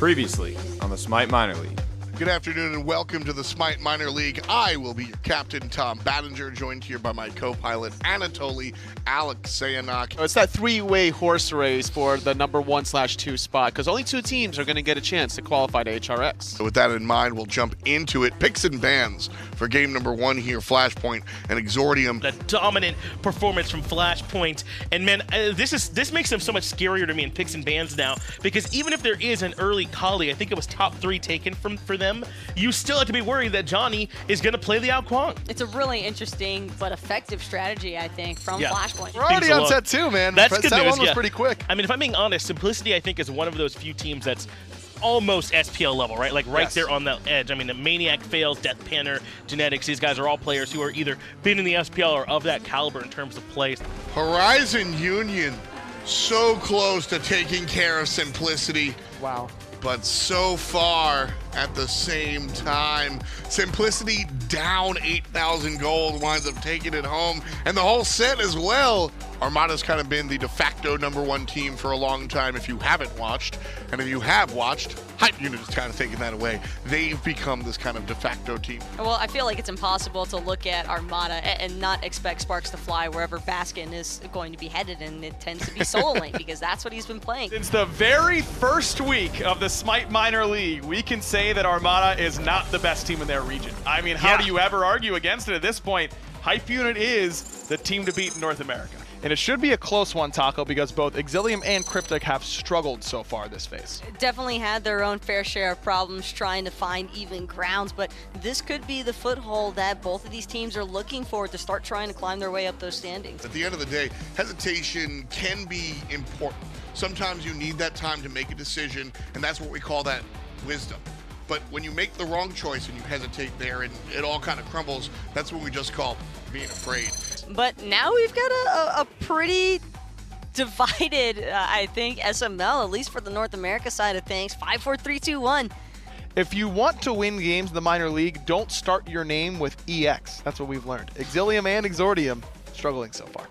Previously on the SMITE Minor League. Good afternoon and welcome to the SMITE Minor League. I will be your captain, Tom Battinger, joined here by my co-pilot, Anatoly Alexeyev. It's that three-way horse race for the number 1/2 spot, because only two teams are going to get a chance to qualify to HRX. So with that in mind, we'll jump into it. Picks and bans for game number 1 here, Flashpoint and Exordium. The dominant performance from Flashpoint. And man, this makes them so much scarier to me in picks and bans now, because even if there is an early Kali, I think it was top 3 taken for them, you still have to be worried that Dzoni is going to play the Kuang. It's a really interesting but effective strategy, I think, from Flashpoint. We're already on set 2, man. That's good Set news, 1 was pretty quick. I mean, if I'm being honest, Simplicity, I think, is one of those few teams that's almost SPL level, right? Like right there on the edge. I mean, the Maniac Fails, Death Panner, Genetics, these guys are all players who are either been in the SPL or of that caliber in terms of plays. Horizon Union, so close to taking care of Simplicity. Wow. But so far at the same time. Simplicity down 8,000 gold, winds up taking it home, and the whole set as well. Armada's kind of been the de facto #1 team for a long time if you haven't watched, and if you have watched, Hype Unit is kind of taking that away. They've become this kind of de facto team. Well, I feel like it's impossible to look at Armada and not expect Sparks to fly wherever Baskin is going to be headed, and it tends to be Soul Link because that's what he's been playing. Since the very first week of the SMITE Minor League, we can say that Armada is not the best team in their region. I mean, how do you ever argue against it at this point? Hype Unit is the team to beat in North America. And it should be a close one, Taco, because both Exilium and Cryptic have struggled so far this phase. Definitely had their own fair share of problems trying to find even grounds, but this could be the foothold that both of these teams are looking for to start trying to climb their way up those standings. At the end of the day, hesitation can be important. Sometimes you need that time to make a decision, and that's what we call that wisdom. But when you make the wrong choice and you hesitate there and it all kind of crumbles, that's what we just call being afraid. But now we've got a pretty divided, I think, SML, at least for the North America side of things. 5, 4, 3, 2, 1. If you want to win games in the minor league, don't start your name with EX. That's what we've learned. Exilium and Exordium struggling so far.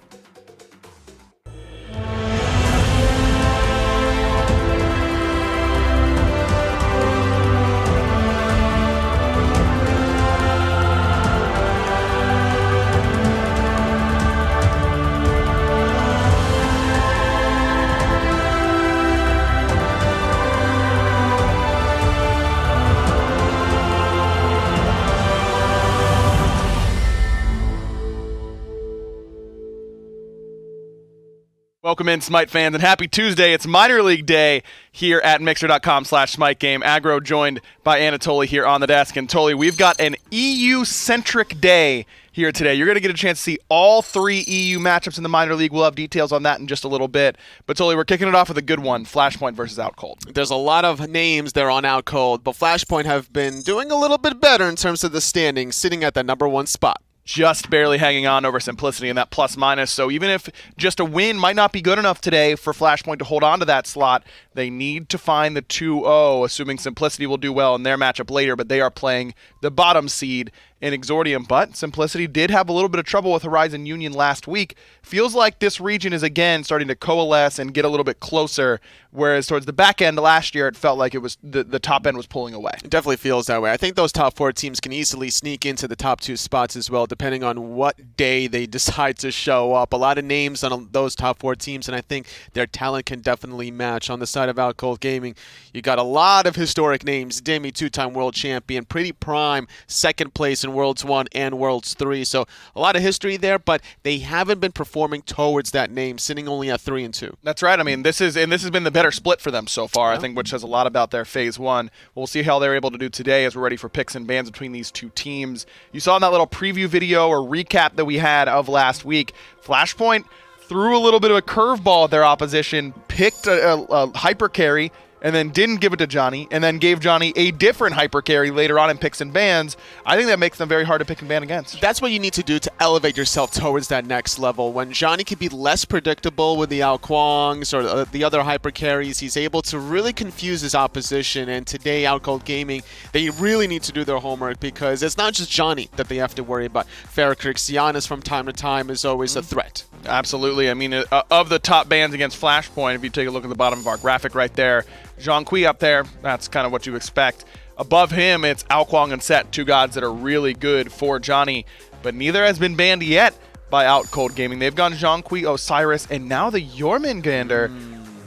Welcome in, SMITE fans, and happy Tuesday. It's Minor League Day here at Mixer.com/SMITE Aggro, joined by Anatoly here on the desk. And Toly, we've got an EU-centric day here today. You're going to get a chance to see all 3 EU matchups in the Minor League. We'll have details on that in just a little bit. But Toly, we're kicking it off with a good one, Flashpoint versus Outcold. There's a lot of names there on Outcold, but Flashpoint have been doing a little bit better in terms of the standings, sitting at the #1 spot. Just barely hanging on over Simplicity in that plus-minus. So even if just a win might not be good enough today for Flashpoint to hold on to that slot, they need to find the 2-0, assuming Simplicity will do well in their matchup later, but they are playing the bottom seed in Exordium. But Simplicity did have a little bit of trouble with Horizon Union last week. Feels like this region is again starting to coalesce and get a little bit closer, whereas towards the back end last year, it felt like it was the top end was pulling away. It definitely feels that way. I think those top 4 teams can easily sneak into the top 2 spots as well, depending on what day they decide to show up. A lot of names on those top 4 teams, and I think their talent can definitely match. On the side of Outcold Gaming, you got a lot of historic names. Dimi, 2-time world champion. PrettyPriMe, 2nd place in Worlds 1 and Worlds 3. So a lot of history there, but they haven't been performing towards that name, sitting only at 3 and 2. That's right. I mean, this has been the better split for them so far, I think, which says a lot about their phase 1. We'll see how they're able to do today as we're ready for picks and bans between these two teams. You saw in that little preview video or recap that we had of last week, Flashpoint threw a little bit of a curveball at their opposition, picked a hyper carry, and then didn't give it to Dzoni, and then gave Dzoni a different hyper carry later on in picks and bans. I think that makes them very hard to pick and ban against. That's what you need to do to elevate yourself towards that next level. When Dzoni can be less predictable with the Kuangs or the other hyper carries, he's able to really confuse his opposition. And today, Outcold Gaming, they really need to do their homework because it's not just Dzoni that they have to worry about. FaraKrik, Giannis from time to time is always a threat. Absolutely. I mean, of the top bans against Flashpoint, if you take a look at the bottom of our graphic right there, Zhang Kui up there, that's kind of what you expect. Above him, it's Kwang and Set, two gods that are really good for Johnny, but neither has been banned yet by Outcold Gaming. They've gone Zhang Kui, Osiris, and now the Jormungandr.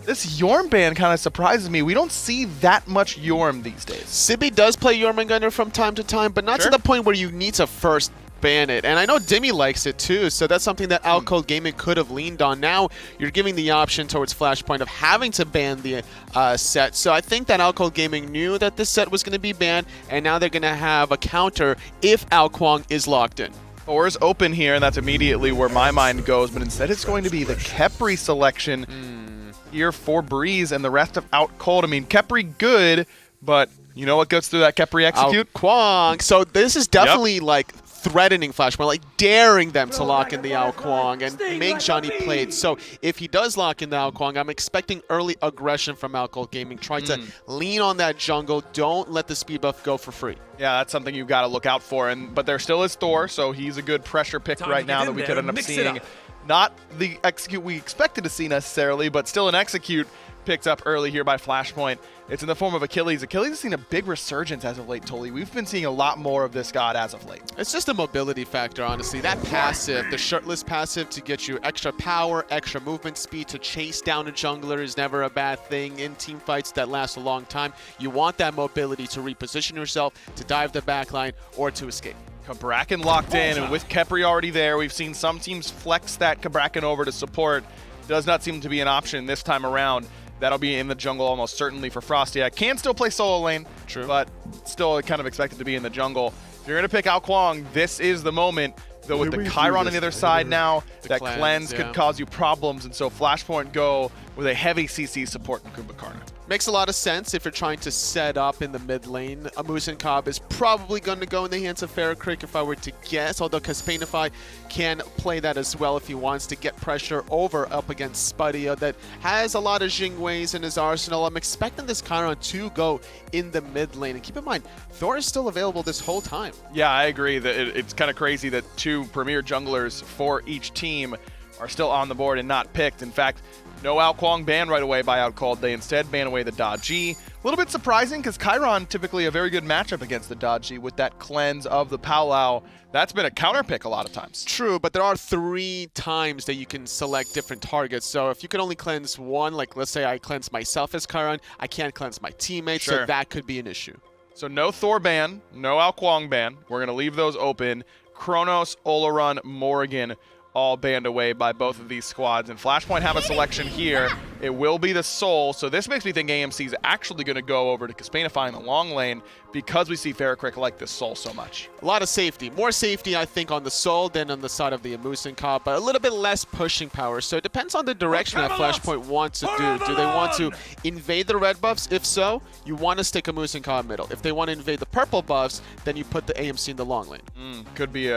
This Yorm ban kind of surprises me. We don't see that much Yorm these days. Sibi does play Jormungandr from time to time, but not to the point where you need to first ban it. And I know Dimi likes it too, so that's something that Outcold Gaming could have leaned on. Now you're giving the option towards Flashpoint of having to ban the set. So I think that Outcold Gaming knew that this set was going to be banned, and now they're going to have a counter if Kwang is locked in. Thor's open here, and that's immediately where my mind goes, but instead it's going to be the Khepri selection here for Breez and the rest of Outcold. I mean, Khepri good, but you know what goes through that Khepri execute? Kwang. So this is definitely like threatening Flashpoint, like daring them to lock in the Kwang and make Johnny play it. So if he does lock in the Kwang, I'm expecting early aggression from Outcold Gaming. Try to lean on that jungle. Don't let the speed buff go for free. Yeah, that's something you've got to look out for. But there still is Thor, so he's a good pressure pick right now that we could end up seeing. Not the execute we expected to see necessarily, but still an execute picked up early here by Flashpoint. It's in the form of Achilles. Achilles has seen a big resurgence as of late, Tully. We've been seeing a lot more of this god as of late. It's just a mobility factor, honestly. That passive, the shirtless passive to get you extra power, extra movement speed to chase down a jungler is never a bad thing in team fights that last a long time. You want that mobility to reposition yourself, to dive the backline, or to escape. Cabrakan locked in, and with Khepri already there, we've seen some teams flex that Cabrakan over to support. Does not seem to be an option this time around. That'll be in the jungle almost certainly for FrostiaK. Can still play solo lane, but still kind of expected to be in the jungle. If you're going to pick out Kwang, this is the moment. Though with the Chiron on the other side now, that cleanse could cause you problems, and so Flashpoint go with a heavy CC support in Kumbhakarna. Makes a lot of sense if you're trying to set up in the mid lane. A Muzen Cobb is probably going to go in the hands of FaraKrik if I were to guess, although Kespainify can play that as well if he wants to get pressure over up against Spudio that has a lot of Jing ways in his arsenal. I'm expecting this Chiron to go in the mid lane. And keep in mind, Thor is still available this whole time. Yeah, I agree. That it's kind of crazy that two premier junglers for each team are still on the board and not picked. In fact, no Kwang banned right away by Outcold. They instead ban away the Dodgy. A little bit surprising because Chiron typically a very good matchup against the Dodgy with that cleanse of the Powwow. That's been a counter pick a lot of times. True, but there are 3 times that you can select different targets. So if you can only cleanse one, like let's say I cleanse myself as Chiron, I can't cleanse my teammates, so that could be an issue. So no Thor ban, no Kwang ban. We're going to leave those open. Chronos, Olaron, Morrigan, all banned away by both of these squads. And Flashpoint have a selection here. It will be the Soul. So this makes me think AMC is actually going to go over to Kespainify in the long lane because we see FaraKrik like this Soul so much. A lot of safety. More safety, I think, on the Soul than on the side of the Muzen Cobb, but a little bit less pushing power. So it depends on the direction that Flashpoint wants to do. Do they want to invade the red buffs? If so, you want to stick a Muzen Cobb middle. If they want to invade the purple buffs, then you put the AMC in the long lane. Could be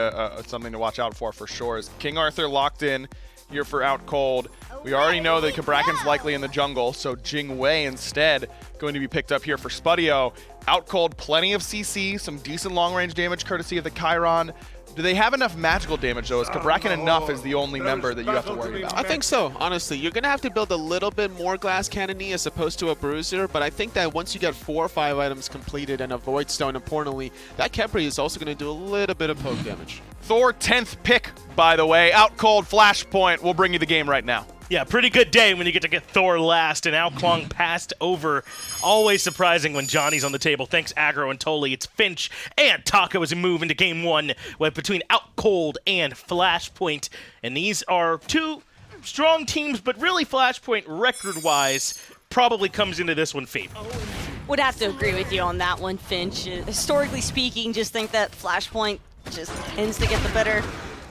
something to watch out for sure. Is King Arthur locked in here for Outcold? We already know that Cabrakan's likely in the jungle, so Jing Wei instead going to be picked up here for Spudio. Outcold, plenty of CC, some decent long-range damage courtesy of the Chiron. Do they have enough magical damage, though? Is Cabrakan enough as the only member that you have to worry about? I think so, honestly. You're going to have to build a little bit more glass cannon-y as opposed to a bruiser, but I think that once you get 4 or 5 items completed and a Void Stone, importantly, that Khepri is also going to do a little bit of poke damage. Thor, 10th pick, by the way. Outcold, Flashpoint. We'll bring you the game right now. Yeah, pretty good day when you get Thor last and Kwang passed over. Always surprising when Johnny's on the table. Thanks, Aggro and Toli. It's Finch and Taco as we move into Game 1 between Outcold and Flashpoint. And these are 2 strong teams, but really Flashpoint record-wise probably comes into this one favored. Would have to agree with you on that one, Finch. Historically speaking, just think that Flashpoint just tends to get the better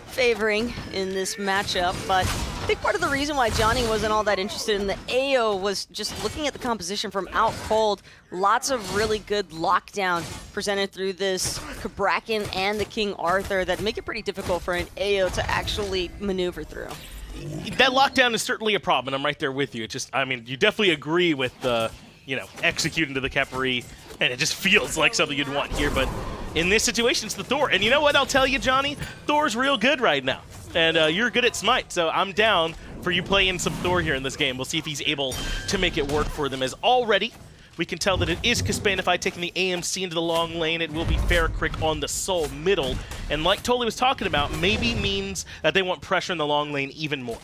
favoring in this matchup, but I think part of the reason why Johnny wasn't all that interested in the AO was just looking at the composition from Outcold. Lots of really good lockdown presented through this Cabrakan and the King Arthur that make it pretty difficult for an AO to actually maneuver through. That lockdown is certainly a problem, and I'm right there with you. It's just, I mean, you definitely agree with the, executing to the Khepri, and it just feels like something you'd want here, but in this situation, it's the Thor. And you know what I'll tell you, Johnny? Thor's real good right now. And you're good at Smite, so I'm down for you playing some Thor here in this game. We'll see if he's able to make it work for them, as already we can tell that it is Kespainify taking the AMC into the long lane. It will be FaraKrik on the Soul middle. And like Tolly was talking about, maybe means that they want pressure in the long lane even more.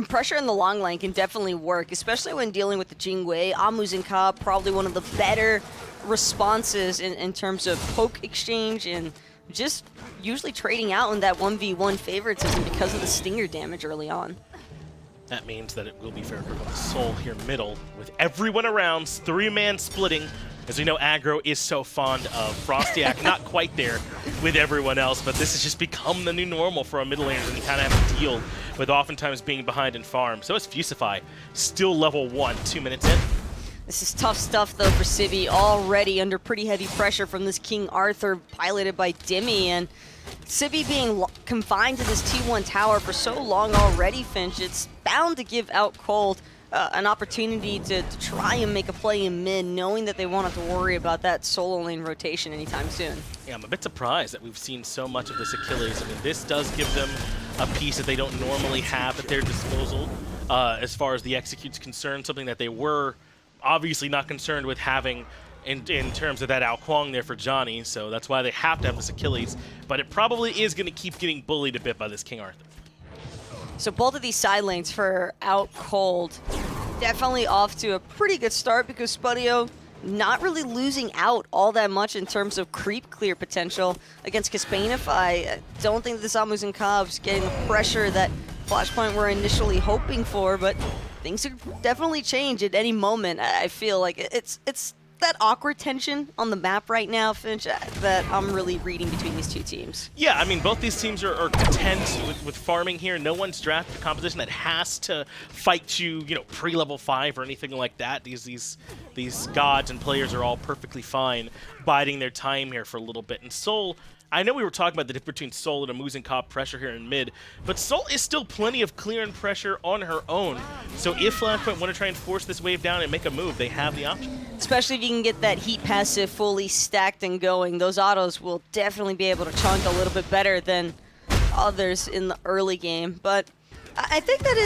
Pressure in the long lane can definitely work, especially when dealing with the Jing Wei. Muzen probably one of the better responses in terms of poke exchange and just usually trading out in that 1v1 favoritism because of the stinger damage early on. That means that it will be FaraKrik on the Soul here middle, with everyone around, 3-man splitting. As we know, aggro is so fond of FrostiaK, not quite there with everyone else, but this has just become the new normal for a middle laner, and you kind of have to deal with oftentimes being behind in farm. So is Fusify, still level 1, 2 minutes in. This is tough stuff, though, for Sibi, already under pretty heavy pressure from this King Arthur, piloted by Dimi, and Sibi being confined to this T1 tower for so long already, Finch, it's bound to give Outcold an opportunity to try and make a play in mid, knowing that they won't have to worry about that solo lane rotation anytime soon. Yeah, I'm a bit surprised that we've seen so much of this Achilles. I mean, this does give them a piece that they don't normally have at their disposal as far as the execute's concerned, something that they were obviously not concerned with having in terms of that Kuang there for Dzoni, so that's why they have to have this Achilles. But it probably is going to keep getting bullied a bit by this King Arthur. So both of these side lanes for Outcold definitely off to a pretty good start, because Spudio not really losing out all that much in terms of creep clear potential against Kespainify. I don't think this Muzen is getting the pressure that Flashpoint were initially hoping for, but things could definitely change at any moment. I feel like it's that awkward tension on the map right now, Finch, that I'm really reading between these two teams. Yeah, I mean, both these teams are content with farming here. No one's drafted a composition that has to fight you, pre-level 5 or anything like that. These gods and players are all perfectly fine biding their time here for a little bit. And Soul, I know we were talking about the difference between Soul and a Muzen pressure here in mid, but Soul is still plenty of clear and pressure on her own. So if Flashpoint want to try and force this wave down and make a move, they have the option. Especially if you can get that heat passive fully stacked and going. Those autos will definitely be able to chunk a little bit better than others in the early game. But I think that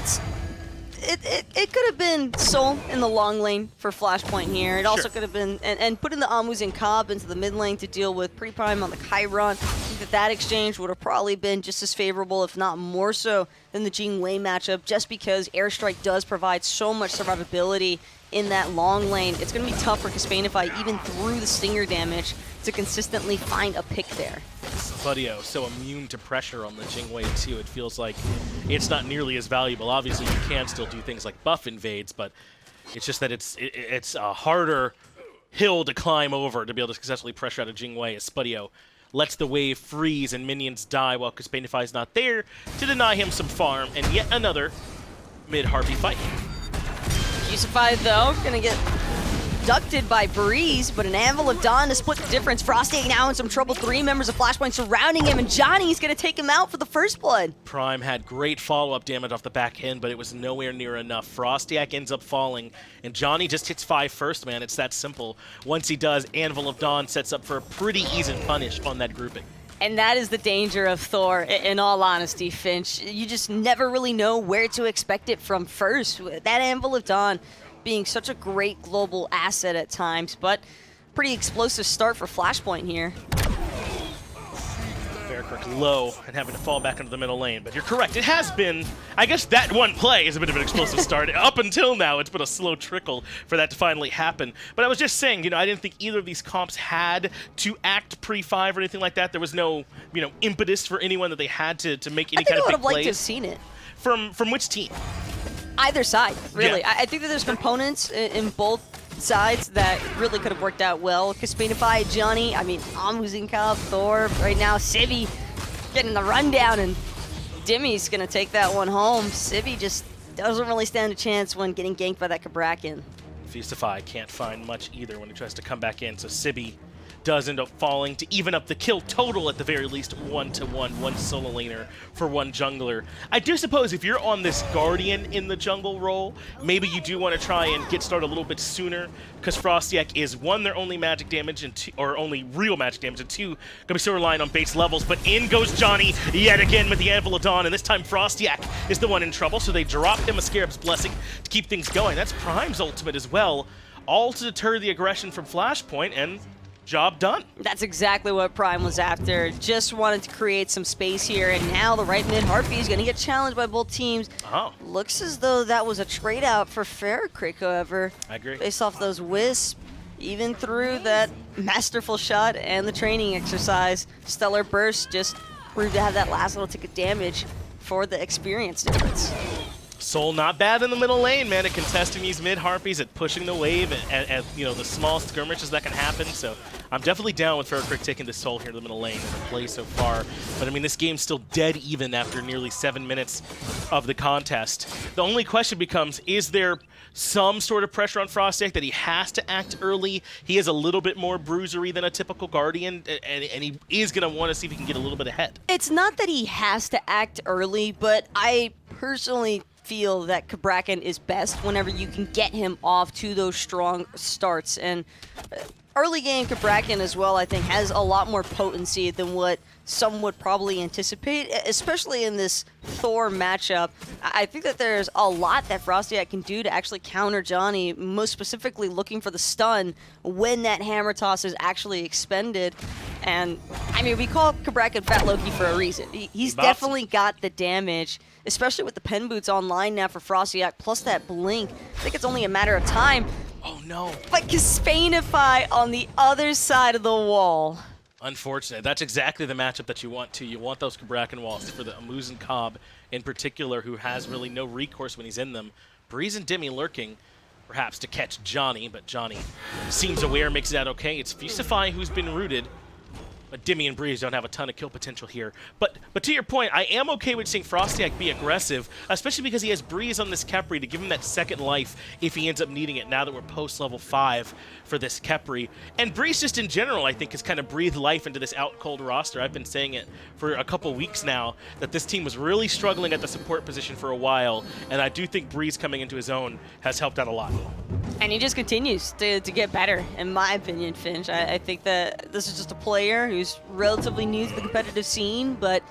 it could have been Soul in the long lane for Flashpoint here. It also could have been, and putting the Muzen into the mid lane to deal with PrettyPriMe on the Chiron. I think that exchange would have probably been just as favorable, if not more so, than the Jing Wei matchup, just because Airstrike does provide so much survivability in that long lane. It's going to be tough for Kespainify, even through the stinger damage, to consistently find a pick there. Spudio so immune to pressure on the Jing Wei too. It feels like it's not nearly as valuable. Obviously, you can still do things like buff invades, but it's just that it's a harder hill to climb over to be able to successfully pressure out a Jing Wei as Spudio lets the wave freeze and minions die while Kespainify is not there to deny him some farm, and yet another mid-Harpy fight. Fusify, though, gonna get ducted by Breez, but an Anvil of Dawn to split the difference. FrostiaK now in some trouble. 3 members of Flashpoint surrounding him, and Dzoni's gonna take him out for the first blood. Prime had great follow-up damage off the back end, but it was nowhere near enough. FrostiaK ends up falling, and Dzoni just hits 5 first, man. It's that simple. Once he does, Anvil of Dawn sets up for a pretty easy punish on that grouping. And that is the danger of Thor, in all honesty, Finch. You just never really know where to expect it from first. That Anvil of Dawn being such a great global asset at times, but pretty explosive start for Flashpoint here. FaraKrik low and having to fall back into the middle lane, but you're correct. It has been, I guess that one play is a bit of an explosive start. Up until now, it's been a slow trickle for that to finally happen. But I was just saying, I didn't think either of these comps had to act pre-5 or anything like that. There was no, impetus for anyone that they had to make any kind of big plays. I would have liked to have seen it. From which team? Either side, really. Yeah. I think that there's components in both sides that really could have worked out well. Kespainify, Dzoni, Muzen, Thor, right now, Sibi getting the rundown, and Dimi's gonna take that one home. Sibi just doesn't really stand a chance when getting ganked by that Cabrakan. Fusify can't find much either when he tries to come back in, so Sibi does end up falling to even up the kill total at the very least 1-to-1, one solo laner for one jungler. I do suppose if you're on this Guardian in the jungle role, maybe you do want to try and get started a little bit sooner, because FrostiaK is, one, their only magic damage, and two, or only real magic damage, and two, going to be so reliant on base levels. But in goes Dzoni yet again with the Anvil of Dawn, and this time FrostiaK is the one in trouble, so they drop him a Scarab's Blessing to keep things going. That's Prime's ultimate as well, all to deter the aggression from Flashpoint, and job done. That's exactly what Prime was after. Just wanted to create some space here, and now the right mid Harpy is going to get challenged by both teams. Oh. Looks as though that was a trade out for FaraKrik, however. I agree. Based off those wisps, even through that masterful shot and the training exercise, Stellar Burst just proved to have that last little tick of damage for the experience difference. Soul not bad in the middle lane, man, at contesting these mid Harpies, at pushing the wave, at you know, the small skirmishes that can happen. So I'm definitely down with FaraKrik taking the Soul here in the middle lane in the play so far. But I mean, this game's still dead even after nearly 7 minutes of the contest. The only question becomes, is there some sort of pressure on FrostiaK that he has to act early? He is a little bit more bruisery than a typical Guardian, and he is going to want to see if he can get a little bit ahead. It's not that he has to act early, but I personally feel that Cabrakan is best whenever you can get him off to those strong starts. And early game Cabrakan as well, I think, has a lot more potency than what some would probably anticipate, especially in this Thor matchup. I think that there's a lot that FrostiaK can do to actually counter Dzoni, most specifically looking for the stun when that hammer toss is actually expended. And, I mean, we call Cabrakan Fat Loki for a reason. He's definitely got the damage, especially with the pen boots online now for FrostiaK, plus that blink. I think it's only a matter of time. Oh, no. But Kespainify on the other side of the wall. Unfortunate. That's exactly the matchup that you want, too. You want those Cabrakan walls for the Muzen Cobb in particular, who has really no recourse when he's in them. Breez and Dimi lurking, perhaps to catch Dzoni, but Dzoni seems aware, makes it out okay. It's Fusify who's been rooted, but Dimi and Breez don't have a ton of kill potential here. But to your point, I am okay with seeing FrostiaK be aggressive, especially because he has Breez on this Khepri to give him that second life if he ends up needing it now that we're post-level 5 for this Khepri. And Breez just in general, I think, has kind of breathed life into this Outcold roster. I've been saying it for a couple weeks now, that this team was really struggling at the support position for a while, and I do think Breez coming into his own has helped out a lot. And he just continues to get better, in my opinion, Finch. I think that this is just a player who's relatively new to the competitive scene, but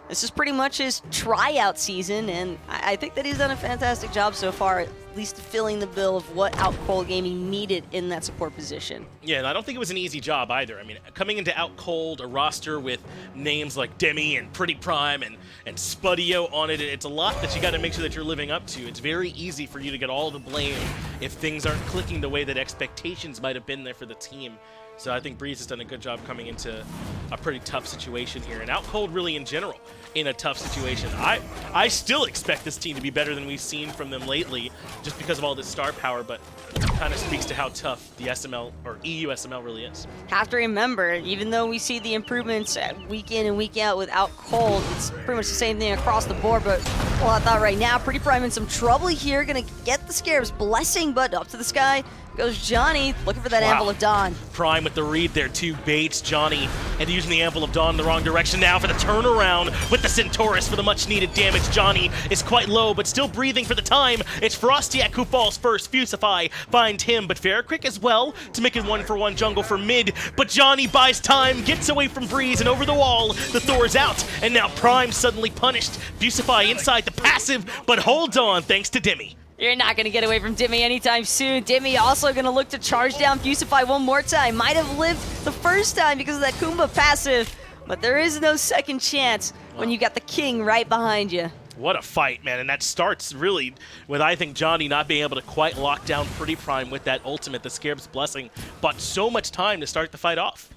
this is pretty much his tryout season, and I think that he's done a fantastic job so far, at least filling the bill of what Outcold Gaming needed in that support position. Yeah, and I don't think it was an easy job either. I mean, coming into Outcold, a roster with names like Dimi and PrettyPriMe and Spudio on it, it's a lot that you got to make sure that you're living up to. It's very easy for you to get all the blame if things aren't clicking the way that expectations might have been there for the team. So I think Breez has done a good job coming into a pretty tough situation here. And Outcold really in general in a tough situation. I still expect this team to be better than we've seen from them lately just because of all this star power, but it kind of speaks to how tough the SML or EU SML really is. Have to remember, even though we see the improvements week in and week out with Outcold, it's pretty much the same thing across the board. But well, I thought right now, PrettyPriMe in some trouble here, gonna get the Scarab's Blessing, but up to the sky goes Dzoni, looking for that Anvil of Dawn. Prime with the read there too, baits Dzoni, and using the Anvil of Dawn in the wrong direction now for the turnaround with the Centaurus for the much needed damage. Dzoni is quite low, but still breathing for the time. It's FrostiaK who falls first. Fusify finds him, but FaraKrik as well to make it 1-for-1 jungle for mid. But Dzoni buys time, gets away from Breez, and over the wall, the Thor's out, and now Prime suddenly punished. Fusify inside the passive, but hold on thanks to Dimi. You're not going to get away from Dimi anytime soon. Dimi also going to look to charge down Fusify one more time. Might have lived the first time because of that Kumbha passive, but there is no second chance when you got the king right behind you. What a fight, man, and that starts really with, I think, Dzoni not being able to quite lock down PrettyPriMe with that ultimate, the Scarab's Blessing, but so much time to start the fight off.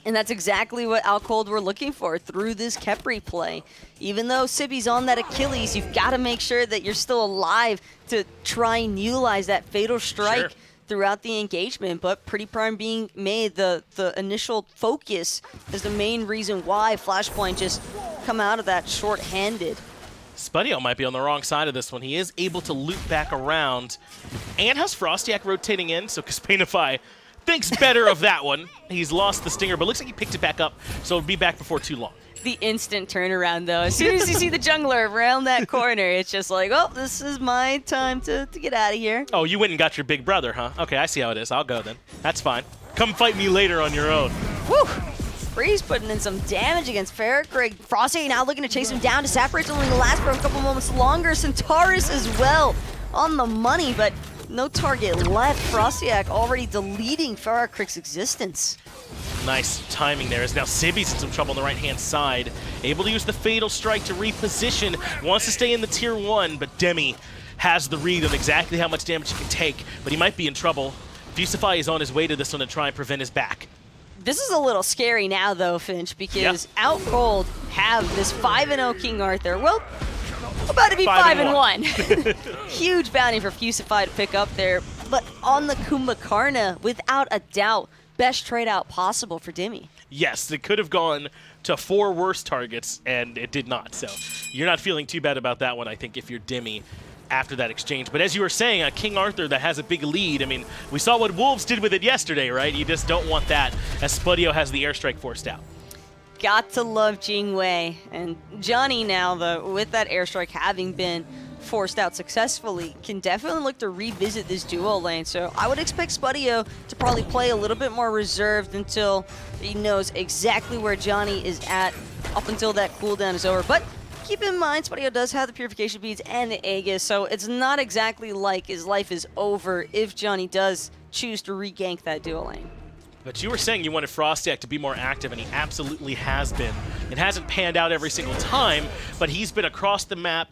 And that's exactly what Outcold were looking for through this Khepri play. Even though Sibi's on that Achilles, you've got to make sure that you're still alive to try and utilize that Fatal Strike throughout the engagement. But PrettyPriMe being made the initial focus is the main reason why Flashpoint just come out of that short-handed. Spudio might be on the wrong side of this one. He is able to loop back around and has FrostiaK rotating in, so Kespainify thinks better of that one. He's lost the stinger, but looks like he picked it back up, so it'll be back before too long. The instant turnaround, though. As soon as you see the jungler around that corner, it's just like, oh, this is my time to get out of here. Oh, you went and got your big brother, huh? Okay, I see how it is. I'll go then. That's fine. Come fight me later on your own. Whew. Breez putting in some damage against FaraKrik. FrostiaK now looking to chase him down. Disapparate's only going to last for a couple moments longer. Centaurus as well on the money, but no target left. FrostiaK already deleting FaraKrik's existence. Nice timing there, as now Sibi's in some trouble on the right-hand side. Able to use the Fatal Strike to reposition. Wants to stay in the Tier 1, but Dimi has the read of exactly how much damage he can take, but he might be in trouble. Fusify is on his way to this one to try and prevent his back. This is a little scary now, though, Finch, because Outcold have this 5-0 King Arthur. Well, about to be 5-1. Huge bounty for Fusify to pick up there, but on the Kumbhakarna, without a doubt, best trade out possible for Dimi. Yes, it could have gone to 4 worse targets, and it did not. So you're not feeling too bad about that one, I think, if you're Dimi after that exchange. But as you were saying, a King Arthur that has a big lead, I mean, we saw what Wolves did with it yesterday, right? You just don't want that, as Spudio has the airstrike forced out. Got to love Jing Wei. And Dzoni now, though, with that airstrike having been forced out successfully, can definitely look to revisit this duo lane. So I would expect Spudio to probably play a little bit more reserved until he knows exactly where Dzoni is at up until that cooldown is over. But keep in mind, Spudio does have the Purification Beads and the Aegis, so it's not exactly like his life is over if Dzoni does choose to regank that duo lane. But you were saying you wanted FrostiaK to be more active, and he absolutely has been. It hasn't panned out every single time, but he's been across the map,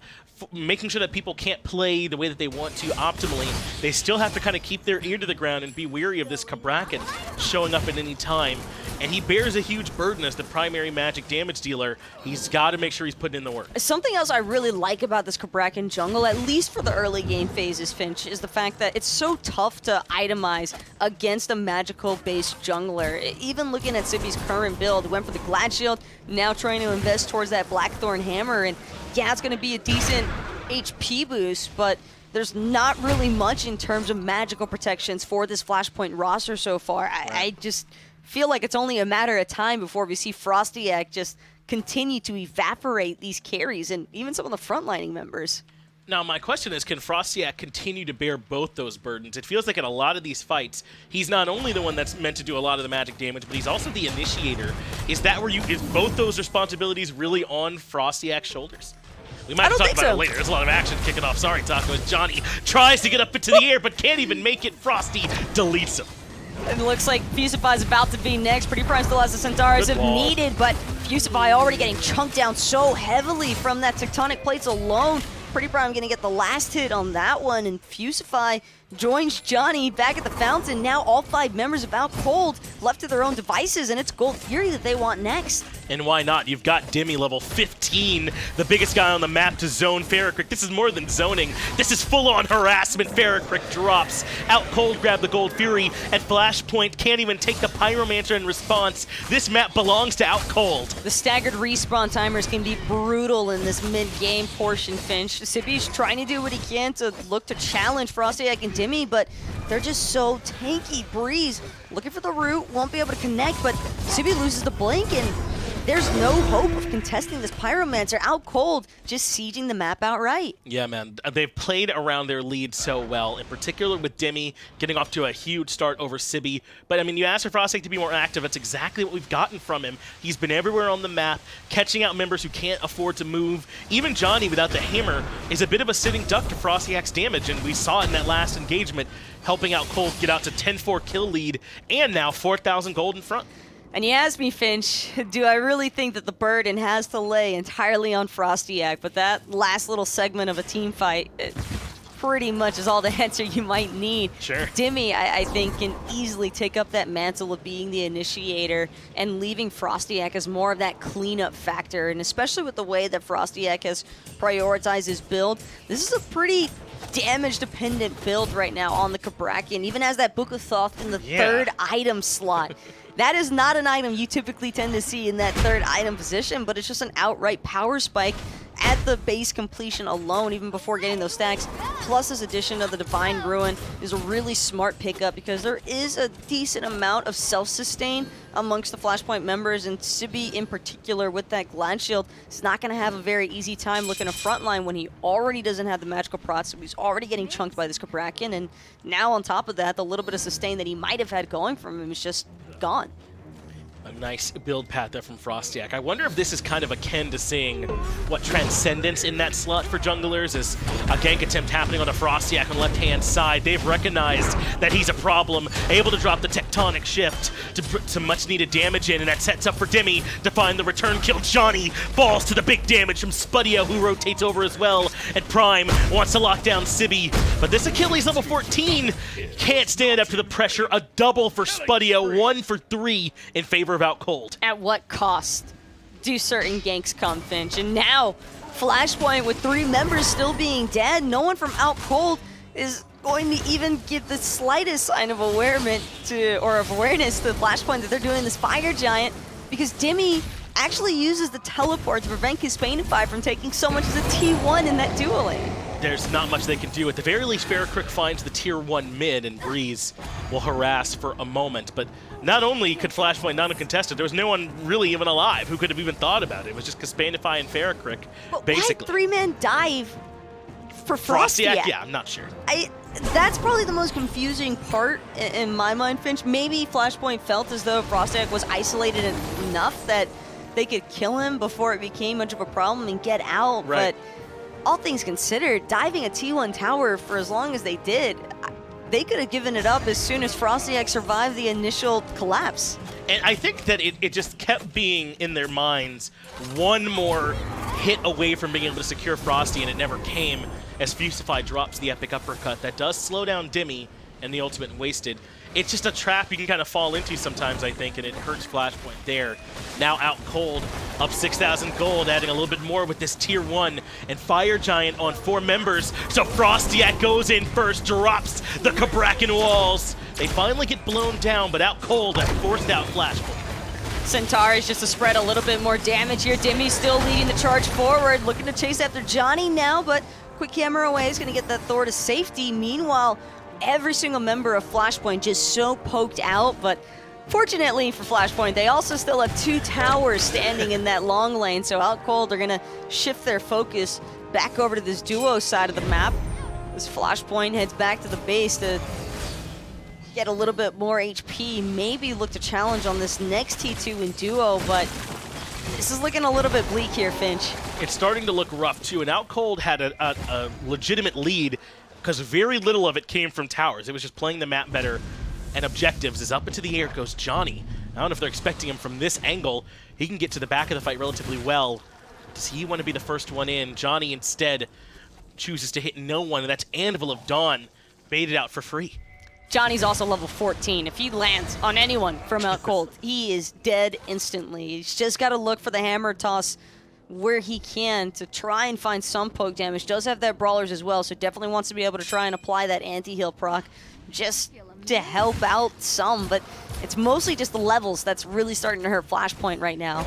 making sure that people can't play the way that they want to optimally. They still have to kind of keep their ear to the ground and be wary of this Cabrakan showing up at any time. And he bears a huge burden as the primary magic damage dealer. He's got to make sure he's putting in the work. Something else I really like about this Cabrakan jungle, at least for the early game phases, Finch, is the fact that it's so tough to itemize against a magical-based jungler. Even looking at Sibi's current build, went for the Glad Shield, now trying to invest towards that Blackthorn Hammer, and yeah, it's going to be a decent HP boost, but there's not really much in terms of magical protections for this Flashpoint roster so far. I just feel like it's only a matter of time before we see FrostiaK just continue to evaporate these carries and even some of the frontlining members. Now, my question is, can FrostiaK continue to bear both those burdens? It feels like in a lot of these fights, he's not only the one that's meant to do a lot of the magic damage, but he's also the initiator. Is both those responsibilities really on FrostiaK's shoulders? We might have to talk about it later. There's a lot of action kicking off. Sorry, Taco. As Dzoni tries to get up into the air, but can't even make it. Frosty deletes him. It looks like Fusify's about to be next. PrettyPriMe still has the Centaurus if needed, but Fusify already getting chunked down so heavily from that tectonic plates alone. PrettyPriMe gonna get the last hit on that one, and Fusify joins Dzoni back at the fountain. Now all 5 members of Outcold left to their own devices, and it's Gold Fury that they want next. And why not? You've got Dimi level 15, the biggest guy on the map to zone FaraKrik. This is more than zoning. This is full-on harassment. FaraKrik drops. Outcold grab the Gold Fury at Flashpoint. Can't even take the Pyromancer in response. This map belongs to Outcold. The staggered respawn timers can be brutal in this mid-game portion, Finch. Sibi's trying to do what he can to look to challenge FrostiaK and Dimi, but they're just so tanky. Breez looking for the root, won't be able to connect, but Sibi loses the blink, and there's no hope of contesting this Pyromancer. Outcold just sieging the map outright. Yeah, man. They've played around their lead so well, in particular with Dimi getting off to a huge start over Sibi. But, I mean, you asked for FrostiaK to be more active. That's exactly what we've gotten from him. He's been everywhere on the map, catching out members who can't afford to move. Even Dzoni, without the hammer, is a bit of a sitting duck to FrostiaK's damage, and we saw it in that last engagement, helping Outcold get out to 10-4 kill lead, and now 4,000 gold in front. And you asked me, Finch, do I really think that the burden has to lay entirely on FrostiaK? But that last little segment of a team fight, it pretty much is all the answer you might need. Sure. Dimi, I think, can easily take up that mantle of being the initiator and leaving FrostiaK as more of that cleanup factor. And especially with the way that FrostiaK has prioritized his build, this is a pretty damage-dependent build right now on the Cabrakan. Even has that Book of Thoth in the 3rd item slot. That is not an item you typically tend to see in that 3rd item position, but it's just an outright power spike. at the base completion alone, even before getting those stacks, plus this addition of the Divine Ruin is a really smart pickup because there is a decent amount of self-sustain amongst the Flashpoint members, and Sibi in particular with that Glad Shield is not going to have a very easy time looking a frontline when he already doesn't have the magical prots, so he's already getting chunked by this Cabrakan, and now on top of that, the little bit of sustain that he might have had going from him is just gone. A nice build path there from FrostiaK. I wonder if this is kind of akin to seeing what Transcendence in that slot for junglers is. A gank attempt happening on the FrostiaK on the left-hand side. They've recognized that he's a problem, able to drop the tectonic shift to put some much-needed damage in, and that sets up for Dimi to find the return kill. Dzoni falls to the big damage from Spudio, who rotates over as well, and Prime wants to lock down Sibi. But this Achilles level 14 can't stand up to the pressure. A double for Spudio, 1 for 3 in favor of Outcold. At what cost do certain ganks come, Finch? And now, Flashpoint with 3 members still being dead, no one from Outcold is going to even give the slightest sign of awareness to Flashpoint that they're doing this Fire Giant, because Dimi actually uses the teleport to prevent Kespainify from taking so much as a T1 in that duel lane. There's not much they can do. At the very least, FaraKrik finds the tier 1 mid, and Breez will harass for a moment. But not only could Flashpoint not have contested, there was no one really even alive who could have even thought about it. It was just Kespainify and FaraKrik, basically. Why 3-man dive for FrostiaK? Yeah, I'm not sure. That's probably the most confusing part in my mind, Finch. Maybe Flashpoint felt as though FrostiaK was isolated enough that they could kill him before it became much of a problem and get out, right. But all things considered, diving a T1 tower for as long as they did, they could have given it up as soon as FrostiaK survived the initial collapse. And I think that it just kept being in their minds one more hit away from being able to secure Frosty, and it never came as Fusify drops the epic uppercut. That does slow down Dimi and the ultimate wasted. It's just a trap you can kind of fall into sometimes, I think, and it hurts Flashpoint there. Now Outcold, up 6,000 gold, adding a little bit more with this tier 1 and Fire Giant on 4 members. So FrostiaK goes in first, drops the Cabrakan walls. They finally get blown down, but Outcold have forced out Flashpoint. Centaurus just to spread a little bit more damage here. Dimi still leading the charge forward, looking to chase after Dzoni now, but quick camera away is going to get that Thor to safety. Meanwhile, every single member of Flashpoint just so poked out, but fortunately for Flashpoint, they also still have 2 towers standing in that long lane, so Outcold are going to shift their focus back over to this duo side of the map. This Flashpoint heads back to the base to get a little bit more HP, maybe look to challenge on this next T2 in duo, but this is looking a little bit bleak here, Finch. It's starting to look rough, too, and Outcold had a legitimate lead because very little of it came from towers. It was just playing the map better and objectives. As up into the air goes Dzoni. I don't know if they're expecting him from this angle. He can get to the back of the fight relatively well. Does he want to be the first one in? Dzoni instead chooses to hit no one, and that's Anvil of Dawn baited out for free. Johnny's also level 14. If he lands on anyone from Outcold, he is dead instantly. He's just got to look for the hammer toss where he can to try and find some poke damage. Does have that Brawlers as well, so definitely wants to be able to try and apply that anti-heal proc just to help out some, but it's mostly just the levels that's really starting to hurt Flashpoint right now.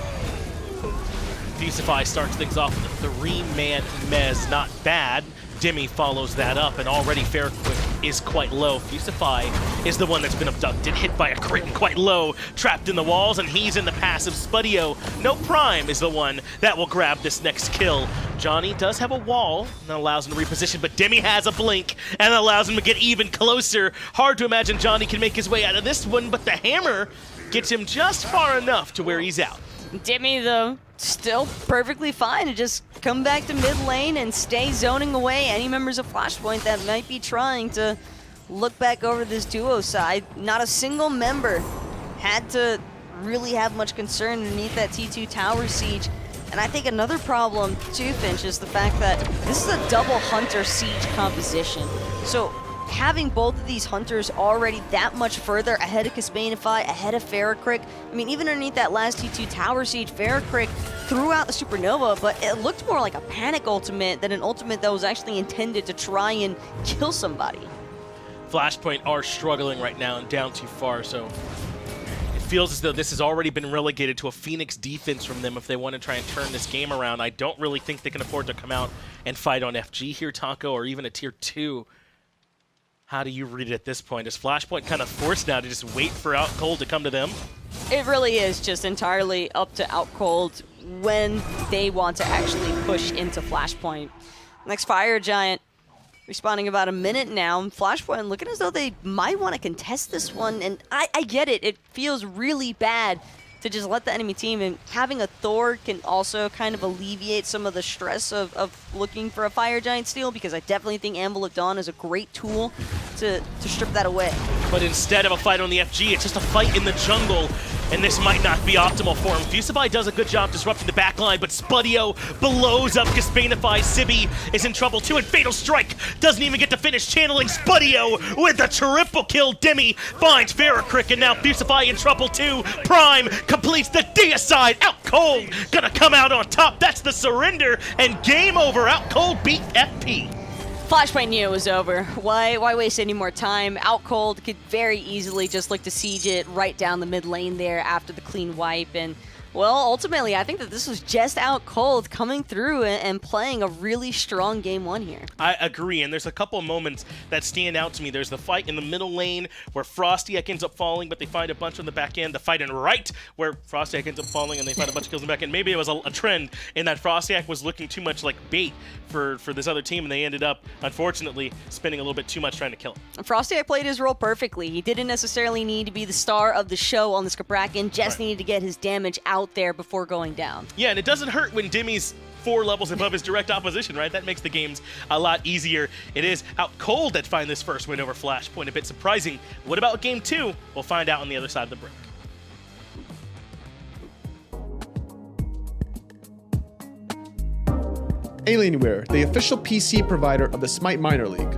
Fusify starts things off with a 3-man mez. Not bad. Dimi follows that up, and already FaraKrik is quite low. Fusify is the one that's been abducted, hit by a crit and quite low, trapped in the walls, and he's in the passive. Spudio, no Prime, is the one that will grab this next kill. Dzoni does have a wall that allows him to reposition, but Dimi has a blink and allows him to get even closer. Hard to imagine Dzoni can make his way out of this one, but the hammer gets him just far enough to where he's out. Dimi, though, still perfectly fine to just come back to mid lane and stay zoning away any members of Flashpoint that might be trying to look back over this duo side. Not a single member had to really have much concern underneath that T2 tower siege. And I think another problem too, Finch, is the fact that this is a double Hunter siege composition. So having both of these Hunters already that much further ahead of Kespainify, ahead of FaraKrik. I mean, even underneath that last T2 tower siege, FaraKrik threw out the Supernova, but it looked more like a panic ultimate than an ultimate that was actually intended to try and kill somebody. Flashpoint are struggling right now and down too far, so if feels as though this has already been relegated to a Phoenix defense from them if they want to try and turn this game around. I don't really think they can afford to come out and fight on FG here, Taco, or even a tier 2. How do you read it at this point? Is Flashpoint kind of forced now to just wait for Outcold to come to them? It really is just entirely up to Outcold when they want to actually push into Flashpoint. Next Fire Giant responding about a minute now. Flashpoint looking as though they might want to contest this one, and I get it. It feels really bad to just let the enemy team, and having a Thor can also kind of alleviate some of the stress of looking for a Fire Giant steal, because I definitely think Anvil of Dawn is a great tool to strip that away. But instead of a fight on the FG, it's just a fight in the jungle, and this might not be optimal for him. Fusify does a good job disrupting the backline, but Spudio blows up Kespainify. Sibi is in trouble too, and Fatal Strike doesn't even get to finish, channeling Spudio with a triple kill. Dimi finds FaraKrik, and now Fusify in trouble too. Prime completes the deicide. Outcold gonna come out on top. That's the surrender, and game over. Outcold beat FP. Flashpoint knew it was over. Why waste any more time? Outcold could very easily just look to siege it right down the mid lane there after the clean wipe. And, well, ultimately, I think that this was just Outcold coming through and playing a really strong game 1 here. I agree, and there's a couple of moments that stand out to me. There's the fight in the middle lane where FrostiaK ends up falling, but they find a bunch on the back end. The fight in right where FrostiaK ends up falling and they find a bunch of kills in the back end. Maybe it was a trend in that FrostiaK was looking too much like bait for this other team, and they ended up, unfortunately, spending a little bit too much trying to kill him. FrostiaK played his role perfectly. He didn't necessarily need to be the star of the show on this Cabrakan, just needed to get his damage out there before going down. Yeah, and it doesn't hurt when Dimi's 4 levels above his direct opposition, right? That makes the games a lot easier. It is Outcold that find this first win over Flashpoint. A bit surprising. What about game 2? We'll find out on the other side of the break. Alienware, the official PC provider of the SMITE Minor League.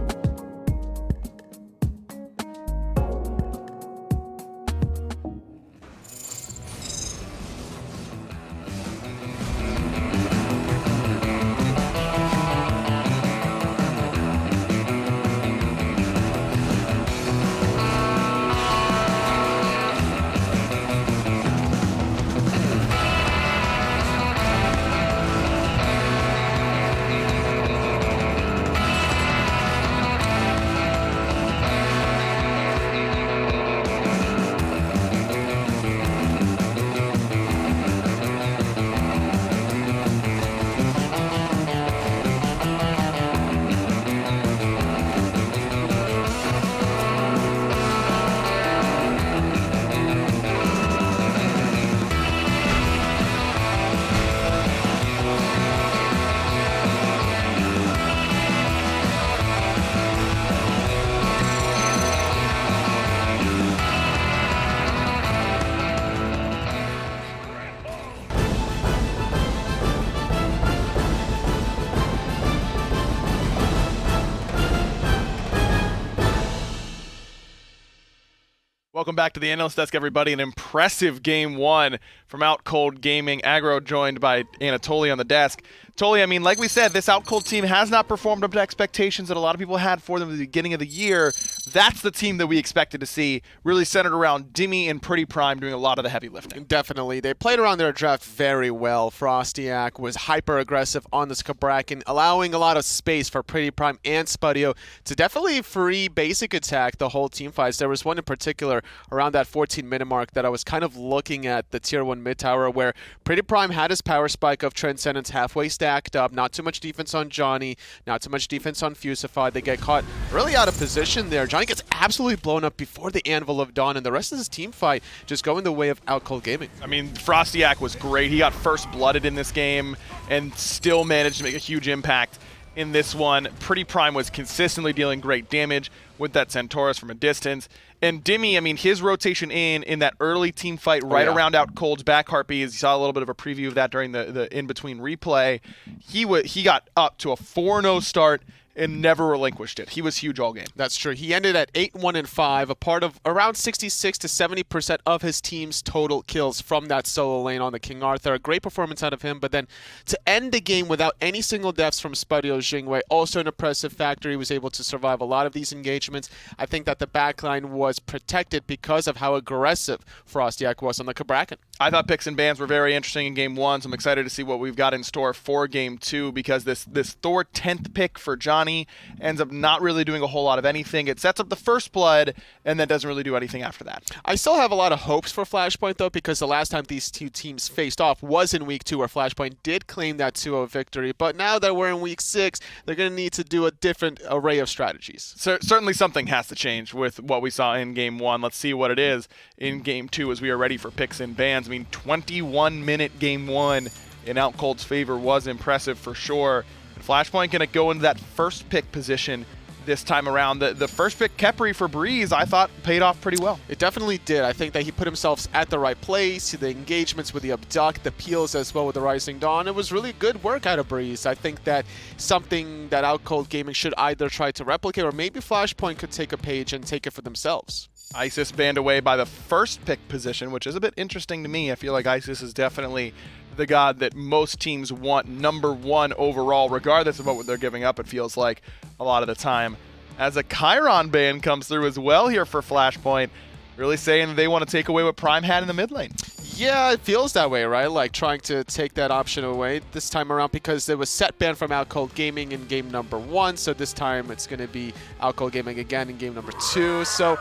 Welcome back to the Analyst Desk, everybody. An impressive game 1 from Outcold Gaming. Aggro joined by Anatoly on the desk. Toli, I mean, like we said, this Outcold team has not performed up to expectations that a lot of people had for them at the beginning of the year. That's the team that we expected to see, really centered around Dimi and PrettyPriMe doing a lot of the heavy lifting. Definitely. They played around their draft very well. FrostiaK was hyper-aggressive on this Cabrakan, allowing a lot of space for PrettyPriMe and Spudio to definitely free basic attack the whole team fights. There was one in particular around that 14-minute mark that I was kind of looking at the tier 1 mid tower where PrettyPriMe had his power spike of Transcendence halfway stacked up, not too much defense on Dzoni, not too much defense on Fusify. They get caught really out of position there. Dzoni gets absolutely blown up before the Anvil of Dawn, and the rest of his team fight just going the way of Outcold Gaming. I mean, FrostiaK was great. He got first blooded in this game and still managed to make a huge impact in this one. PrettyPriMe was consistently dealing great damage with that Centaurus from a distance. And Dimi, I mean, his rotation in that early team fight around Outcold's back harpies, you saw a little bit of a preview of that during the in-between replay. He got up to a 4-0 start, and never relinquished it. He was huge all game. That's true. He ended at 8-1-5, a part of around 66 to 70% of his team's total kills from that solo lane on the King Arthur. A great performance out of him, but then to end the game without any single deaths from Spudio Jing, also an impressive factor. He was able to survive a lot of these engagements. I think that the backline was protected because of how aggressive FrostiaK was on the Cabrakan. I thought picks and bans were very interesting in Game 1, so I'm excited to see what we've got in store for Game 2, because this Thor 10th pick for Dzoni ends up not really doing a whole lot of anything. It sets up the first blood, and then doesn't really do anything after that. I still have a lot of hopes for Flashpoint, though, because the last time these two teams faced off was in Week 2, where Flashpoint did claim that 2-0 victory. But now that we're in Week 6, they're going to need to do a different array of strategies. Certainly something has to change with what we saw in Game 1. Let's see what it is in Game 2 as we are ready for picks and bans. I mean, 21-minute Game 1 in Outcold's favor was impressive for sure. And Flashpoint going to go into that first pick position this time around. The first pick, Khepri for Breez, I thought paid off pretty well. It definitely did. I think that he put himself at the right place, the engagements with the Abduct, the peels as well with the Rising Dawn. It was really good work out of Breez. I think that something that Outcold Gaming should either try to replicate, or maybe Flashpoint could take a page and take it for themselves. Isis banned away by the first pick position, which is a bit interesting to me. I feel like Isis is definitely the god that most teams want number 1 overall, regardless of what they're giving up, it feels like a lot of the time. As a Chiron ban comes through as well here for Flashpoint, really saying they want to take away what Prime had in the mid lane. Yeah, it feels that way, right? Like trying to take that option away this time around, because it was set ban from Outcold Gaming in game number 1, so this time it's going to be Outcold Gaming again in game number 2. So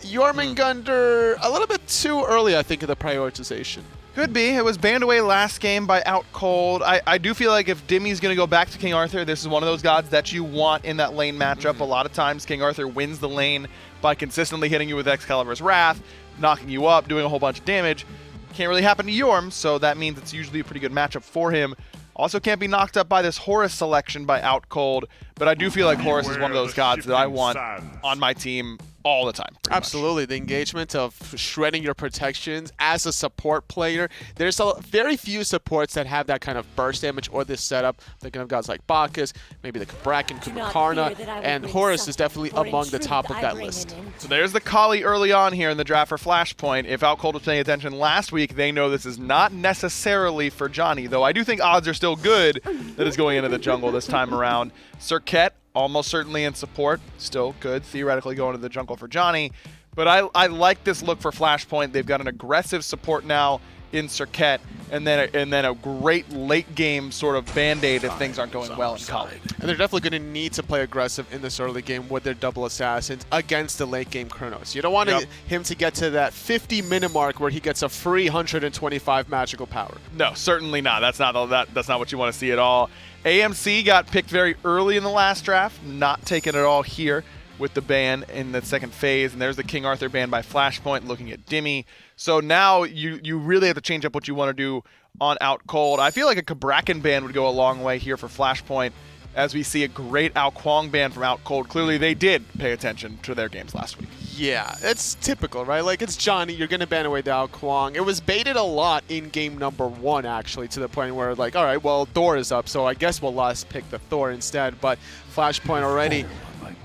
Jormungandr, a little bit too early, I think, in the prioritization. Could be. It was banned away last game by Outcold. I do feel like if Dimi's going to go back to King Arthur, this is one of those gods that you want in that lane matchup. A lot of times King Arthur wins the lane by consistently hitting you with Excalibur's Wrath, knocking you up, doing a whole bunch of damage. Can't really happen to Jorm, so that means it's usually a pretty good matchup for him. Also can't be knocked up by this Horus selection by Outcold, but I do feel like Horus is one of those gods that I want on my team all the time. Absolutely. The engagement of shredding your protections as a support player. There's very few supports that have that kind of burst damage or this setup. Thinking of gods like Bacchus, maybe the Cabrakan, Kumbhakarna, and Horus is definitely among the top of that list. So there's the Kali early on here in the draft for Flashpoint. If Outcold was paying attention last week, they know this is not necessarily for Dzoni, though I do think odds are still good that it's going into the jungle this time around. Serqet, almost certainly in support, still could theoretically go into the jungle for Dzoni, but I like this look for Flashpoint. They've got an aggressive support now in Serqet, and then a great late game sort of band-aid if things aren't going well in Kali. And they're definitely going to need to play aggressive in this early game with their double assassins against the late game Chronos. You don't want him to get to that 50-minute mark where he gets a free 125 magical power. No, certainly not. That's not what you want to see at all. AMC got picked very early in the last draft, not taken at all here with the ban in the second phase. And there's the King Arthur ban by Flashpoint looking at Dimi. So now you really have to change up what you want to do on Outcold. I feel like a Cabrakan ban would go a long way here for Flashpoint, as we see a great Kuang ban from Outcold. Clearly they did pay attention to their games last week. Yeah, it's typical, right? Like, it's Dzoni, you're going to ban away the Kuang. It was baited a lot in game number 1, actually, to the point where, like, all right, well, Thor is up, so I guess we'll last pick the Thor instead. But Flashpoint already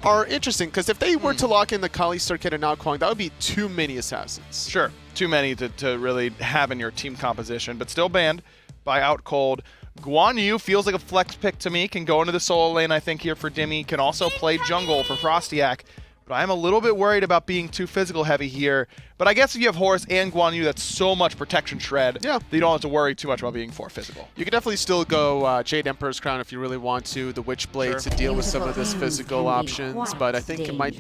are interesting, because if they were to lock in the Kali, Serqet, and Kuang, that would be too many assassins. Sure, too many to really have in your team composition, but still banned by Outcold. Guan feels like a flex pick to me, can go into the solo lane, I think, here for Dimi, can also play jungle for FrostiaK. But I'm a little bit worried about being too physical heavy here. But I guess if you have Horus and Guan that's so much protection shred, that you don't have to worry too much about being 4 physical. You can definitely still go Jade Emperor's Crown if you really want to, the Witchblade to deal with some of this physical options. But I think it might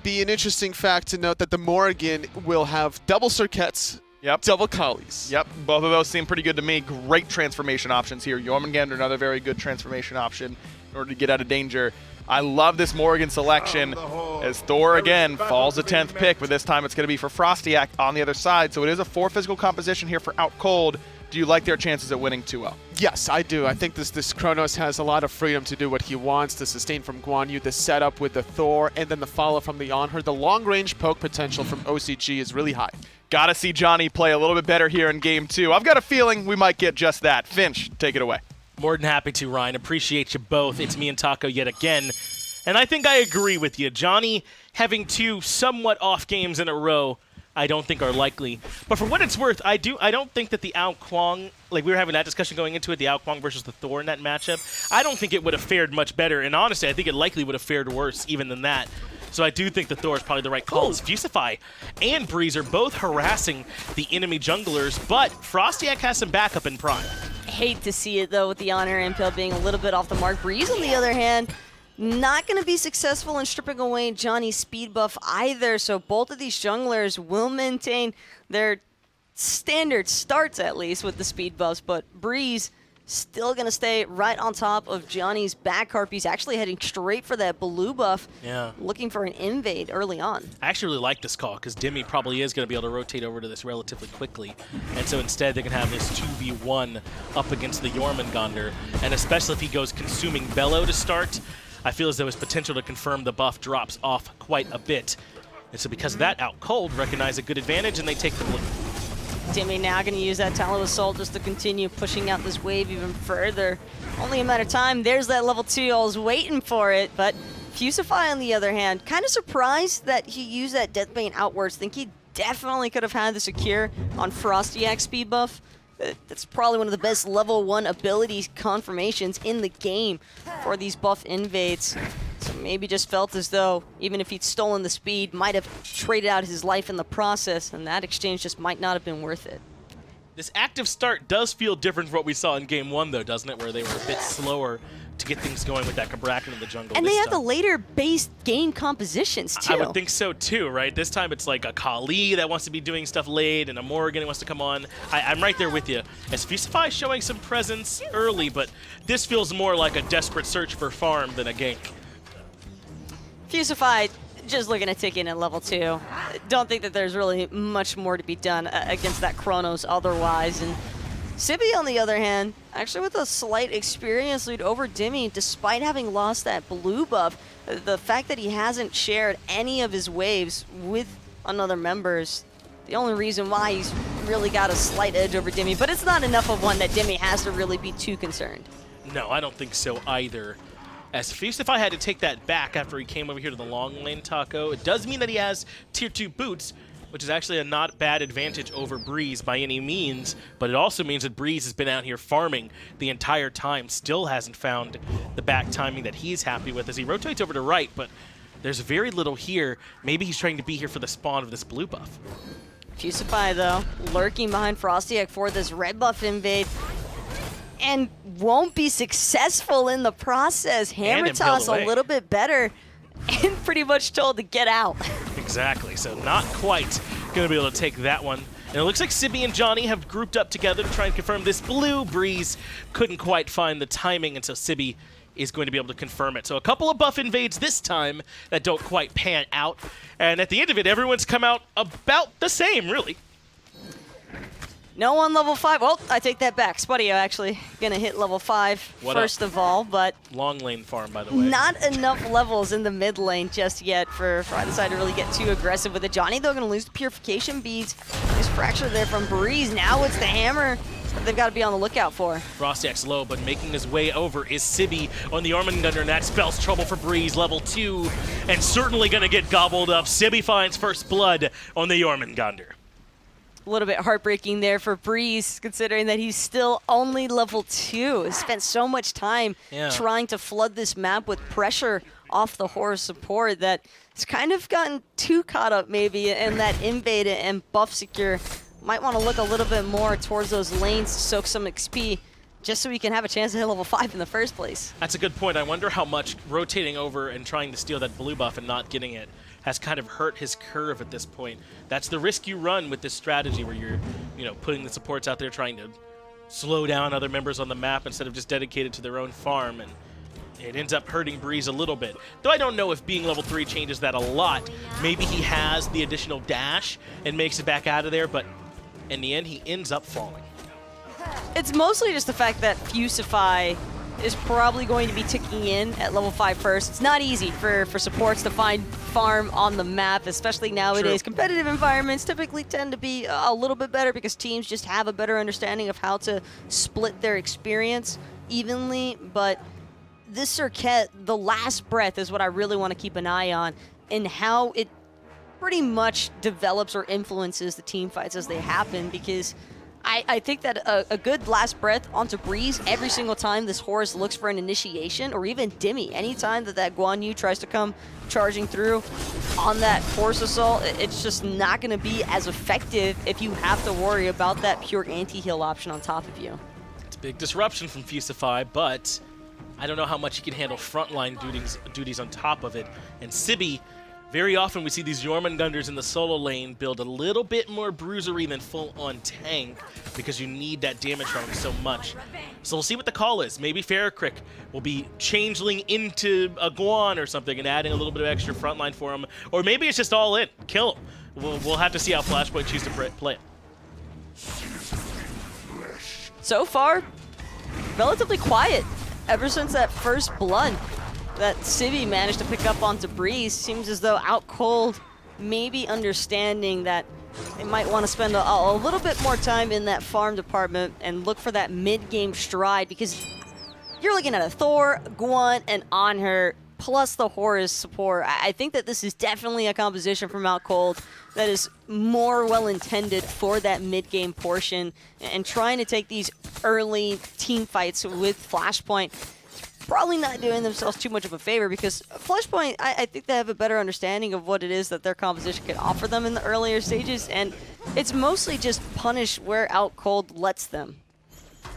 be an interesting fact to note that the Morrigan will have double Serqets, double Kalis. Yep, both of those seem pretty good to me. Great transformation options here. Jormungandr, another very good transformation option in order to get out of danger. I love this Morrigan selection as Thor again falls the 10th pick, but this time it's going to be for FrostiaK on the other side. So it is a 4 physical composition here for Outcold. Do you like their chances at winning 2-0? Yes, I do. I think this Chronos has a lot of freedom to do what he wants, to sustain from Guan the setup with the Thor, and then the follow from the Anhur. The long-range poke potential from OCG is really high. Gotta see Dzoni play a little bit better here in Game 2. I've got a feeling we might get just that. Finch, take it away. More than happy to, Ryan. Appreciate you both. It's me and Taco yet again. And I think I agree with you. Johnny having 2 somewhat off games in a row, I don't think are likely. But for what it's worth, I don't think that the Kuang, like we were having that discussion going into it, the Kuang versus the Thor in that matchup, I don't think it would have fared much better. And honestly, I think it likely would have fared worse even than that. So I do think the Thor is probably the right call. As Fusify and Breez are both harassing the enemy junglers, but FrostiaK has some backup in Prime. Hate to see it, though, with the Anhur impale being a little bit off the mark. Breez, on the other hand, not going to be successful in stripping away Johnny's speed buff either, so both of these junglers will maintain their standard starts, at least, with the speed buffs, but Breez still going to stay right on top of Johnny's back harp. He's actually heading straight for that blue buff, looking for an invade early on. I actually really like this call because Dimi probably is going to be able to rotate over to this relatively quickly. And so instead they can have this 2v1 up against the Jormungandr. And especially if he goes consuming Bellow to start, I feel as though his potential to confirm the buff drops off quite a bit. And so because of that, Outcold recognize a good advantage and they take the blue. Dimi now going to use that Talon Assault just to continue pushing out this wave even further. Only a matter of time. There's that level 2. I was waiting for it, but Fusify, on the other hand, kind of surprised that he used that Deathbane outwards. Think he definitely could have had the secure on FrostiaK speed buff. That's probably one of the best level 1 ability confirmations in the game for these buff invades. So maybe just felt as though, even if he'd stolen the speed, might have traded out his life in the process, and that exchange just might not have been worth it. This active start does feel different from what we saw in Game 1, though, doesn't it? Where they were a bit slower to get things going with that Cabrakan in the jungle. And they have the later base game compositions, too. I would think so, too, right? This time it's like a Kali that wants to be doing stuff late and a Morrigan that wants to come on. I'm right there with you. As Fusify showing some presence early, but this feels more like a desperate search for farm than a gank. Fusify just looking to take in at level 2. Don't think that there's really much more to be done against that Chronos otherwise. And Sibi, on the other hand, actually with a slight experience lead over Dimi, despite having lost that blue buff, the fact that he hasn't shared any of his waves with another member is the only reason why he's really got a slight edge over Dimi. But it's not enough of one that Dimi has to really be too concerned. No, I don't think so either. As Fusify had to take that back after he came over here to the long lane, Taco, it does mean that he has tier 2 boots, which is actually a not bad advantage over Breez by any means, but it also means that Breez has been out here farming the entire time, still hasn't found the back timing that he's happy with as he rotates over to right, but there's very little here. Maybe he's trying to be here for the spawn of this blue buff. Fusify, though, lurking behind FrostiaK for this red buff invade, and won't be successful in the process. Hammer toss a little bit better, and pretty much told to get out. Exactly, so not quite going to be able to take that one. And it looks like Sibi and Johnny have grouped up together to try and confirm this blue. Breez couldn't quite find the timing, and so Sibi is going to be able to confirm it. So a couple of buff invades this time that don't quite pan out. And at the end of it, everyone's come out about the same, really. No one level 5. Well, I take that back. Spudio actually going to hit level 5 first of all, but long lane farm, by the way. Not enough levels in the mid lane just yet for either side to really get too aggressive with it. Johnny, though, going to lose the purification beads. Nice fracture there from Breez. Now it's the hammer that they've got to be on the lookout for. FrostiaK's low, but making his way over is Sibi on the Jormungandr, and that spells trouble for Breez, level 2, and certainly going to get gobbled up. Sibi finds first blood on the Jormungandr. A little bit heartbreaking there for Breez, considering that he's still only level 2. He spent so much time trying to flood this map with pressure off the Horus support that it's kind of gotten too caught up maybe in that invade and buff secure. Might want to look a little bit more towards those lanes to soak some XP just so we can have a chance to hit level 5 in the first place. That's a good point. I wonder how much rotating over and trying to steal that blue buff and not getting it has kind of hurt his curve at this point. That's the risk you run with this strategy where you're, putting the supports out there trying to slow down other members on the map instead of just dedicated to their own farm, and it ends up hurting Breez a little bit. Though I don't know if being level 3 changes that a lot. Maybe he has the additional dash and makes it back out of there, but in the end, he ends up falling. It's mostly just the fact that Fusify is probably going to be ticking in at level 5 first. It's not easy for supports to find farm on the map, especially nowadays. True. Competitive environments typically tend to be a little bit better because teams just have a better understanding of how to split their experience. evenly, but this Serqet, the last breath is what I really want to keep an eye on, and how it pretty much develops or influences the team fights as they happen, because I think that a good last breath onto Breez every single time this Horus looks for an initiation, or even Dimi, anytime that Guan Yu tries to come charging through on that Horus assault, it's just not going to be as effective if you have to worry about that pure anti-heal option on top of you. It's a big disruption from Fusify, but I don't know how much he can handle frontline duties on top of it. And Sibi, very often we see these Jormungandrs in the solo lane build a little bit more bruisery than full-on tank because you need that damage from him so much. So we'll see what the call is. Maybe FaraKrik will be changeling into a Guan or something and adding a little bit of extra frontline for him. Or maybe it's just all in. Kill him. We'll have to see how Flashpoint chooses to play it. So far, relatively quiet. Ever since that first blood that Sibi managed to pick up onto Breez, seems as though Outcold maybe understanding that they might want to spend a little bit more time in that farm department and look for that mid-game stride, because you're looking at a Thor, Guan, and Anhur, plus the Horus support. I think that this is definitely a composition from Outcold that is more well-intended for that mid-game portion, and trying to take these early team fights with Flashpoint, probably not doing themselves too much of a favor, because Flashpoint, I think they have a better understanding of what it is that their composition can offer them in the earlier stages, and it's mostly just punish where Outcold lets them.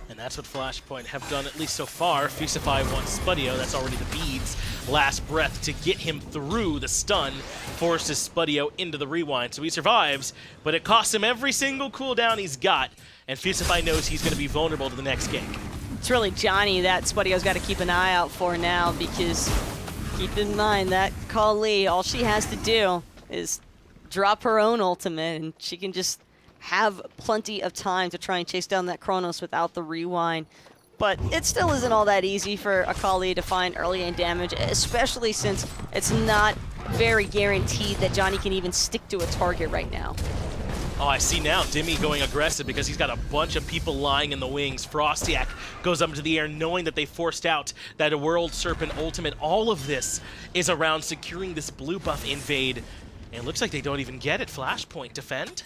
And that's what Flashpoint have done, at least so far. Fusify wants Spudio, that's already the beads. Last breath to get him through the stun, forces Spudio into the rewind. So he survives, but it costs him every single cooldown he's got, and Fusify knows he's going to be vulnerable to the next gank. It's really Johnny that Spudio's got to keep an eye out for now, because keep in mind that Kali, all she has to do is drop her own ultimate, and she can just have plenty of time to try and chase down that Chronos without the rewind. But it still isn't all that easy for Akali to find early game damage, especially since it's not very guaranteed that Johnny can even stick to a target right now. Oh, I see now. Dimi going aggressive because he's got a bunch of people lying in the wings. FrostiaK goes up into the air knowing that they forced out that World Serpent ultimate. All of this is around securing this blue buff invade. And it looks like they don't even get it. Flashpoint defend.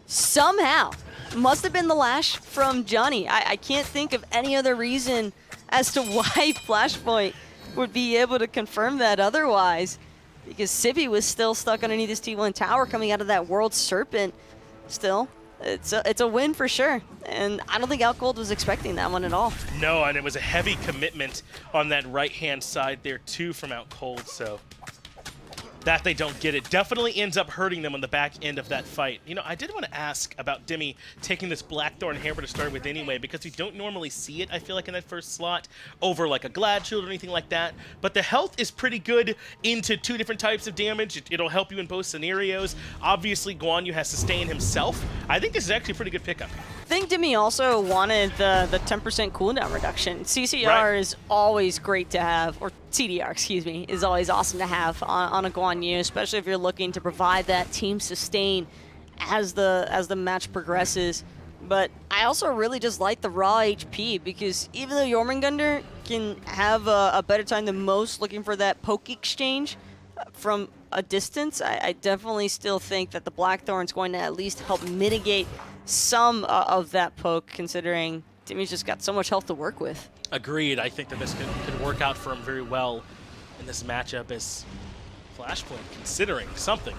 Somehow. Must have been the lash from Johnny. I can't think of any other reason as to why Flashpoint would be able to confirm that otherwise, because Sibi was still stuck underneath his T1 tower coming out of that World Serpent. Still, it's a win for sure, and I don't think Outcold was expecting that one at all. No, and it was a heavy commitment on that right-hand side there too from Outcold, so that they don't get it definitely ends up hurting them on the back end of that fight. You know, I did want to ask about Dimi taking this Blackthorn Hammer to start with anyway, because we don't normally see it, I feel like, in that first slot over like a Glad Shield or anything like that. But the health is pretty good into two different types of damage. It'll help you in both scenarios. Obviously, Guan Yu has sustained himself. I think this is actually a pretty good pickup. I think Dimi also wanted the 10% cooldown reduction. CCR Right. is always great to have, or CDR, excuse me, is always awesome to have on a Guan Yu, especially if you're looking to provide that team sustain as the match progresses. But I also really just like the raw HP, because even though Jormungandr can have a better time than most looking for that poke exchange from a distance, I definitely still think that the Blackthorn's going to at least help mitigate some of that poke, considering Dimi's just got so much health to work with. Agreed. I think that this could work out for him very well in this matchup as Flashpoint considering something.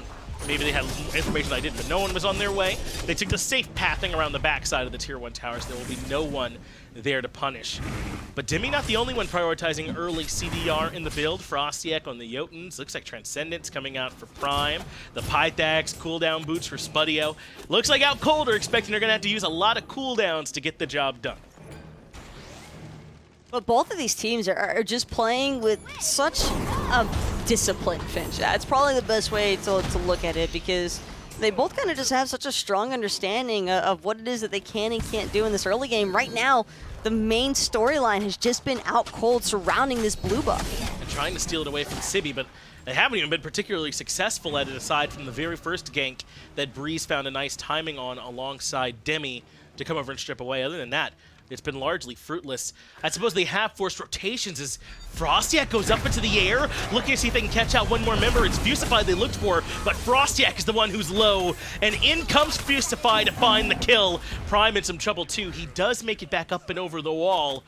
Maybe they had information I didn't, but no one was on their way. They took the safe pathing around the backside of the Tier 1 towers. There will be no one there to punish. But Dimi not the only one prioritizing early CDR in the build. FrostiaK on the Jotuns. Looks like Transcendence coming out for Prime. The Pythax cooldown boots for Spudio. Looks like Outcold are expecting they're going to have to use a lot of cooldowns to get the job done. But both of these teams are just playing with such discipline, Finch. That's probably the best way to look at it, because they both kind of just have such a strong understanding of what it is that they can and can't do in this early game. Right now, the main storyline has just been Outcold surrounding this blue buff. And trying to steal it away from Sibi, but they haven't even been particularly successful at it, aside from the very first gank that Breez found a nice timing on alongside Demi to come over and strip away. Other than that, it's been largely fruitless. I suppose they have forced rotations as FrostiaK goes up into the air, looking to see if they can catch out one more member. It's Fusify they looked for, but FrostiaK is the one who's low, and in comes Fusify to find the kill. Prime in some trouble too. He does make it back up and over the wall,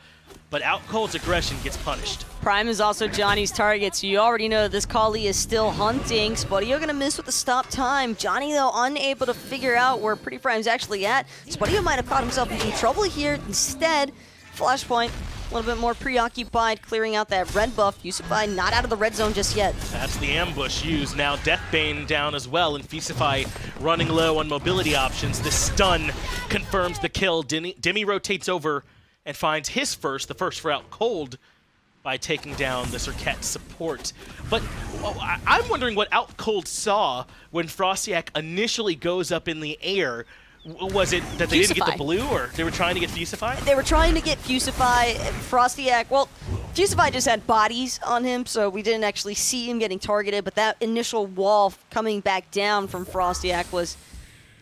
but Outcold's aggression gets punished. Prime is also Johnny's target, so you already know this Kali is still hunting. Spudio gonna miss with the stop time. Johnny, though, unable to figure out where PrettyPrime's actually at. Spudio might have caught himself in trouble here. Instead, Flashpoint, a little bit more preoccupied, clearing out that red buff. Fusify not out of the red zone just yet. That's the ambush used. Now Deathbane down as well, and Fusify running low on mobility options. The stun confirms the kill. Dimi rotates over and finds his first, the first for Outcold, by taking down the Serqet support. But I'm wondering what Outcold saw when FrostiaK initially goes up in the air. Was it that they didn't get the blue, or they were trying to get Fusify? They were trying to get Fusify. FrostiaK, well, Fusify just had bodies on him, so we didn't actually see him getting targeted, but that initial wall coming back down from FrostiaK was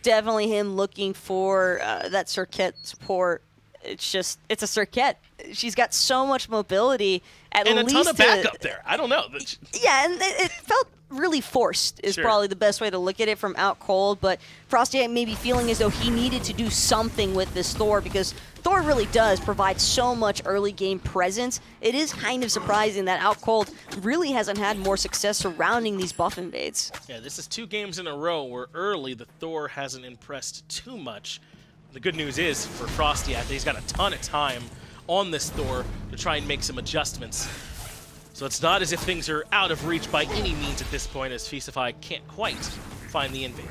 definitely him looking for that Serqet support. It's a Serqet. She's got so much mobility. And a ton of backup there. I don't know. Yeah, and it felt really forced is probably the best way to look at it from Outcold, but FrostiaK may be feeling as though he needed to do something with this Thor, because Thor really does provide so much early game presence. It is kind of surprising that Outcold really hasn't had more success surrounding these buff invades. Yeah, this is 2 games in a row where early the Thor hasn't impressed too much. The good news is for FrostiaK that he's got a ton of time on this Thor to try and make some adjustments. So it's not as if things are out of reach by any means at this point, as Fusify can't quite find the invader.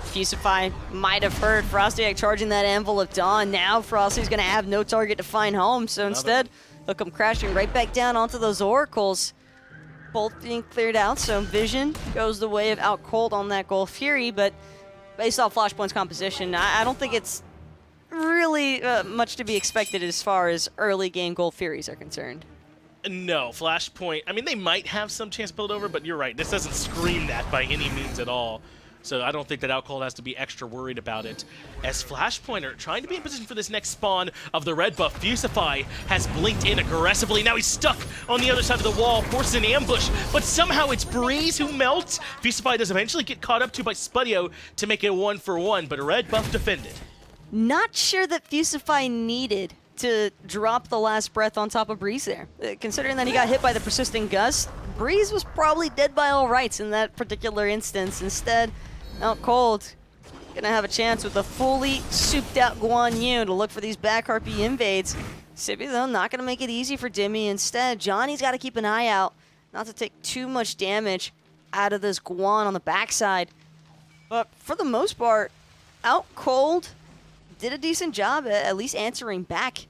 Fusify might have heard FrostiaK charging that Anvil of Dawn. Now Frosty's going to have no target to find home, so instead he'll come crashing right back down onto those oracles. Both being cleared out, so Vision goes the way of Outcold on that Gold Fury, but based off Flashpoint's composition, I don't think it's really much to be expected as far as early game Gold Furies are concerned. No, Flashpoint, I mean, they might have some chance to build over, but you're right, this doesn't scream that by any means at all. So I don't think that Outcold has to be extra worried about it. As Flashpoint are trying to be in position for this next spawn of the red buff, Fusify has blinked in aggressively. Now he's stuck on the other side of the wall, forced an ambush, but somehow it's Breez who melts. Fusify does eventually get caught up to by Spudio to make it 1-for-1, but a red buff defended. Not sure that Fusify needed to drop the last breath on top of Breez there. Considering that he got hit by the persisting gust, Breez was probably dead by all rights in that particular instance. Instead, Outcold gonna have a chance with a fully souped out Guan Yu to look for these back harpy invades. Sibi, though, not gonna make it easy for Dimi. Instead, Johnny's gotta keep an eye out not to take too much damage out of this Guan on the backside. But for the most part, Outcold did a decent job at least answering back.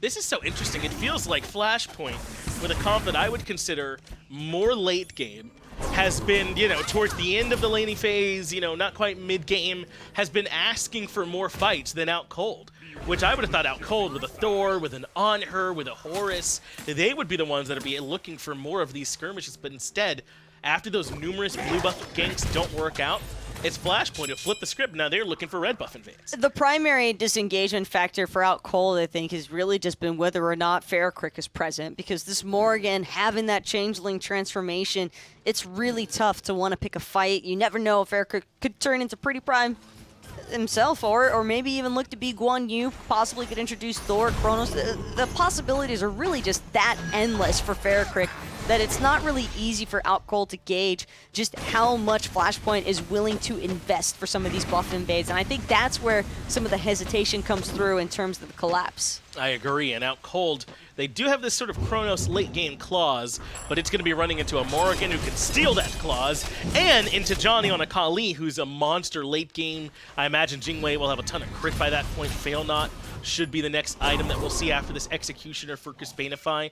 This is so interesting. It feels like Flashpoint, with a comp that I would consider more late game, has been, you know, towards the end of the laning phase, you know, not quite mid-game, has been asking for more fights than Outcold, which I would have thought Outcold with a Thor, with an Anhur, with a Horus, they would be the ones that would be looking for more of these skirmishes, but instead, after those numerous blue buff ganks don't work out, it's Flashpoint who flip the script. Now they're looking for red buff invades. The primary disengagement factor for Outcold, I think, has really just been whether or not FaraKrik is present, because this Morrigan having that changeling transformation, it's really tough to want to pick a fight. You never know if FaraKrik could turn into PrettyPrime himself, or maybe even look to be Guan Yu, possibly could introduce Thor, Chronos. The possibilities are really just that endless for FaraKrik that it's not really easy for Outcold to gauge just how much Flashpoint is willing to invest for some of these buff invades. And I think that's where some of the hesitation comes through in terms of the collapse. I agree, and Outcold, they do have this sort of Chronos late game clause, but it's going to be running into a Morrigan who can steal that clause, and into Johnny on a Kali who's a monster late game. I imagine Jing will have a ton of crit by that point. Fail Not should be the next item that we'll see after this Executioner for Kespainify.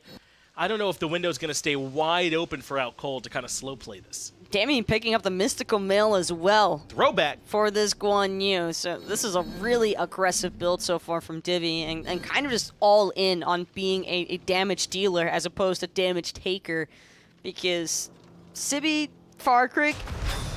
I don't know if the window's going to stay wide open for Outcold to kind of slow play this. Damian picking up the Mystical Mail as well. Throwback. For this Guan Yu. So this is a really aggressive build so far from Divvy, and kind of just all in on being a damage dealer as opposed to damage taker, because Sibi, FaraKrik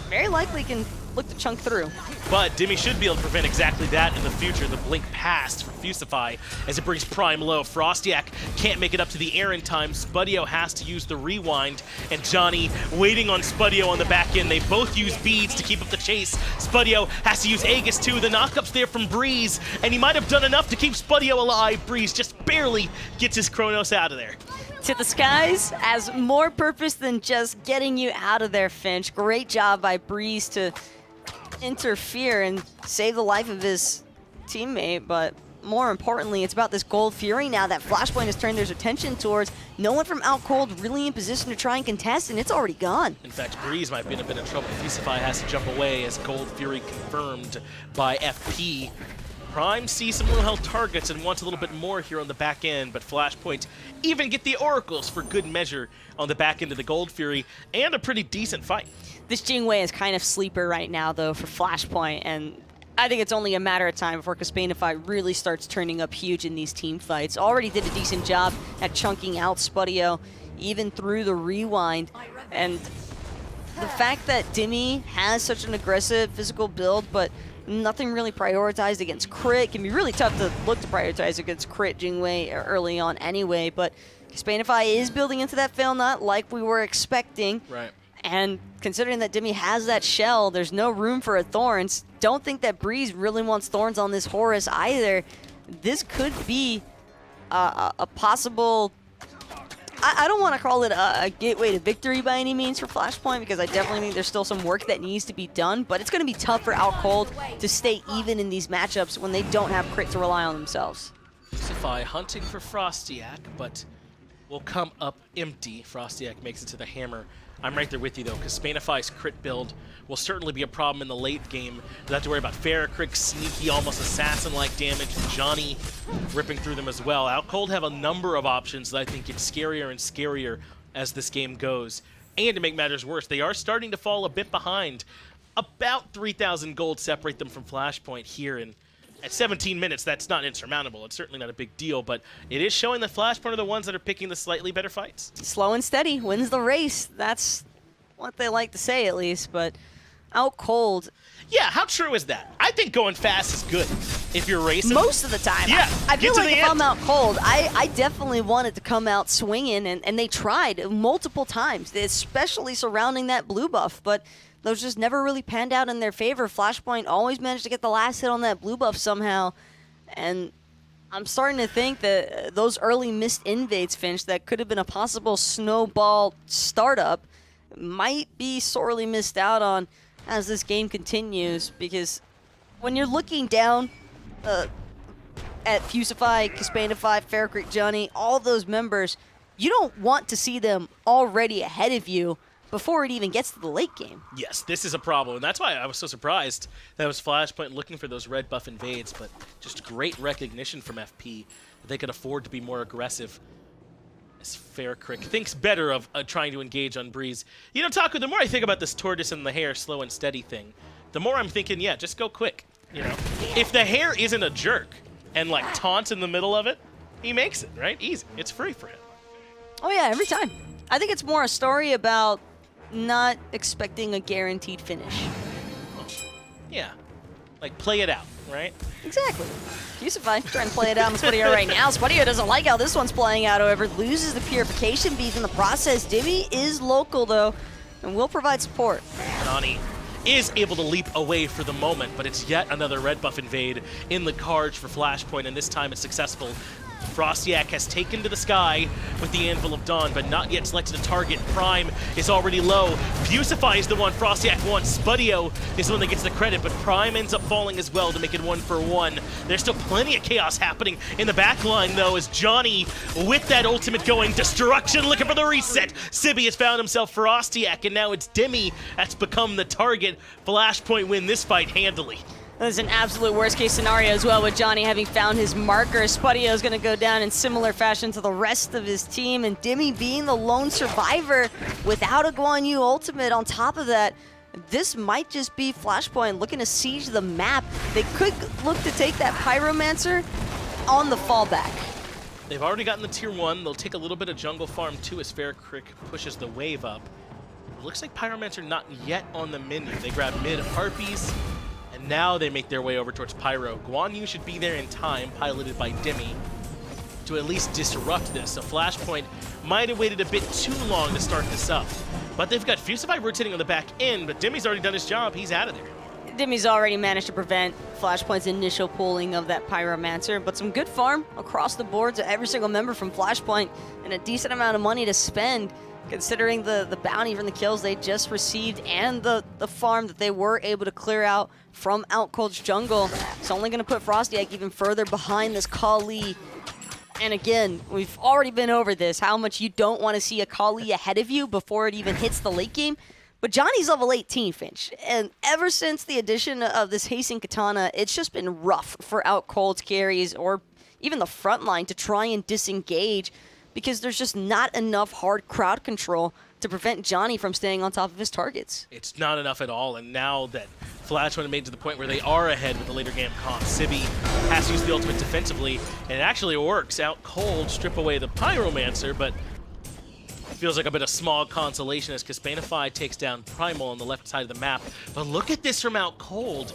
very likely can look to chunk through. But Dimi should be able to prevent exactly that in the future. The blink passed for Fusify as it brings Prime low. FrostiaK can't make it up to the air in time. Spudio has to use the rewind, and Dzoni waiting on Spudio on the back end. They both use beads to keep up the chase. Spudio has to use Aegis too. The knockup's there from Breez, and he might have done enough to keep Spudio alive. Breez just barely gets his Chronos out of there. To the skies has more purpose than just getting you out of there, Finch. Great job by Breez to interfere and save the life of his teammate, but more importantly, it's about this Gold Fury now that Flashpoint has turned their attention towards. No one from Outcold really in position to try and contest, and it's already gone. In fact, Breez might be in a bit of trouble. Fusify has to jump away as Gold Fury confirmed by FP. Prime sees some little held targets and wants a little bit more here on the back end, but Flashpoint even get the Oracles for good measure on the back end of the Gold Fury, and a pretty decent fight. This Jing is kind of sleeper right now, though, for Flashpoint, and I think it's only a matter of time before Kespainify really starts turning up huge in these team fights. Already did a decent job at chunking out Spudio, even through the rewind, and the fact that Dimi has such an aggressive physical build, but nothing really prioritized against crit. Can be really tough to look to prioritize against crit Jingwei early on anyway, but Kespainify is building into that fail nut like we were expecting. Right. And considering that Dimi has that shell, there's no room for a Thorns. Don't think that Breez really wants Thorns on this Horus either. This could be a possible... I don't want to call it a gateway to victory by any means for Flashpoint, because I definitely think there's still some work that needs to be done, but it's going to be tough for Outcold to stay even in these matchups when they don't have crit to rely on themselves. Fusify hunting for FrostiaK, but will come up empty. FrostiaK makes it to the hammer. I'm right there with you, though. Kespainify's crit build will certainly be a problem in the late game. They'll have to worry about FaraKrik, sneaky, almost assassin-like damage, and Dzoni ripping through them as well. Outcold have a number of options that I think get scarier and scarier as this game goes. And to make matters worse, they are starting to fall a bit behind. About 3,000 gold separate them from Flashpoint here, and at 17 minutes, that's not insurmountable. It's certainly not a big deal, but it is showing that Flashpoint are the ones that are picking the slightly better fights. Slow and steady wins the race. That's what they like to say, at least, but Outcold... Yeah, how true is that? I think going fast is good if you're racing. Most of the time. Yeah, I feel like if end. I'm Outcold, I definitely wanted to come out swinging, and they tried multiple times, especially surrounding that blue buff, but those just never really panned out in their favor. Flashpoint always managed to get the last hit on that blue buff somehow, and I'm starting to think that those early missed invades, Finch, that could have been a possible snowball startup, might be sorely missed out on as this game continues, because when you're looking down at Fusify, Kespainify, FaraKrik, Dzoni, all those members, you don't want to see them already ahead of you before it even gets to the late game. Yes, this is a problem, and that's why I was so surprised that it was Flashpoint looking for those red buff invades, but just great recognition from FP that they could afford to be more aggressive. As FaraKrik thinks better of trying to engage on Breez. You know, Taku, the more I think about this tortoise and the hare slow and steady thing, the more I'm thinking, yeah, just go quick, you know? If the hare isn't a jerk and, like, taunts in the middle of it, he makes it, right? Easy. It's free for him. Oh yeah, every time. I think it's more a story about not expecting a guaranteed finish. Yeah. Like, play it out, right? Exactly. Fusify trying to play it out on Spudio right now. Spudio doesn't like how this one's playing out, however, loses the purification beads in the process. Dimi is local, though, and will provide support. Nani is able to leap away for the moment, but it's yet another red buff invade in the cards for Flashpoint, and this time it's successful. FrostiaK has taken to the sky with the Anvil of Dawn, but not yet selected a target. Prime is already low. Fusify is the one FrostiaK wants. Spudio is the one that gets the credit, but Prime ends up falling as well to make it 1-for-1. There's still plenty of chaos happening in the back line, though, as Dzoni, with that ultimate going, destruction, looking for the reset. Sibi has found himself FrostiaK, and now it's Dimi that's become the target. Flashpoint win this fight handily. This is an absolute worst-case scenario as well, with Dzoni having found his marker. Spudio is going to go down in similar fashion to the rest of his team, and Dimi being the lone survivor without a Guan Yu ultimate on top of that. This might just be Flashpoint looking to siege the map. They could look to take that Pyromancer on the fallback. They've already gotten the tier 1. They'll take a little bit of jungle farm too as FaraKrik pushes the wave up. Looks like Pyromancer not yet on the menu. They grab mid Harpies, and now they make their way over towards Pyro. Guan Yu should be there in time, piloted by Dimi, to at least disrupt this. So Flashpoint might have waited a bit too long to start this up. But they've got Fusify rotating on the back end, but Dimi's already done his job. He's out of there. Dimi's already managed to prevent Flashpoint's initial pulling of that Pyromancer, but some good farm across the board to every single member from Flashpoint and a decent amount of money to spend considering the bounty from the kills they just received and the farm that they were able to clear out from Outcold's jungle. It's only going to put FrostiaK even further behind this Kali. And again, we've already been over this, how much you don't want to see a Kali ahead of you before it even hits the late game. But Johnny's level 18, Finch, and ever since the addition of this Hasten Katana, it's just been rough for Outcold's carries or even the front line to try and disengage because there's just not enough hard crowd control to prevent Johnny from staying on top of his targets. It's not enough at all, and now that Flashpoint made to the point where they are ahead with the later game comp, Sibi has to use the ultimate defensively, and it actually works. Outcold strip away the Pyromancer, but feels like a bit of small consolation as Kespainify takes down Primal on the left side of the map. But look at this from Outcold.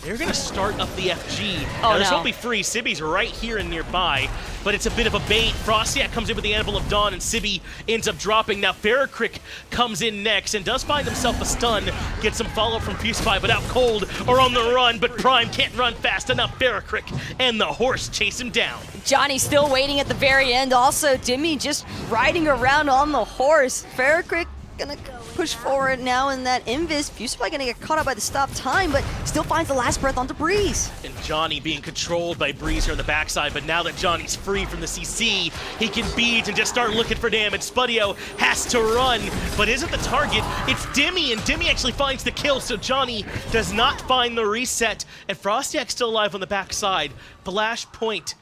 They're going to start up the FG. Now, this won't be free. Sibi's right here and nearby, but it's a bit of a bait. FrostiaK comes in with the Anvil of Dawn, and Sibi ends up dropping. Now, FaraKrik comes in next and does find himself a stun. Gets some follow-up from Fusify, but Outcold are on the run, but Prime can't run fast enough. FaraKrik and the Horse chase him down. Johnny still waiting at the very end. Also, Dimi just riding around on the Horse. FaraKrik gonna push forward now in that Invis. Fusify gonna get caught up by the stop time, but still finds the last breath onto Breez. And Johnny being controlled by Breez here on the backside, but now that Johnny's free from the CC, he can beat and just start looking for damage. Spudio has to run, but isn't the target. It's Dimi, and Dimi actually finds the kill, so Johnny does not find the reset, and FrostiaK still alive on the backside. Flashpoint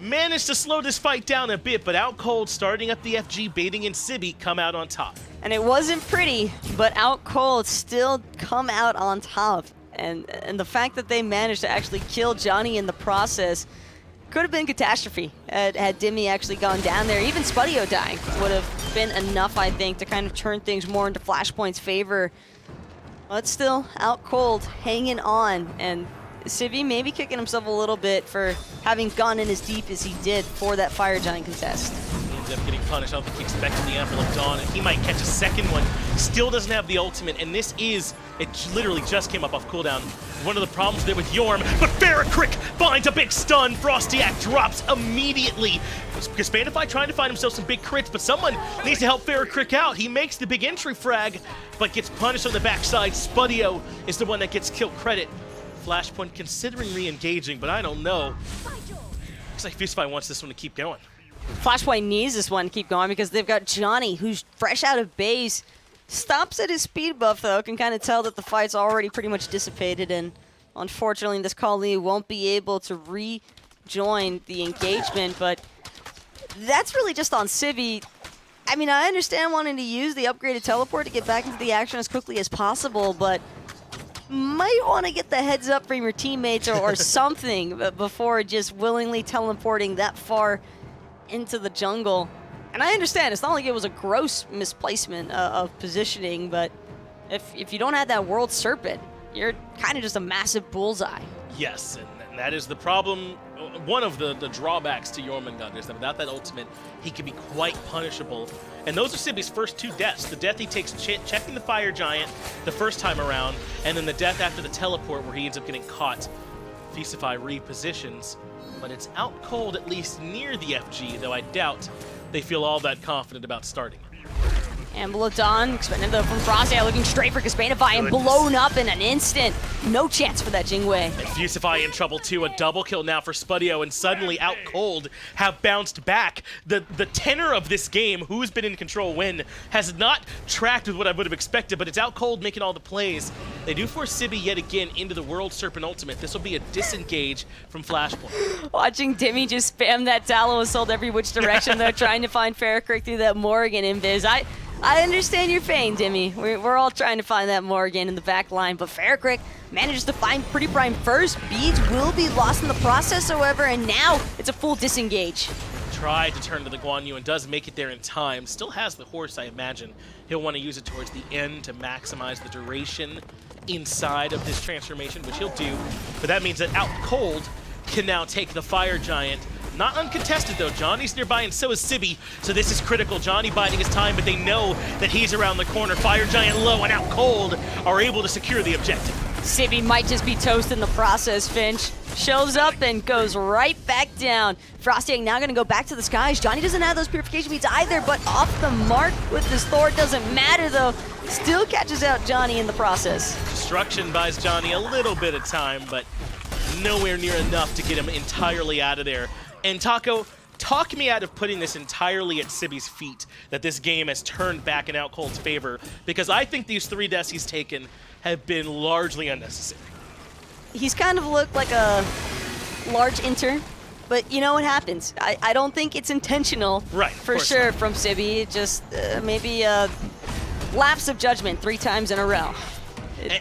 managed to slow this fight down a bit, but Outcold starting up the FG, baiting in Sibi, come out on top. And it wasn't pretty, but Outcold still come out on top. And the fact that they managed to actually kill Johnny in the process could have been catastrophe had Dimi actually gone down there. Even Spudio dying would have been enough, I think, to kind of turn things more into Flashpoint's favor. But still, Outcold hanging on, and Sibi maybe kicking himself a little bit for having gone in as deep as he did for that Fire Giant contest. He ends up getting punished. I don't think he expected the Anvil of Dawn, and he might catch a second one. Still doesn't have the ultimate, and it literally just came up off cooldown. One of the problems there with Jorm, but FaraKrik finds a big stun. FrostiaK drops immediately. Kespainify trying to find himself some big crits, but someone needs to help FaraKrik out. He makes the big entry frag, but gets punished on the backside. Spudio is the one that gets kill credit. Flashpoint considering re-engaging, but I don't know. Looks like Fusify wants this one to keep going. Flashpoint needs this one to keep going because they've got Johnny, who's fresh out of base. Stops at his speed buff, though. Can kind of tell that the fight's already pretty much dissipated, and unfortunately, this Kali won't be able to rejoin the engagement, but that's really just on Sibi. I mean, I understand wanting to use the upgraded teleport to get back into the action as quickly as possible, but might want to get the heads up from your teammates or something before just willingly teleporting that far into the jungle. And I understand, it's not like it was a gross misplacement of positioning, but if you don't have that World Serpent, you're kind of just a massive bullseye. Yes, and that is the problem. One of the drawbacks to Jormungandr is that without that ultimate, he can be quite punishable. And those are Sibi's first two deaths. The death he takes checking the Fire Giant the first time around, and then the death after the teleport where he ends up getting caught. Fusify repositions, but it's Outcold at least near the FG, though I doubt they feel all that confident about starting it. Anvil of Dawn, expecting from FrostiaK, looking straight for Kespainify and blown up in an instant. No chance for that Jing Wei. And Fusify in trouble too. A double kill now for Spudio, and suddenly Outcold have bounced back. The tenor of this game, who's been in control when, has not tracked with what I would have expected, but it's Outcold making all the plays. They do force Sibi yet again into the World Serpent ultimate. This will be a disengage from Flashpoint. Watching Dimi just spam that Talon Assault every which direction, though, trying to find FaraKrik through that Morrigan invis. I understand your pain, Dimi. We're all trying to find that Morrigan in the back line, but FaraKrik manages to find PrettyPriMe first. Beads will be lost in the process, however, and now it's a full disengage. tried to turn to the Guan Yu and does make it there in time. Still has the Horse, I imagine. He'll want to use it towards the end to maximize the duration inside of this transformation, which he'll do. But that means that Outcold can now take the Fire Giant. Not uncontested, though. Johnny's nearby, and so is Sibi. So this is critical. Johnny biding his time, but they know that he's around the corner. Fire Giant low and Outcold are able to secure the objective. Sibi might just be toast in the process, Finch. Shows up and goes right back down. FrostiaK now going to go back to the skies. Johnny doesn't have those purification beads either, but off the mark with this Thor. Doesn't matter, though. Still catches out Johnny in the process. Destruction buys Johnny a little bit of time, but nowhere near enough to get him entirely out of there. And Taco, talk me out of putting this entirely at Sibi's feet, that this game has turned back in Outcold's favor, because I think these 3 deaths he's taken have been largely unnecessary. He's kind of looked like a large inter, but you know what happens. I don't think it's intentional, right? For sure, not. from Sibi. It just maybe a lapse of judgment 3 times in a row.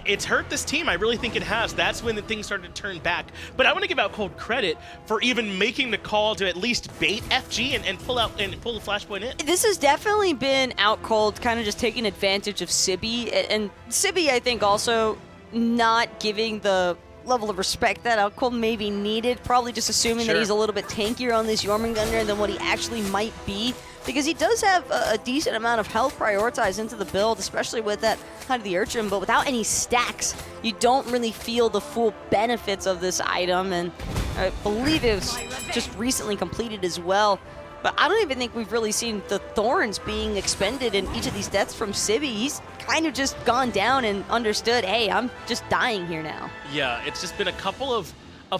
It's hurt this team. I really think it has. That's when the things started to turn back. But I want to give Outcold credit for even making the call to at least bait FG and pull the flashpoint in. This has definitely been Outcold kind of just taking advantage of Sibi, and Sibi, I think, also not giving the level of respect that Outcold maybe needed, probably just assuming that he's a little bit tankier on this Jormungandr than what he actually might be, because he does have a decent amount of health prioritized into the build, especially with that kind of the Urchin, but without any stacks, you don't really feel the full benefits of this item, and I believe it was just recently completed as well. But I don't even think we've really seen the Thorns being expended in each of these deaths from Sibi. He's kind of just gone down and understood, hey, I'm just dying here now. Yeah, it's just been a couple of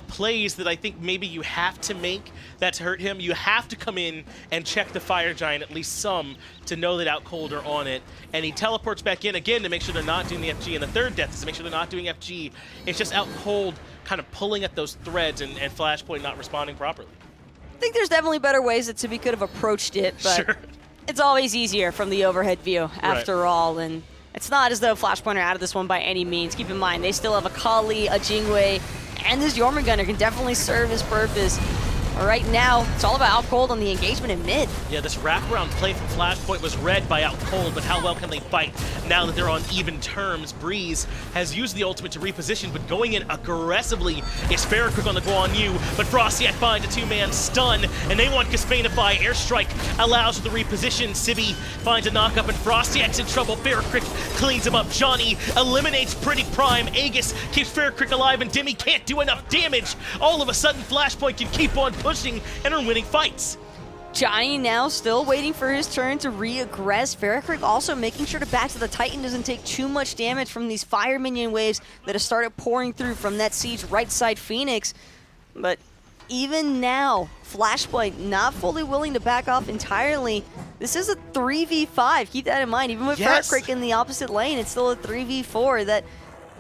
plays that I think maybe you have to make that's hurt him. You have to come in and check the Fire Giant, at least some, to know that Outcold are on it. And he teleports back in again to make sure they're not doing the FG. And the third death is to make sure they're not doing FG. It's just Outcold kind of pulling at those threads and Flashpoint not responding properly. I think there's definitely better ways that Sibi could have approached it, but it's always easier from the overhead view after all. And it's not as though Flashpoint are out of this one by any means. Keep in mind, they still have a Kali, a Jingwei, and this Jormungandr can definitely serve his purpose. Right now, it's all about Outcold on the engagement in mid. Yeah, this wraparound play from Flashpoint was read by Outcold, but how well can they fight now that they're on even terms? Breez has used the ultimate to reposition, but going in aggressively is FaraKrik on the Guan Yu, but FrostiaK finds a 2-man stun, and they want Kespainify. Airstrike allows for the reposition. Sibi finds a knockup, and FrostiaK's in trouble. FaraKrik cleans him up. Johnny eliminates PrettyPriMe. Aegis keeps FaraKrik alive, and Dimi can't do enough damage. All of a sudden, Flashpoint can keep on pushing and are winning fights. Johnny now still waiting for his turn to re-aggress. FaraKrik also making sure to back to the Titan doesn't take too much damage from these fire minion waves that have started pouring through from that Siege right side Phoenix. But even now, Flashpoint not fully willing to back off entirely. This is a 3v5. Keep that in mind. Even with FaraKrik in the opposite lane, it's still a 3v4 that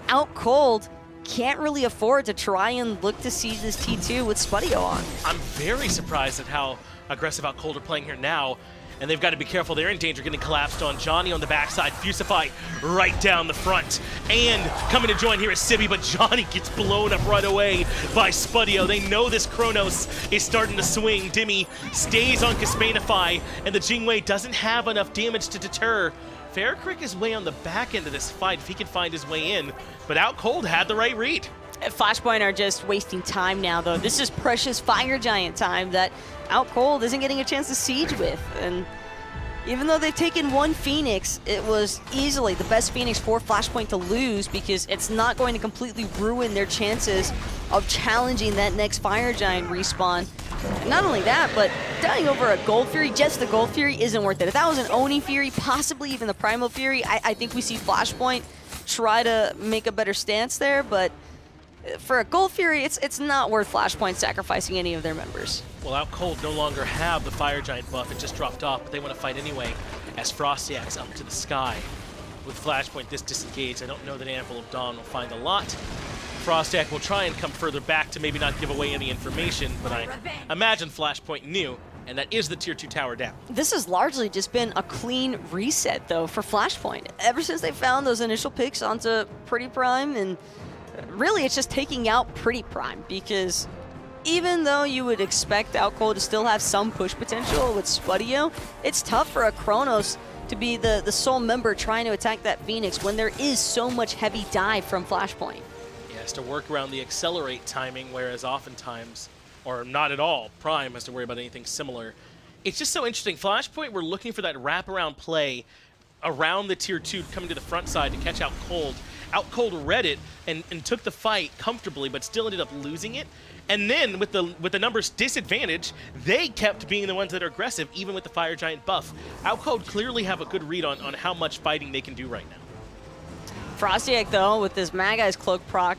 Outcold can't really afford to try and look to siege this T2 with Spudio on. I'm very surprised at how aggressive Outcold are playing here now, and they've got to be careful. They're in danger getting collapsed on. Johnny on the backside, Fusify right down the front, and coming to join here is Sibi, but Johnny gets blown up right away by Spudio. They know this Chronos is starting to swing. Dimi stays on Kespainify, and the Jingwei doesn't have enough damage to deter. FaraKrik is way on the back end of this fight if he can find his way in, but Outcold had the right read. Flashpoint are just wasting time now, though. This is precious Fire Giant time that Outcold isn't getting a chance to siege with. And even though they've taken one Phoenix, it was easily the best Phoenix for Flashpoint to lose because it's not going to completely ruin their chances of challenging that next Fire Giant respawn. And not only that, but dying over a Gold Fury, just the Gold Fury, isn't worth it. If that was an Oni Fury, possibly even the Primal Fury, I think we see Flashpoint try to make a better stance there, but for a Gold Fury, it's not worth Flashpoint sacrificing any of their members. Well, Outcold no longer have the Fire Giant buff. It just dropped off, but they want to fight anyway as FrostiaK's up to the sky. With Flashpoint this disengaged, I don't know that Anvil of Dawn will find a lot. FrostiaK will try and come further back to maybe not give away any information, but I imagine Flashpoint knew, and that is the Tier 2 tower down. This has largely just been a clean reset, though, for Flashpoint. Ever since they found those initial picks onto PrettyPriMe, and really it's just taking out PrettyPriMe, because even though you would expect Outcold to still have some push potential with Spudio, it's tough for a Chronos to be the sole member trying to attack that Phoenix when there is so much heavy dive from Flashpoint. He has to work around the accelerate timing, whereas oftentimes, or not at all, Prime has to worry about anything similar. It's just so interesting. Flashpoint, we're looking for that wraparound play around the tier 2 coming to the front side to catch Outcold. Outcold read it and took the fight comfortably, but still ended up losing it. And then with the numbers disadvantage, they kept being the ones that are aggressive, even with the Fire Giant buff. Outcold clearly have a good read on how much fighting they can do right now. FrostiaK, though, with this Magai's Cloak proc,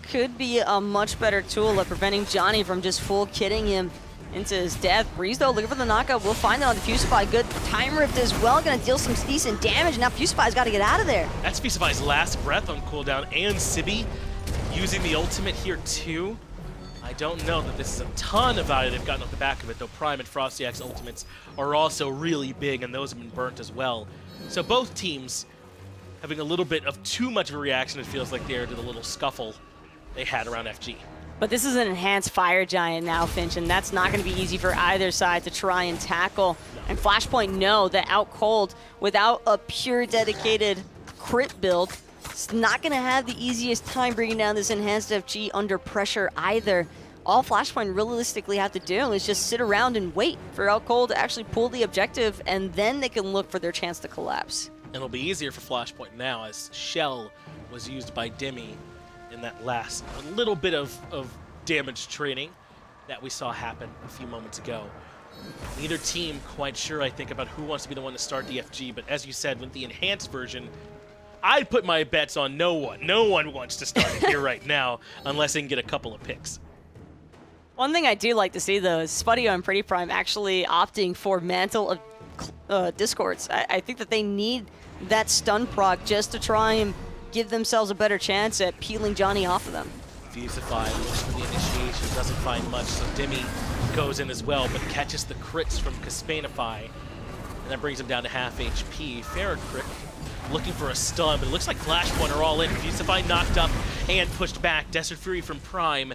could be a much better tool at preventing Dzoni from just full kitting him into his death. Breez, though, looking for the knockout. We'll find it on the Fusify. Good time rift as well. Going to deal some decent damage. Now Fusify's got to get out of there. That's Fusify's last breath on cooldown, and Sibi using the ultimate here too. I don't know that this is a ton of value they've gotten off the back of it, though Prime and FrostiaK's ultimates are also really big, and those have been burnt as well. So both teams having a little bit of too much of a reaction, it feels like, there to the little scuffle they had around FG. But this is an enhanced Fire Giant now, Finch, and that's not going to be easy for either side to try and tackle. And Flashpoint know that Outcold, without a pure dedicated crit build, it's not going to have the easiest time bringing down this enhanced FG under pressure either. All Flashpoint realistically have to do is just sit around and wait for Outcold to actually pull the objective, and then they can look for their chance to collapse. It'll be easier for Flashpoint now, as Shell was used by Dimi in that last little bit of damage training that we saw happen a few moments ago. Neither team quite sure, I think, about who wants to be the one to start the FG, but as you said, with the enhanced version, I'd put my bets on no one. No one wants to start it here right now unless they can get a couple of picks. One thing I do like to see, though, is Spudio and PrettyPriMe actually opting for Mantle of Discords. I think that they need that stun proc just to try and give themselves a better chance at peeling Dzoni off of them. Fusify looks for the initiation, doesn't find much, so Dimi goes in as well, but catches the crits from Kespainify, and that brings him down to half HP. FaraKrik looking for a stun, but it looks like Flashpoint are all in. Fusify knocked up and pushed back. Desert Fury from Prime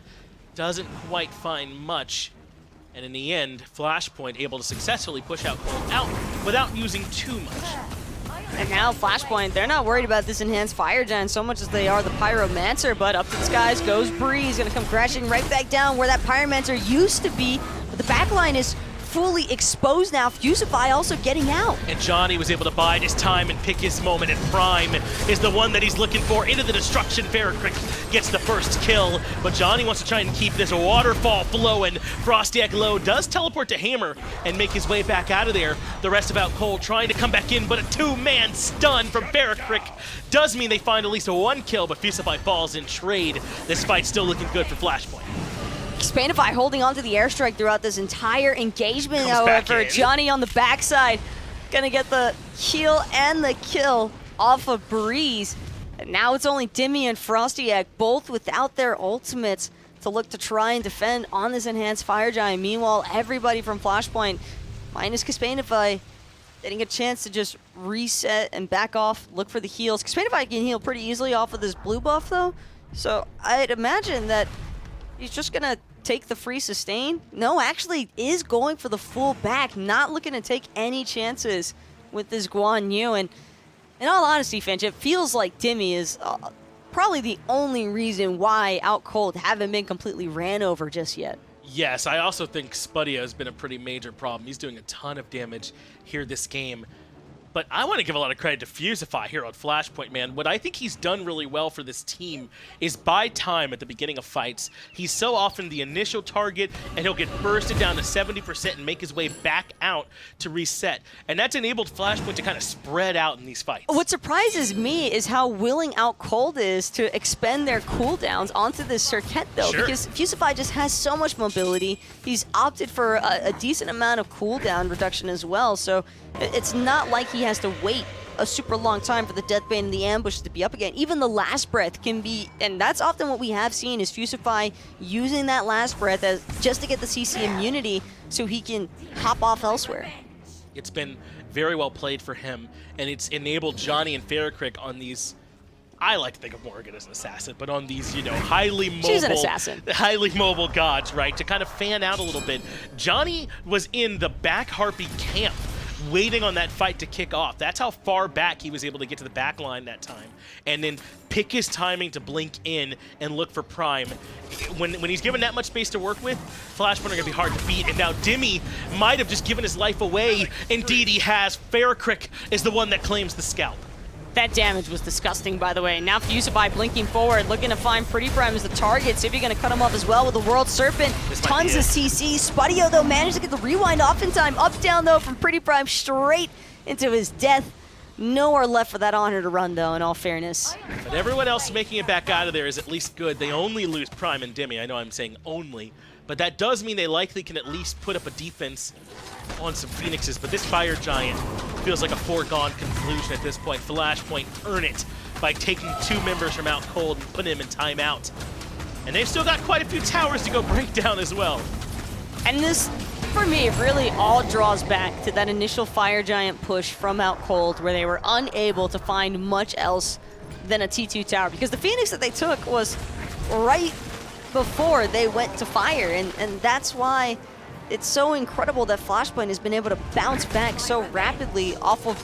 doesn't quite find much, and in the end, Flashpoint able to successfully push out without using too much. And now Flashpoint, they're not worried about this enhanced Fire Giant so much as they are the Pyromancer, but up to the skies goes Breez, gonna come crashing right back down where that Pyromancer used to be, but the backline is fully exposed now. Fusify also getting out. And Dzoni was able to bide his time and pick his moment, and Prime is the one that he's looking for. Into the destruction, FaraKrik gets the first kill, but Dzoni wants to try and keep this waterfall flowing. FrostiaK low does teleport to Hammer and make his way back out of there. The rest of Outcold trying to come back in, but a two-man stun from FaraKrik does mean they find at least one kill, but Fusify falls in trade. This fight's still looking good for Flashpoint. Kespainify holding on to the airstrike throughout this entire engagement, however. Dzoni on the backside, gonna get the heal and the kill off of Breez. And now it's only Dimi and FrostiaK, both without their ultimates, to look to try and defend on this enhanced Fire Giant. Meanwhile, everybody from Flashpoint, minus Kespainify, getting a chance to just reset and back off, look for the heals. Kespainify can heal pretty easily off of this blue buff, though, so I'd imagine that he's just gonna take the free sustain. No, actually is going for the full back, not looking to take any chances with this Guan Yu. And in all honesty, Finch, it feels like Dimi is probably the only reason why Outcold haven't been completely ran over just yet. Yes, I also think Spudio has been a pretty major problem. He's doing a ton of damage here this game. But I want to give a lot of credit to Fusify here on Flashpoint, man. What I think he's done really well for this team is buy time at the beginning of fights. He's so often the initial target, and he'll get bursted down to 70% and make his way back out to reset. And that's enabled Flashpoint to kind of spread out in these fights. What surprises me is how willing Outcold is to expend their cooldowns onto this Serqet, though, because Fusify just has so much mobility. He's opted for a decent amount of cooldown reduction as well, so it's not like he has to wait a super long time for the Deathbane and the ambush to be up again. Even the last breath can be, and that's often what we have seen, is Fusify using that last breath as just to get the CC immunity so he can hop off elsewhere. It's been very well played for him, and it's enabled Dzoni and FaraKrik on these I like to think of Morrigan as an assassin, but on these, you know, highly mobile, She's an assassin. highly mobile gods, right? To kind of fan out a little bit. Dzoni was in the back Harpy camp, waiting on that fight to kick off. That's how far back he was able to get to the back line that time, and then pick his timing to blink in and look for Prime. When he's given that much space to work with, Flashpoint are going to be hard to beat, and now Dimi might have just given his life away. Indeed he has. FaraKrik is the one that claims the scalp. That damage was disgusting, by the way. Now Fusify blinking forward, looking to find PrettyPriMe as the target. Sibi gonna cut him off as well with the World Serpent. Tons of CC. Spudio, though, managed to get the rewind off in time. Up down, though, from PrettyPriMe straight into his death. Nowhere left for that Anhur to run, though, in all fairness. But everyone else making it back out of there is at least good. They only lose Prime and Dimi. I know I'm saying only, but that does mean they likely can at least put up a defense on some Phoenixes. But this Fire Giant feels like a foregone conclusion at this point. Flashpoint earn it by taking 2 members from Outcold and putting him in timeout. And they've still got quite a few towers to go break down as well. And this, for me, really all draws back to that initial Fire Giant push from Outcold, where they were unable to find much else than a T2 tower. Because the Phoenix that they took was right before they went to Fire, and that's why it's so incredible that Flashpoint has been able to bounce back so rapidly off of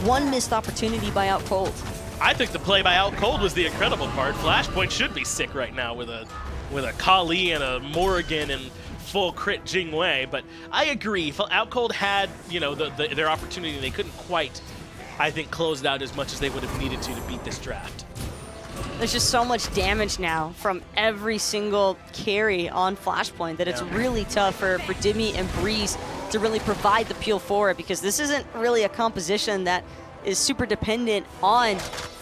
one missed opportunity by Outcold. I think the play by Outcold was the incredible part. Flashpoint should be sick right now with a Kali and a Morrigan and full crit Jing Wei, but I agree. Outcold had, you know, their opportunity, and they couldn't quite, I think, close it out as much as they would have needed to beat this draft. There's just so much damage now from every single carry on Flashpoint that it's really tough for Dimi and Breez to really provide the peel for it, because this isn't really a composition that is super dependent on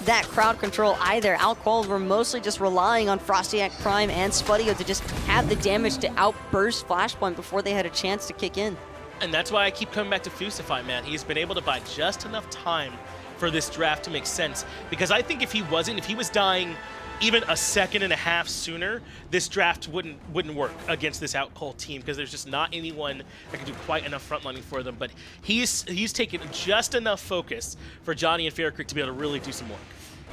that crowd control either. Outcold were mostly just relying on FrostiaK, Prime, and Spudio to just have the damage to outburst Flashpoint before they had a chance to kick in. And that's why I keep coming back to Fusify, man. He's been able to buy just enough time for this draft to make sense, because I think if he was dying even a second and a half sooner, this draft wouldn't work against this Outcold team, because there's just not anyone that can do quite enough frontlining for them. But he's taken just enough focus for Dzoni and FaraKrik to be able to really do some work.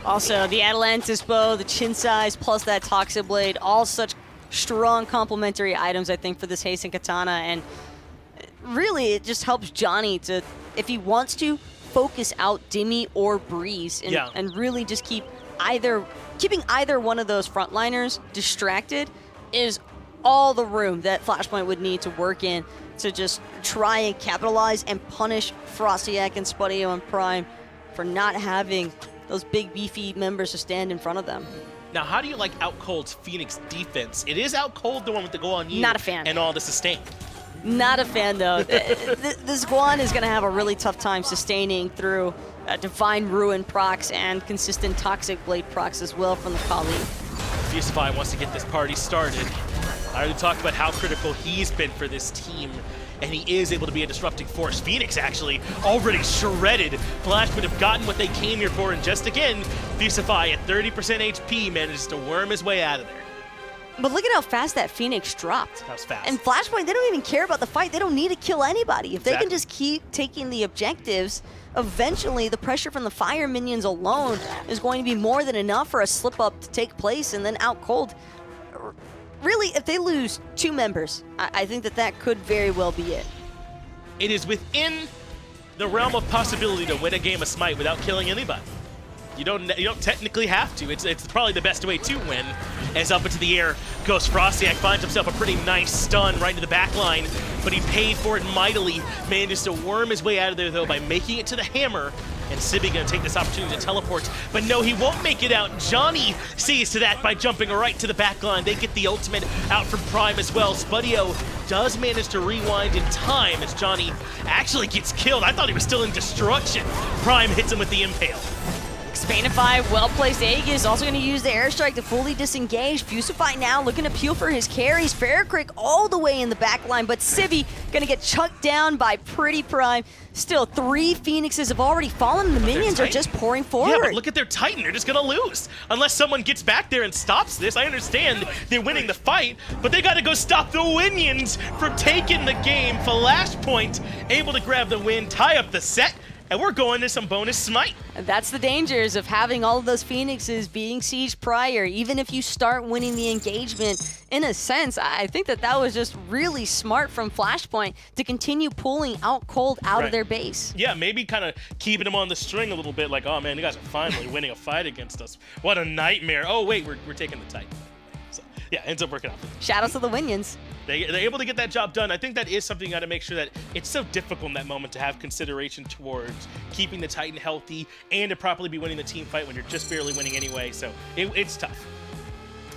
Also, the Atlantis bow, the chin size, plus that Toxic Blade, all such strong complementary items, I think, for this Hasten Katana. And really, it just helps Dzoni to, if he wants to, focus out Dimi or Breez and really just keeping either one of those frontliners distracted is all the room that Flashpoint would need to work in to just try and capitalize and punish FrostiaK and Spudio and Prime for not having those big beefy members to stand in front of them. Now, how do you like Outcold's Phoenix defense? It is Outcold the one with the go on you. Not a fan. And all the sustain. Not a fan, though. This Guan is going to have a really tough time sustaining through Divine Ruin procs and consistent Toxic Blade procs as well from the Kali. Fusify wants to get this party started. I already talked about how critical he's been for this team, and he is able to be a disrupting force. Phoenix, actually, already shredded. Flash would have gotten what they came here for, and just again, Fusify at 30% HP manages to worm his way out of there. But look at how fast that Phoenix dropped. That was fast. And Flashpoint, they don't even care about the fight. They don't need to kill anybody. If they can just keep taking the objectives, eventually the pressure from the fire minions alone is going to be more than enough for a slip-up to take place, and then Outcold. Really, if they lose 2 members, I think that could very well be it. It is within the realm of possibility to win a game of Smite without killing anybody. You don't technically have to. It's probably the best way to win. As up into the air goes FrostiaK, finds himself a pretty nice stun right into the back line, but he paid for it mightily. Manages to worm his way out of there, though, by making it to the hammer. And Sibi gonna take this opportunity to teleport, but no, he won't make it out. Dzoni sees to that by jumping right to the back line. They get the ultimate out from Prime as well. Spudio does manage to rewind in time as Dzoni actually gets killed. I thought he was still in destruction. Prime hits him with the impale. Kespainify, well-placed Aegis, also going to use the airstrike to fully disengage. Fusify now looking to peel for his carries. FaraKrik all the way in the back line, but Sibi going to get chucked down by PrettyPriMe. Still, 3 Phoenixes have already fallen, and the minions are just pouring forward. Yeah, but look at their Titan. They're just going to lose. Unless someone gets back there and stops this. I understand they're winning the fight, but they got to go stop the Minions from taking the game. Flashpoint able to grab the win, tie up the set, and we're going to some bonus smite. And that's the dangers of having all of those Phoenixes being sieged prior. Even if you start winning the engagement, in a sense, I think that was just really smart from Flashpoint to continue pulling Outcold out of their base. Yeah, maybe kind of keeping them on the string a little bit, like, oh man, you guys are finally winning a fight against us. What a nightmare. Oh wait, we're taking the Titan. So yeah, ends up working out. Shout out to the Winions. They're able to get that job done. I think that is something you got to make sure that it's so difficult in that moment to have consideration towards keeping the Titan healthy and to properly be winning the team fight when you're just barely winning anyway. So it's tough.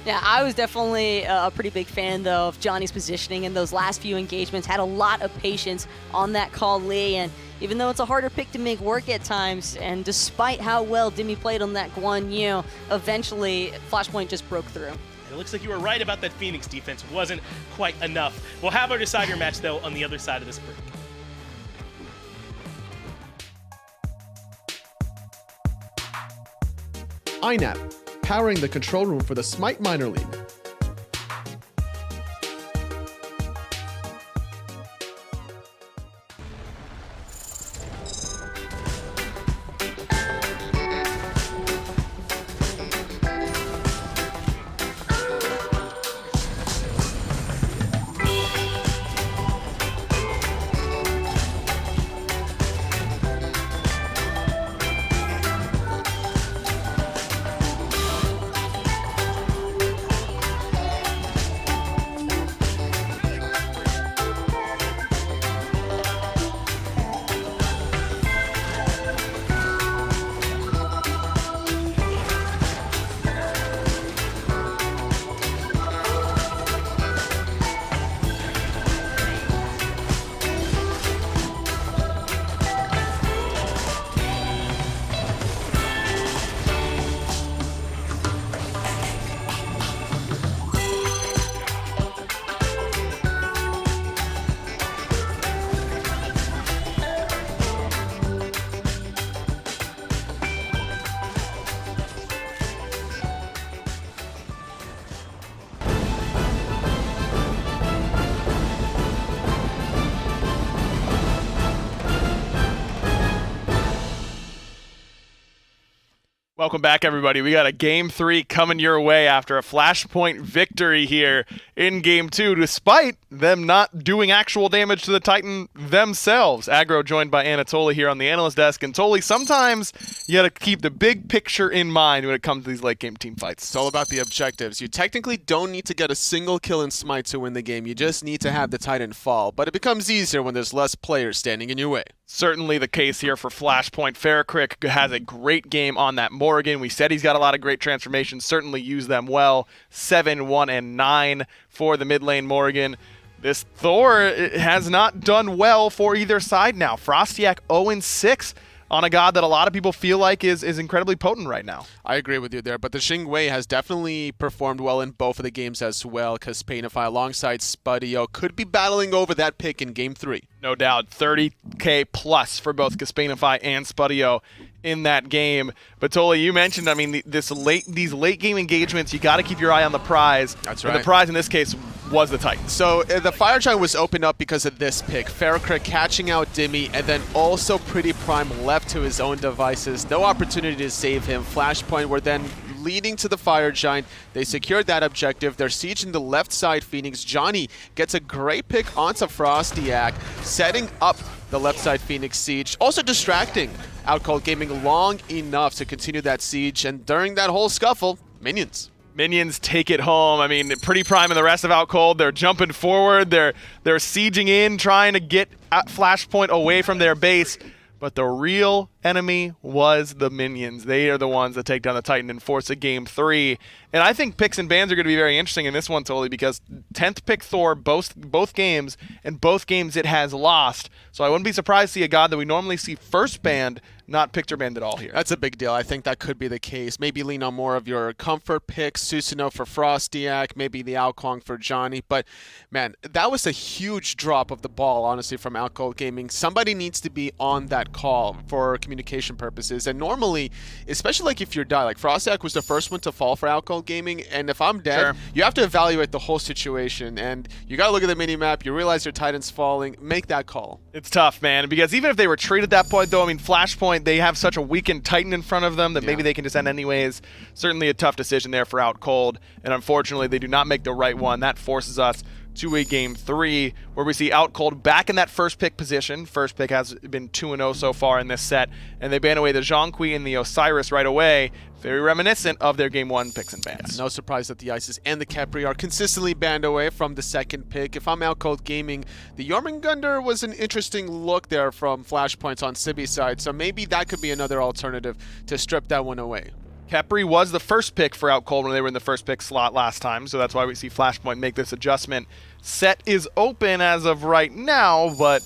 Yeah, I was definitely a pretty big fan, though, of Johnny's positioning in those last few engagements. Had a lot of patience on that call, Lee, and even though it's a harder pick to make work at times, and despite how well Dimi played on that Guan Yu, eventually Flashpoint just broke through. It looks like you were right about that Phoenix defense. Wasn't quite enough. We'll have our decider match, though, on the other side of this break. INAP, powering the control room for the SMITE Minor League. Welcome back, everybody. We got a Game 3 coming your way after a Flashpoint victory here in Game 2, despite them not doing actual damage to the Titan themselves. Aggro joined by Anatoly here on the analyst desk. And Toly, sometimes you got to keep the big picture in mind when it comes to these late-game team fights. It's all about the objectives. You technically don't need to get a single kill in Smite to win the game. You just need to have the Titan fall. But it becomes easier when there's less players standing in your way. Certainly the case here for Flashpoint. FaraKrik has a great game on that Morrigan. We said he's got a lot of great transformations. Certainly use them well. 7, 1, and 9 for the mid lane Morrigan. This Thor has not done well for either side now. FrostiaK 0-6 on a god that a lot of people feel like is incredibly potent right now. I agree with you there, but the Xingwei has definitely performed well in both of the games as well. Kespainify alongside Spudio could be battling over that pick in Game 3. No doubt, 30K plus for both Kespainify and Spudio in that game. But Toly, you mentioned, I mean, these late game engagements, you got to keep your eye on the prize. That's right. And the prize in this case was the Titans. So the Fire Giant was opened up because of this pick. FaraKrik catching out Dimi, and then also PrettyPriMe left to his own devices. No opportunity to save him. Flashpoint were then leading to the Fire Giant. They secured that objective. They're sieging the left side Phoenix. Johnny gets a great pick onto FrostiaK, setting up the left side Phoenix siege. Also distracting Outcold Gaming long enough to continue that siege. And during that whole scuffle, Minions take it home. I mean, PrettyPriMe and the rest of Outcold, they're jumping forward. They're sieging in, trying to get Flashpoint away from their base. But the real enemy was the Minions. They are the ones that take down the Titan and force a Game 3. And I think picks and bans are going to be very interesting in this one, Toly, because 10th pick Thor both games, and both games it has lost. So I wouldn't be surprised to see a god that we normally see first banned not picked or banned at all here. That's a big deal. I think that could be the case. Maybe lean on more of your comfort picks, Susanoo for FrostiaK, maybe the Kuang for Johnny. But, man, that was a huge drop of the ball, honestly, from Outcold Gaming. Somebody needs to be on that call for communication purposes. And normally, especially like if you're die, like FrostiaK was the first one to fall for Outcold Gaming, and if I'm dead, you have to evaluate the whole situation, and you gotta look at the mini-map, you realize your Titan's falling, make that call. It's tough, man, because even if they retreat at that point, though, I mean, Flashpoint, they have such a weakened Titan in front of them that maybe they can just end anyways. Certainly a tough decision there for Outcold, and unfortunately, they do not make the right one. That forces us to a game 3, where we see Outcold back in that first pick position. First pick has been 2-0 so far in this set, and they ban away the Zhongqi and the Osiris right away. Very reminiscent of their game 1 picks and bans. No surprise that the Isis and the Khepri are consistently banned away from the second pick. If I'm Outcold Gaming, the Jormungandr was an interesting look there from Flashpoints on Sibi's side, so maybe that could be another alternative to strip that one away. Khepri was the first pick for Outcold when they were in the first pick slot last time, so that's why we see Flashpoint make this adjustment. Set is open as of right now, but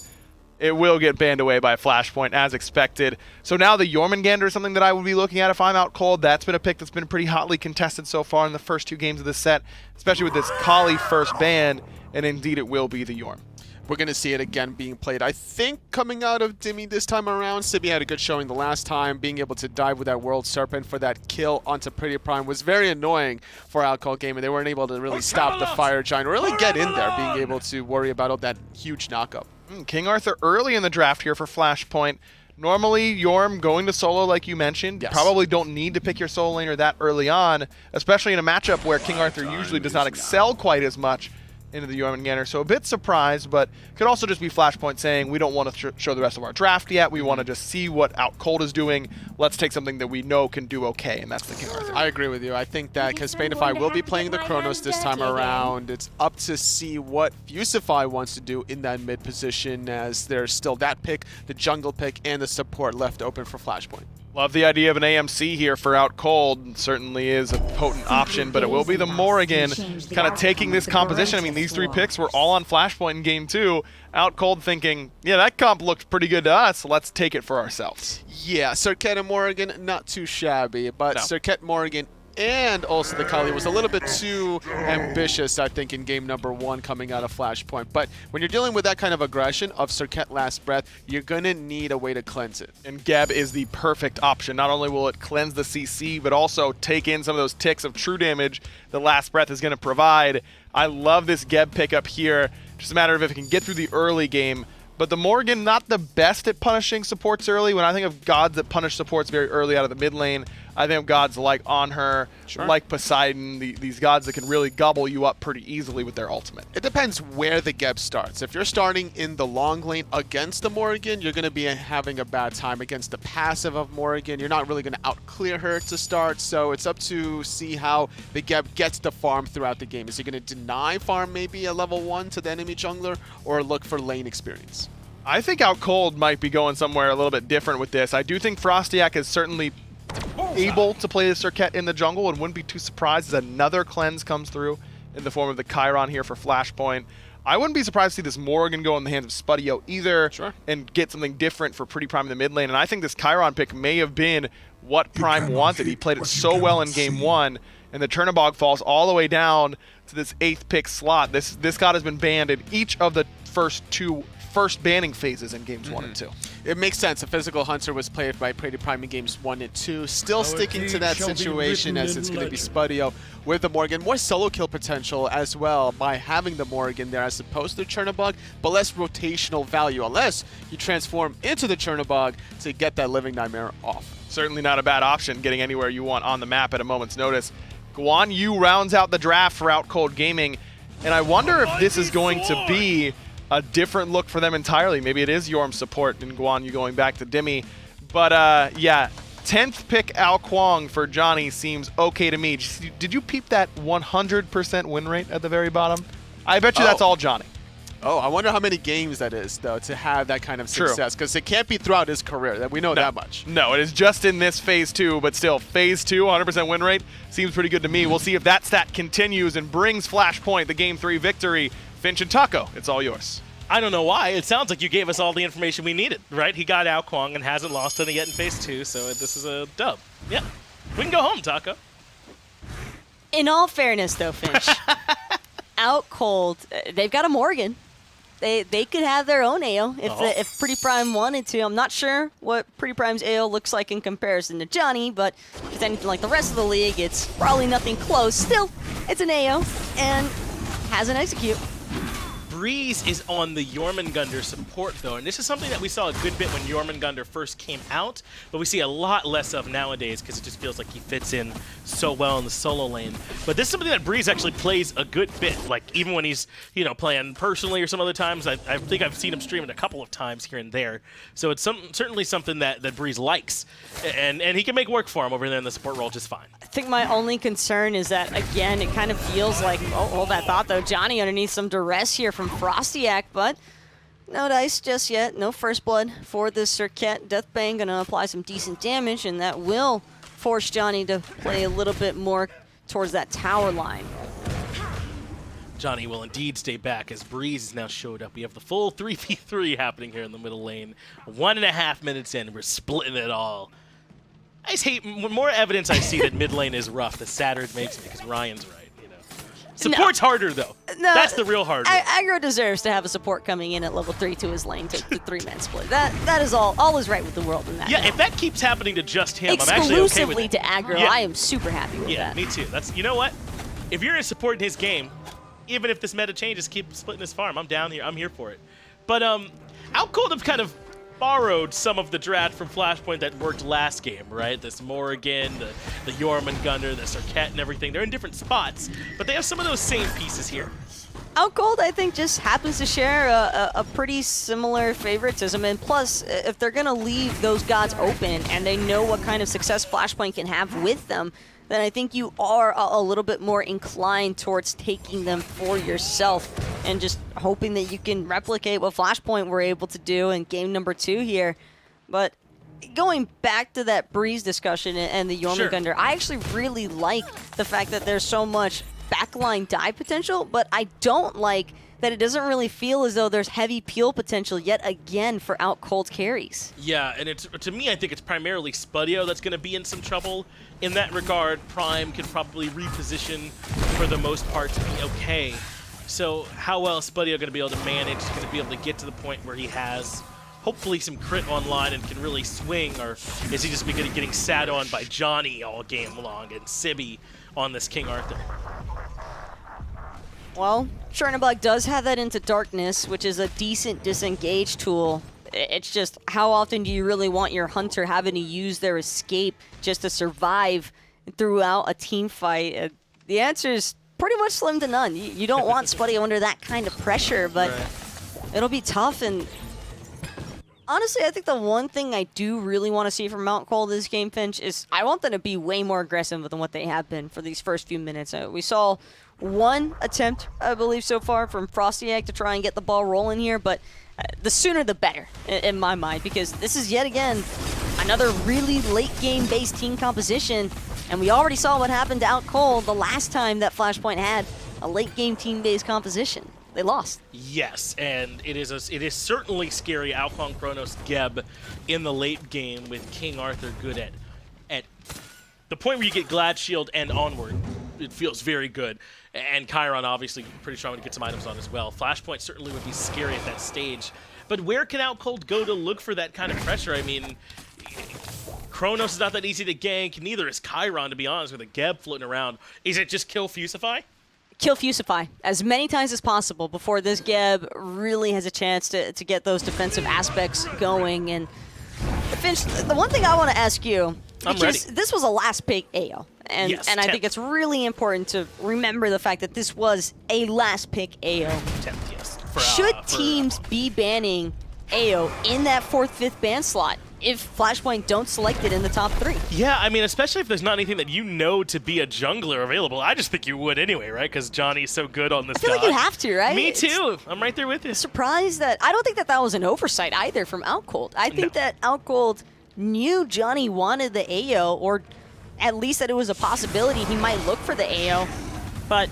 it will get banned away by Flashpoint as expected. So now the Jormungandr is something that I would be looking at if I'm Outcold. That's been a pick that's been pretty hotly contested so far in the first 2 games of the set, especially with this Kali first ban, and indeed it will be the Jorm. We're going to see it again being played. I think coming out of Dimi this time around, Sibi had a good showing the last time. Being able to dive with that World Serpent for that kill onto PrettyPriMe was very annoying for Outcold Gaming. They weren't able to really stop the Fire Giant, or really get in there, being able to worry about all that huge knockup. King Arthur early in the draft here for Flashpoint. Normally, Jorm going to solo like you mentioned. Yes. Probably don't need to pick your solo laner that early on, especially in a matchup where King Arthur usually does not excel quite as much into the Jormungandr. So a bit surprised, but could also just be Flashpoint saying, we don't want to show the rest of our draft yet. We want to just see what Outcold is doing. Let's take something that we know can do okay, and that's the King Arthur. I agree with you. I think that Kespainify will be playing the Chronos this time around. It's up to see what Fusify wants to do in that mid position, as there's still that pick, the jungle pick, and the support left open for Flashpoint. Love the idea of an AMC here for Outcold. Certainly is a potent option, but it will be the Morrigan kind of taking this composition. I mean, these 3 picks were all on Flashpoint in game 2. Outcold thinking, yeah, that comp looked pretty good to us. Let's take it for ourselves. Yeah, Serqet and Morrigan, not too shabby, but Serqet, Morrigan, and also the Kali was a little bit too ambitious, I think, in game number 1 coming out of Flashpoint. But when you're dealing with that kind of aggression of Serqet Last Breath, you're going to need a way to cleanse it. And Geb is the perfect option. Not only will it cleanse the CC, but also take in some of those ticks of true damage the Last Breath is going to provide. I love this Geb pickup here. Just a matter of if it can get through the early game. But the Morrigan, not the best at punishing supports early. When I think of gods that punish supports very early out of the mid lane, I think of gods like Anhur, like Poseidon, these gods that can really gobble you up pretty easily with their ultimate. It depends where the Geb starts. If you're starting in the long lane against the Morrigan, you're going to be having a bad time against the passive of Morrigan. You're not really going to outclear her to start, so it's up to see how the Geb gets the farm throughout the game. Is he going to deny farm maybe a level 1 to the enemy jungler, or look for lane experience? I think Outcold might be going somewhere a little bit different with this. I do think FrostiaK is certainly able to play the Serqet in the jungle, and wouldn't be too surprised as another cleanse comes through in the form of the Chiron here for Flashpoint. I wouldn't be surprised to see this Morrigan go in the hands of Spudio either, and get something different for PrettyPriMe in the mid lane. And I think this Chiron pick may have been what Prime wanted. He played it so well in game 1, and the Chernobog falls all the way down to this 8th pick slot. This god has been banned in each of the first banning phases in games 1 and 2. It makes sense. A physical hunter was played by PrettyPriMe in games 1 and 2. Still sticking to that situation, as it's going to be Spudio with the Morrigan. More solo kill potential as well by having the Morrigan there as opposed to Chernobog, but less rotational value unless you transform into the Chernobog to get that Living Nightmare off. Certainly not a bad option, getting anywhere you want on the map at a moment's notice. Guan Yu rounds out the draft for Outcold Gaming, and I wonder if this is going to be a different look for them entirely. Maybe it is Jorm support and Guan Yu going back to Dimi. But yeah, 10th pick Al Kuang for Dzoni seems okay to me. Did you peep that 100% win rate at the very bottom? I bet you that's all Dzoni. Oh, I wonder how many games that is, though, to have that kind of success. Because it can't be throughout his career. That we know that much. No, it is just in this phase 2, but still, phase 2, 100% win rate seems pretty good to me. We'll see if that stat continues and brings Flashpoint the game 3 victory. Finch and Taco, it's all yours. I don't know why. It sounds like you gave us all the information we needed, right? He got out Kuang and hasn't lost any yet in phase 2, so this is a dub. Yeah. We can go home, Taco. In all fairness, though, Finch, Outcold, they've got a Morrigan. they could have their own AO if PrettyPriMe wanted to. I'm not sure what PrettyPrime's AO looks like in comparison to Dzoni, but if it's anything like the rest of the league, it's probably nothing close. Still, it's an AO and has an execute. Breez is on the Jormungandr support, though, and this is something that we saw a good bit when Jormungandr first came out, but we see a lot less of nowadays because it just feels like he fits in so well in the solo lane. But this is something that Breez actually plays a good bit, like even when he's, you know, playing personally or some other times. I think I've seen him stream it a couple of times here and there. So it's certainly something that Breez likes, and he can make work for him over there in the support role just fine. I think my only concern is that, again, it kind of feels like, oh, hold that thought, though, Dzoni underneath some duress here from FrostiaK, but no dice just yet. No first blood for this Serqet. Deathbang going to apply some decent damage, and that will force Dzoni to play a little bit more towards that tower line. Dzoni will indeed stay back as Breez has now showed up. We have the full 3v3 happening here in the middle lane. 1.5 minutes in, we're splitting it all. I just hate, the more evidence I see that mid lane is rough, the sadder it makes me, because Ryan's right, you know. Support's harder, though. No, that's the real hard one. Aggro deserves to have a support coming in at level 3 to his lane to 3-man split. That is all is right with the world in that. Yeah, now. if that keeps happening to just him, I'm actually okay with exclusively it. to aggro, Yeah. I am super happy with Yeah, that. me too. That's, you know what? If you're in support in his game, even if this meta changes, keep splitting his farm. I'm down here. I'm here for it. But Outcold have kind of borrowed some of the drat from Flashpoint that worked last game, right? This Morrigan, the Jormungandr, the Serqet, and everything. They're in different spots, but they have some of those same pieces here. Outcold, I think, just happens to share a pretty similar favoritism, and plus, if they're going to leave those gods open and they know what kind of success Flashpoint can have with them, then I think you are a little bit more inclined towards taking them for yourself and just hoping that you can replicate what Flashpoint were able to do in game number 2 here. But going back to that Breez discussion and the Jormungandr, Sure. I actually really like the fact that there's so much backline dive potential, but I don't like that it doesn't really feel as though there's heavy peel potential yet again for Outcold carries. Yeah, and it's, to me, I think it's primarily Spudio that's going to be in some trouble. In that regard, Prime can probably reposition for the most part to be okay. So how well is Spudio going to be able to manage? He's going to be able to get to the point where he has hopefully some crit online and can really swing, or is he just getting sat on by Dzoni all game long and Sibi on this King Arthur? Well, Chernobog does have that into Darkness, which is a decent disengage tool. It's just, how often do you really want your hunter having to use their escape just to survive throughout a team fight? The answer is pretty much slim to none. You don't want Spudio under that kind of pressure, but it'll be tough. And honestly, I think the one thing I do really want to see from Outcold this game, Finch, is I want them to be way more aggressive than what they have been for these first few minutes. We saw one attempt, I believe, so far from FrostiaK to try and get the ball rolling here, but the sooner the better, in my mind, because this is yet again another really late game based team composition, and we already saw what happened to Outcold the last time that Flashpoint had a late game team based composition. They lost. Yes, and it is certainly scary. Kuang, Chronos, Geb in the late game with King Arthur good at the point where you get Glad Shield and onward. It feels very good. And Chiron, obviously, pretty strong to get some items on as well. Flashpoint certainly would be scary at that stage. But where can Outcold go to look for that kind of pressure? I mean, Chronos is not that easy to gank. Neither is Chiron, to be honest, with a Geb floating around. Is it just kill Fusify? Kill Fusify as many times as possible before this Geb really has a chance to get those defensive aspects going. And Finch, the one thing I want to ask you, because this was a last pick AO, and Yes, I think it's really important to remember the fact that this was a last pick AO. 10th, yes. Should teams be banning AO in that 4th, 5th ban slot if Flashpoint don't select it in the top 3? Yeah, I mean, especially if there's not anything that you know to be a jungler available. I just think you would anyway, right? Because Dzoni's so good on this I feel like you have to, right? Me too. I'm right there with you. Surprised that I don't think that was an oversight either from Outcold. I think that Outcold knew Dzoni wanted the AO, or at least that it was a possibility he might look for the AO, but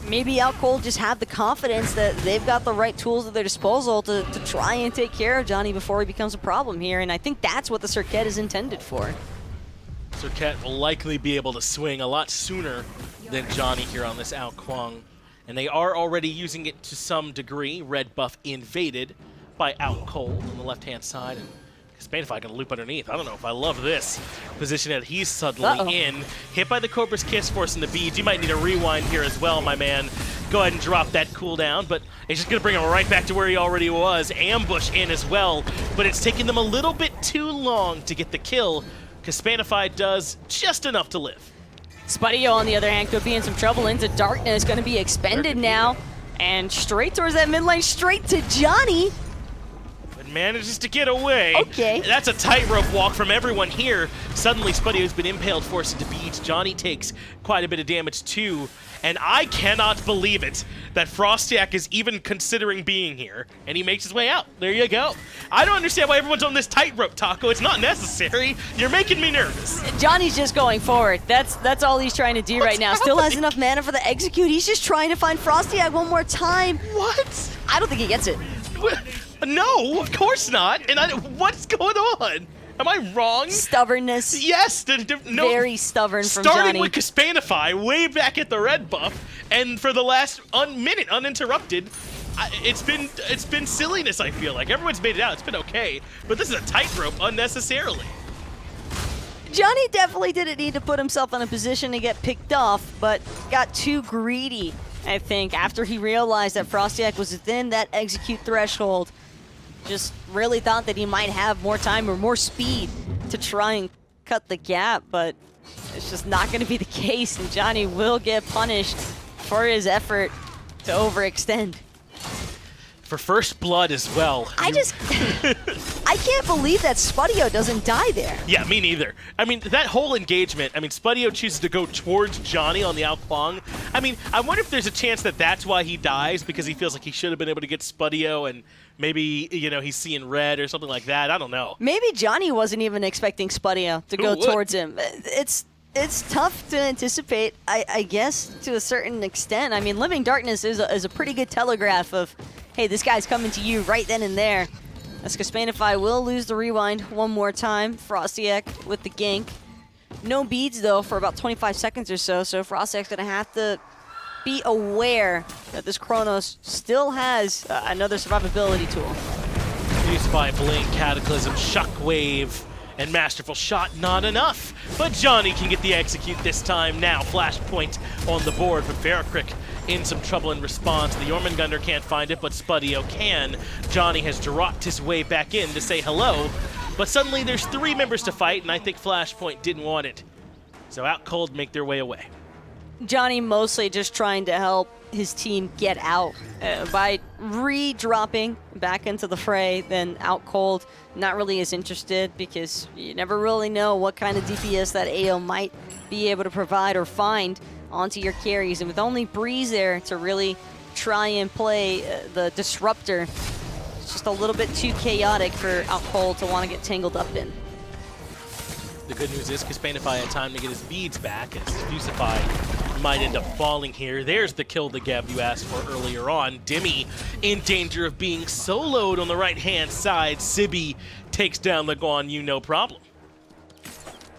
maybe Outcold just had the confidence that they've got the right tools at their disposal to try and take care of Dzoni before he becomes a problem here, and I think that's what the Serqet is intended for. Serqet will likely be able to swing a lot sooner than Dzoni here on this Kuang. and they are already using it to some degree. Red buff invaded by Outcold on the left-hand side, and Kespainify gonna loop underneath. I don't know if I love this position that he's suddenly in. Hit by the Cobra's Kiss, forcing the beads. You might need a rewind here as well, my man. Go ahead and drop that cooldown, but it's just gonna bring him right back to where he already was. Ambush in as well, but it's taking them a little bit too long to get the kill. Kespainify does just enough to live. Spudio, on the other hand, could be in some trouble. Into Darkness, going to be expended now. And straight towards that mid lane, straight to Dzoni. But manages to get away. Okay. That's a tightrope walk from everyone here. Suddenly, Spudio's been impaled, forced into beads. Dzoni takes quite a bit of damage too. And I cannot believe it that FrostiaK is even considering being here. And he makes his way out. There you go. I don't understand why everyone's on this tightrope, Taco. It's not necessary. You're making me nervous. Dzoni's just going forward. That's all he's trying to do right now. Still has enough mana for the execute. He's just trying to find FrostiaK one more time. What? I don't think he gets it. No, of course not. And what's going on? Am I wrong? Stubbornness. Yes. No, very stubborn from starting Dzoni. with Kespainify way back at the red buff, and for the last minute uninterrupted, it's been silliness. I feel like everyone's made it out. It's been okay, but this is a tightrope unnecessarily. Dzoni definitely didn't need to put himself in a position to get picked off, but got too greedy, I think, after he realized that FrostiaK was within that execute threshold. Just really thought that he might have more time or more speed to try and cut the gap, but it's just not going to be the case, and Dzoni will get punished for his effort to overextend. For first blood as well. I can't believe that Spudio doesn't die there. Yeah, me neither. I mean, that whole engagement, I mean, Spudio chooses to go towards Dzoni on the outclong. I mean, I wonder if there's a chance that that's why he dies, because he feels like he should have been able to get Spudio and maybe, you know, he's seeing red or something like that. I don't know. Maybe Dzoni wasn't even expecting Spudio to go towards him. It's tough to anticipate, I guess, to a certain extent. I mean, Living Darkness is a pretty good telegraph of, hey, this guy's coming to you right then and there. As Kespainify will lose the rewind one more time. FrostiaK with the gank. No beads, though, for about 25 seconds or so, so FrostiaK's going to have to be aware that this Chronos still has another survivability tool. Fusify, Blink, Cataclysm, Shockwave, and Masterful Shot, not enough. But Dzoni can get the execute this time. Now, Flashpoint on the board, but FaraKrik in some trouble in response. The Jormungandr can't find it, but Spudio can. Dzoni has dropped his way back in to say hello, but suddenly there's 3 members to fight, and I think Flashpoint didn't want it. So Outcold make their way away. Dzoni mostly just trying to help his team get out by re-dropping back into the fray. Then Outcold not really as interested, because you never really know what kind of DPS that AO might be able to provide or find onto your carries. And with only Breez there to really try and play the disruptor, it's just a little bit too chaotic for Outcold to want to get tangled up in. The good news is Kespainify had time to get his beads back, as Fusify might end up falling here. There's the kill the Geb you asked for earlier on. Dimi in danger of being soloed on the right-hand side. Sibi takes down the Guan Yu, no problem.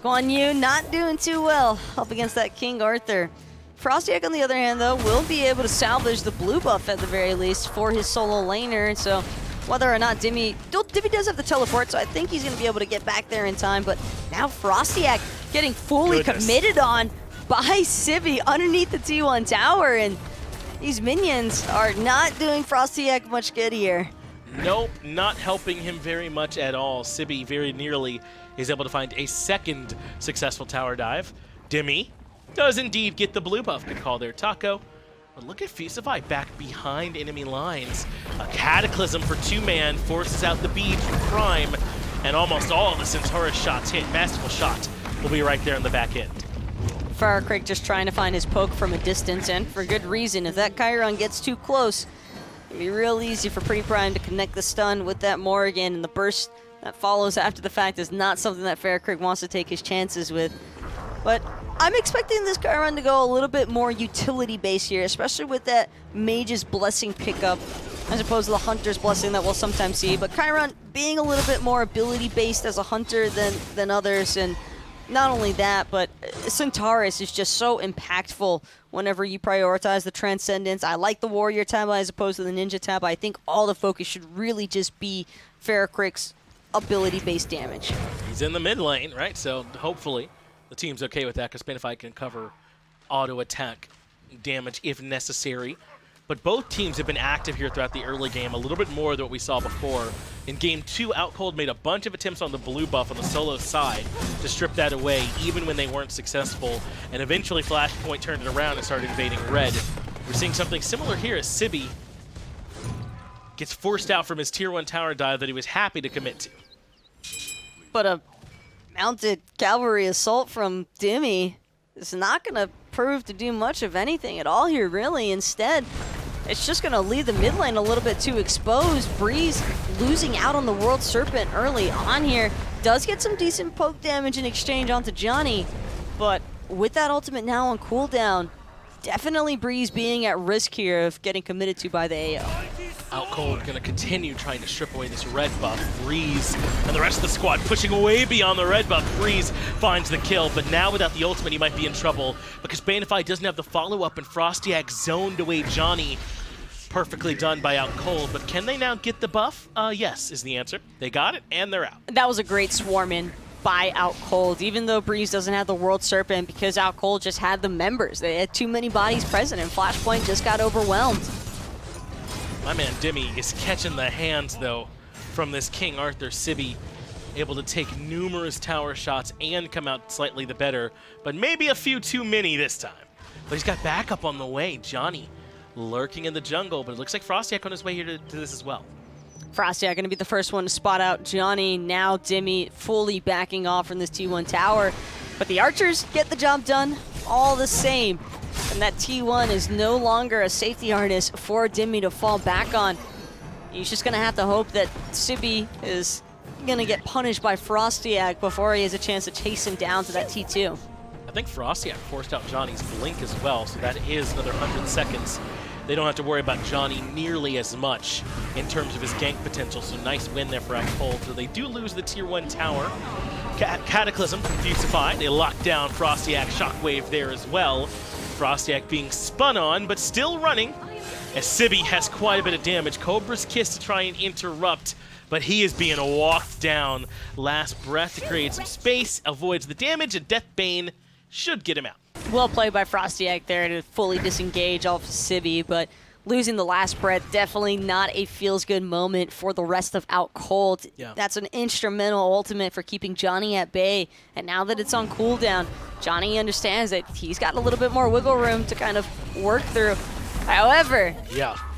Guan Yu not doing too well up against that King Arthur. FrostiaK, on the other hand, though, will be able to salvage the blue buff at the very least for his solo laner. So whether or not Dimi does have the teleport, so I think he's going to be able to get back there in time. But now FrostiaK getting fully committed on by Sibi underneath the T1 tower. And these minions are not doing FrostiaK much good here. Nope, not helping him very much at all. Sibi very nearly is able to find a second successful tower dive. Dimi does indeed get the blue buff. Good call there, Taco. But look at Fusify back behind enemy lines. A Cataclysm for 2-man forces out the beads from Prime, and almost all of the Centaurus shots hit. Masterful Shot will be right there on the back end. FaraKrik just trying to find his poke from a distance, and for good reason. If that Chiron gets too close, it'll be real easy for PrettyPriMe to connect the stun with that Morrigan, and the burst that follows after the fact is not something that FaraKrik wants to take his chances with. But I'm expecting this Chiron to go a little bit more utility-based here, especially with that Mage's Blessing pickup, as opposed to the Hunter's Blessing that we'll sometimes see. But Chiron being a little bit more ability-based as a Hunter than others, and not only that, but Centaurus is just so impactful whenever you prioritize the Transcendence. I like the Warrior tab as opposed to the Ninja tab. I think all the focus should really just be FaraKrik's ability-based damage. He's in the mid lane, right? So hopefully the team's okay with that, because Kespainify can cover auto attack damage if necessary. But both teams have been active here throughout the early game, a little bit more than what we saw before. In Game 2, Outcold made a bunch of attempts on the blue buff on the solo side to strip that away, even when they weren't successful. And eventually Flashpoint turned it around and started invading red. We're seeing something similar here as Sibi gets forced out from his Tier 1 tower dive that he was happy to commit to. But a mounted cavalry assault from Dimi is not going to prove to do much of anything at all here, really. Instead, it's just going to leave the mid lane a little bit too exposed. Breez losing out on the World Serpent early on here. Does get some decent poke damage in exchange onto Dzoni, but with that ultimate now on cooldown, definitely Breez being at risk here of getting committed to by the AO. Outcold going to continue trying to strip away this red buff. Breez and the rest of the squad pushing way beyond the red buff. Breez finds the kill, but now without the ultimate, he might be in trouble because Kespainify doesn't have the follow-up, and FrostiaK zoned away Dzoni. Perfectly done by Outcold, but can they now get the buff? Yes, is the answer. They got it, and they're out. That was a great swarm in by Outcold, even though Breez doesn't have the World Serpent, because Outcold just had the members. They had too many bodies present, and Flashpoint just got overwhelmed. My man Dimi is catching the hands, though, from this King Arthur Sibi, able to take numerous tower shots and come out slightly the better, but maybe a few too many this time. But he's got backup on the way. Dzoni lurking in the jungle, but it looks like FrostiaK on his way here to this as well. FrostiaK going to be the first one to spot out Dzoni. Now Dimi fully backing off from this T1 tower, but the archers get the job done all the same. And that T1 is no longer a safety harness for Dimi to fall back on. He's just going to have to hope that Sibi is going to get punished by FrostiaK before he has a chance to chase him down to that T2. I think FrostiaK forced out Johnny's blink as well, so that is another 100 seconds. They don't have to worry about Dzoni nearly as much in terms of his gank potential, so nice win there for Outcold. So they do lose the Tier 1 tower. Cataclysm from Fusify. They lock down FrostiaK, Shockwave there as well. FrostiaK being spun on, but still running, as Sibi has quite a bit of damage. Cobra's Kiss to try and interrupt, but he is being walked down. Last breath to create some space, avoids the damage, and Deathbane should get him out. Well played by FrostiaK there to fully disengage off Sibi, but losing the last breath, definitely not a feels-good moment for the rest of Outcold. Yeah. That's an instrumental ultimate for keeping Dzoni at bay, and now that it's on cooldown, Dzoni understands that he's got a little bit more wiggle room to kind of work through. However,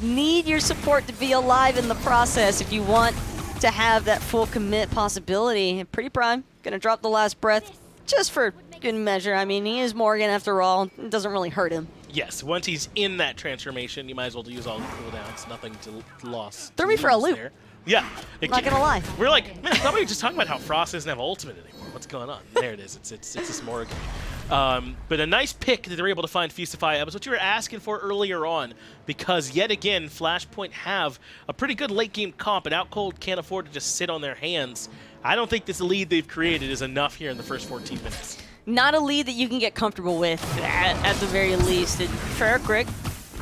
need your support to be alive in the process if you want to have that full commit possibility. And PrettyPriMe gonna drop the last breath just for good measure. I mean, he is Morrigan after all. It doesn't really hurt him. Yes, once he's in that transformation, you might as well use all the cooldowns. Nothing to loss. Threw me for a loop. There. Yeah. Not gonna lie. We're like, man, I thought we were just talking about how Frost doesn't have ultimate anymore. What's going on? There it is. It's this Morrigan. But a nice pick that they're able to find Fusify. That was what you were asking for earlier on, because yet again, Flashpoint have a pretty good late game comp, and Outcold can't afford to just sit on their hands. I don't think this lead they've created is enough here in the first 14 minutes. Not a lead that you can get comfortable with, at the very least. And FaraKrik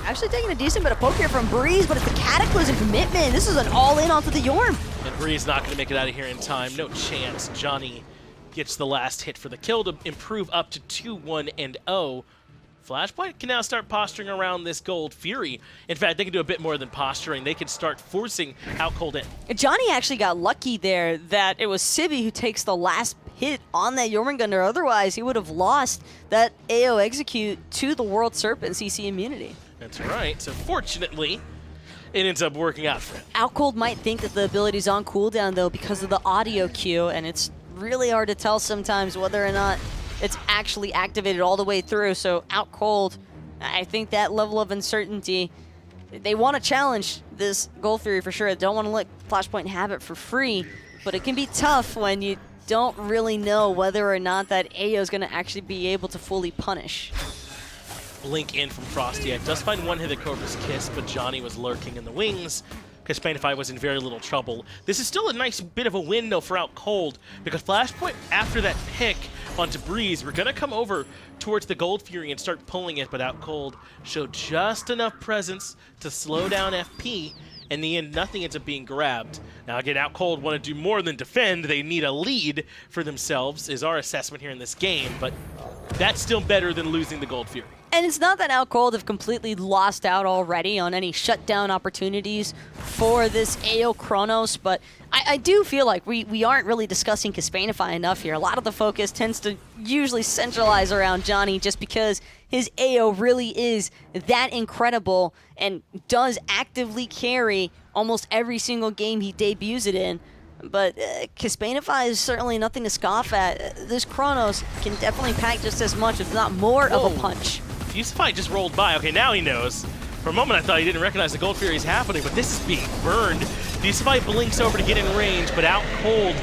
actually taking a decent bit of poke here from Breez, but it's the Cataclysm commitment. This is an all-in onto the Yorm. And Breez not going to make it out of here in time. No chance. Dzoni gets the last hit for the kill to improve up to 2-1-0. Flashpoint can now start posturing around this Gold Fury. In fact, they can do a bit more than posturing. They can start forcing Outcold in. Dzoni actually got lucky there that it was Sibi who takes the last hit on that Jormungandr. Otherwise, he would have lost that AO execute to the World Serpent CC immunity. That's right. So fortunately, it ends up working out for him. Outcold might think that the ability's on cooldown, though, because of the audio cue, and it's really hard to tell sometimes whether or not it's actually activated all the way through. So Outcold, I think that level of uncertainty, they want to challenge this Gold Fury for sure. They don't want to let Flashpoint have it for free, but it can be tough when you don't really know whether or not that AO is going to actually be able to fully punish. Blink in from FrostiaK. Does find one hit at Cobra's Kiss, but Dzoni was lurking in the wings. Kespainify was in very little trouble. This is still a nice bit of a win, though, for Outcold, because Flashpoint, after that pick onto Breez, we're going to come over towards the Gold Fury and start pulling it, but Outcold showed just enough presence to slow down FP. In the end, nothing ends up being grabbed. Now, again, Outcold want to do more than defend. They need a lead for themselves, is our assessment here in this game, but that's still better than losing the Gold Fury. And it's not that Outcold have completely lost out already on any shutdown opportunities for this AO Chronos, but I do feel like we aren't really discussing Kespainify enough here. A lot of the focus tends to usually centralize around Dzoni just because his AO really is that incredible and does actively carry almost every single game he debuts it in. But Kespainify is certainly nothing to scoff at. This Chronos can definitely pack just as much, if not more, of a punch. Fusify just rolled by. Okay, now he knows. For a moment, I thought he didn't recognize the Gold Fury is happening, but this is being burned. Fusify blinks over to get in range, but Outcold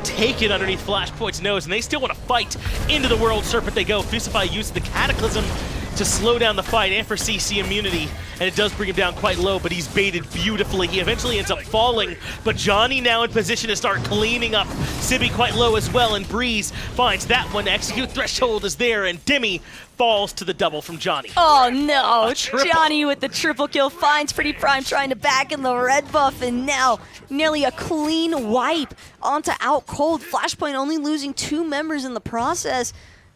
take it underneath Flashpoint's nose, and they still want to fight. Into the World Serpent they go. Fusify uses the Cataclysm to slow down the fight and for CC immunity, and it does bring him down quite low, but he's baited beautifully. He eventually ends up falling, but Dzoni now in position to start cleaning up. Sibi quite low as well, and Breez finds that one. Execute Threshold is there, and Dimi falls to the double from Dzoni. Oh no, Dzoni with the triple kill finds PrettyPriMe trying to back in the red buff, and now nearly a clean wipe onto Outcold. Flashpoint only losing 2 members in the process.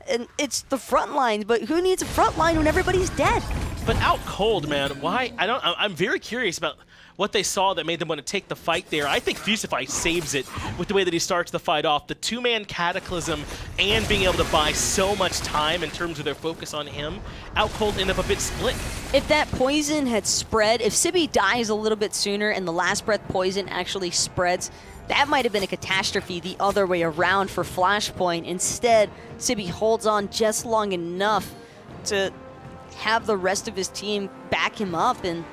And it's the front line, but who needs a front line when everybody's dead? But Outcold, man, why? I'm very curious about what they saw that made them want to take the fight there. I think Fusify saves it with the way that he starts the fight off. The 2-man Cataclysm and being able to buy so much time in terms of their focus on him. Outcold end up a bit split. If that poison had spread, if Sibi dies a little bit sooner and the last breath poison actually spreads, that might have been a catastrophe the other way around for Flashpoint. Instead, Sibi holds on just long enough to have the rest of his team back him up, and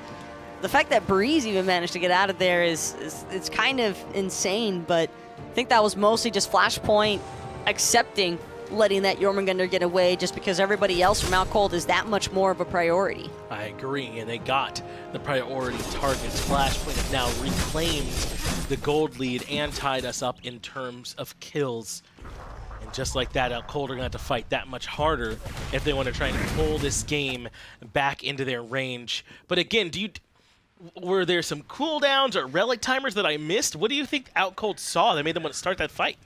the fact that Breez even managed to get out of there is it's kind of insane, but I think that was mostly just Flashpoint accepting letting that Jormungandr get away just because everybody else from Outcold is that much more of a priority. I agree, and they got the priority targets. Flashpoint have now reclaimed the gold lead and tied us up in terms of kills. And just like that, Outcold are going to have to fight that much harder if they want to try and pull this game back into their range. But again, were there some cooldowns or relic timers that I missed? What do you think Outcold saw that made them want to start that fight?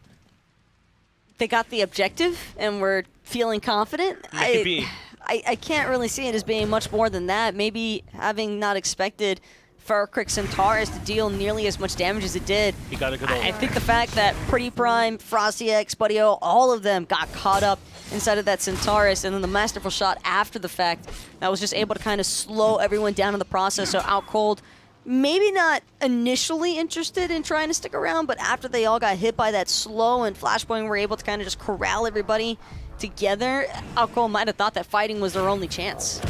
They got the objective and were feeling confident. Maybe. I can't really see it as being much more than that. Maybe having not expected FaraKrik Centaurus to deal nearly as much damage as it did. He got a good old. I think the fact that PrettyPriMe, FrostiaK, Spudio, all of them got caught up inside of that Centaurus, and then the masterful shot after the fact that was just able to kind of slow everyone down in the process. So Outcold, maybe not initially interested in trying to stick around, but after they all got hit by that slow and Flashpoint were able to kind of just corral everybody together, Outcold might have thought that fighting was their only chance.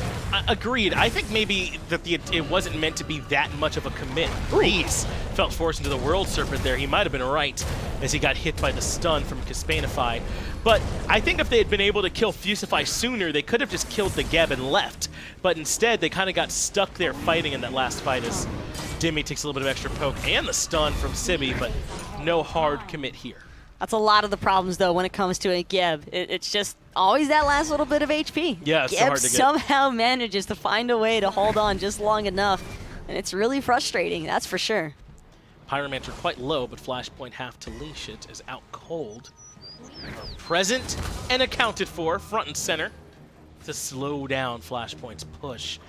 Agreed. I think maybe that it wasn't meant to be that much of a commit. Breez felt forced into the World Serpent there. He might have been right as he got hit by the stun from Kespainify. But I think if they had been able to kill Fusify sooner, they could have just killed the Geb and left. But instead, they kind of got stuck there fighting in that last fight as Dimi takes a little bit of extra poke and the stun from Sibi, but no hard commit here. That's a lot of the problems, though, when it comes to a Geb. It's just always that last little bit of HP. Yeah, it's so Geb hard to get. somehow manages to find a way to hold on just long enough, and it's really frustrating, that's for sure. Pyromancer quite low, but Flashpoint have to leash it as Outcold are present and accounted for, front and center, to slow down Flashpoint's push.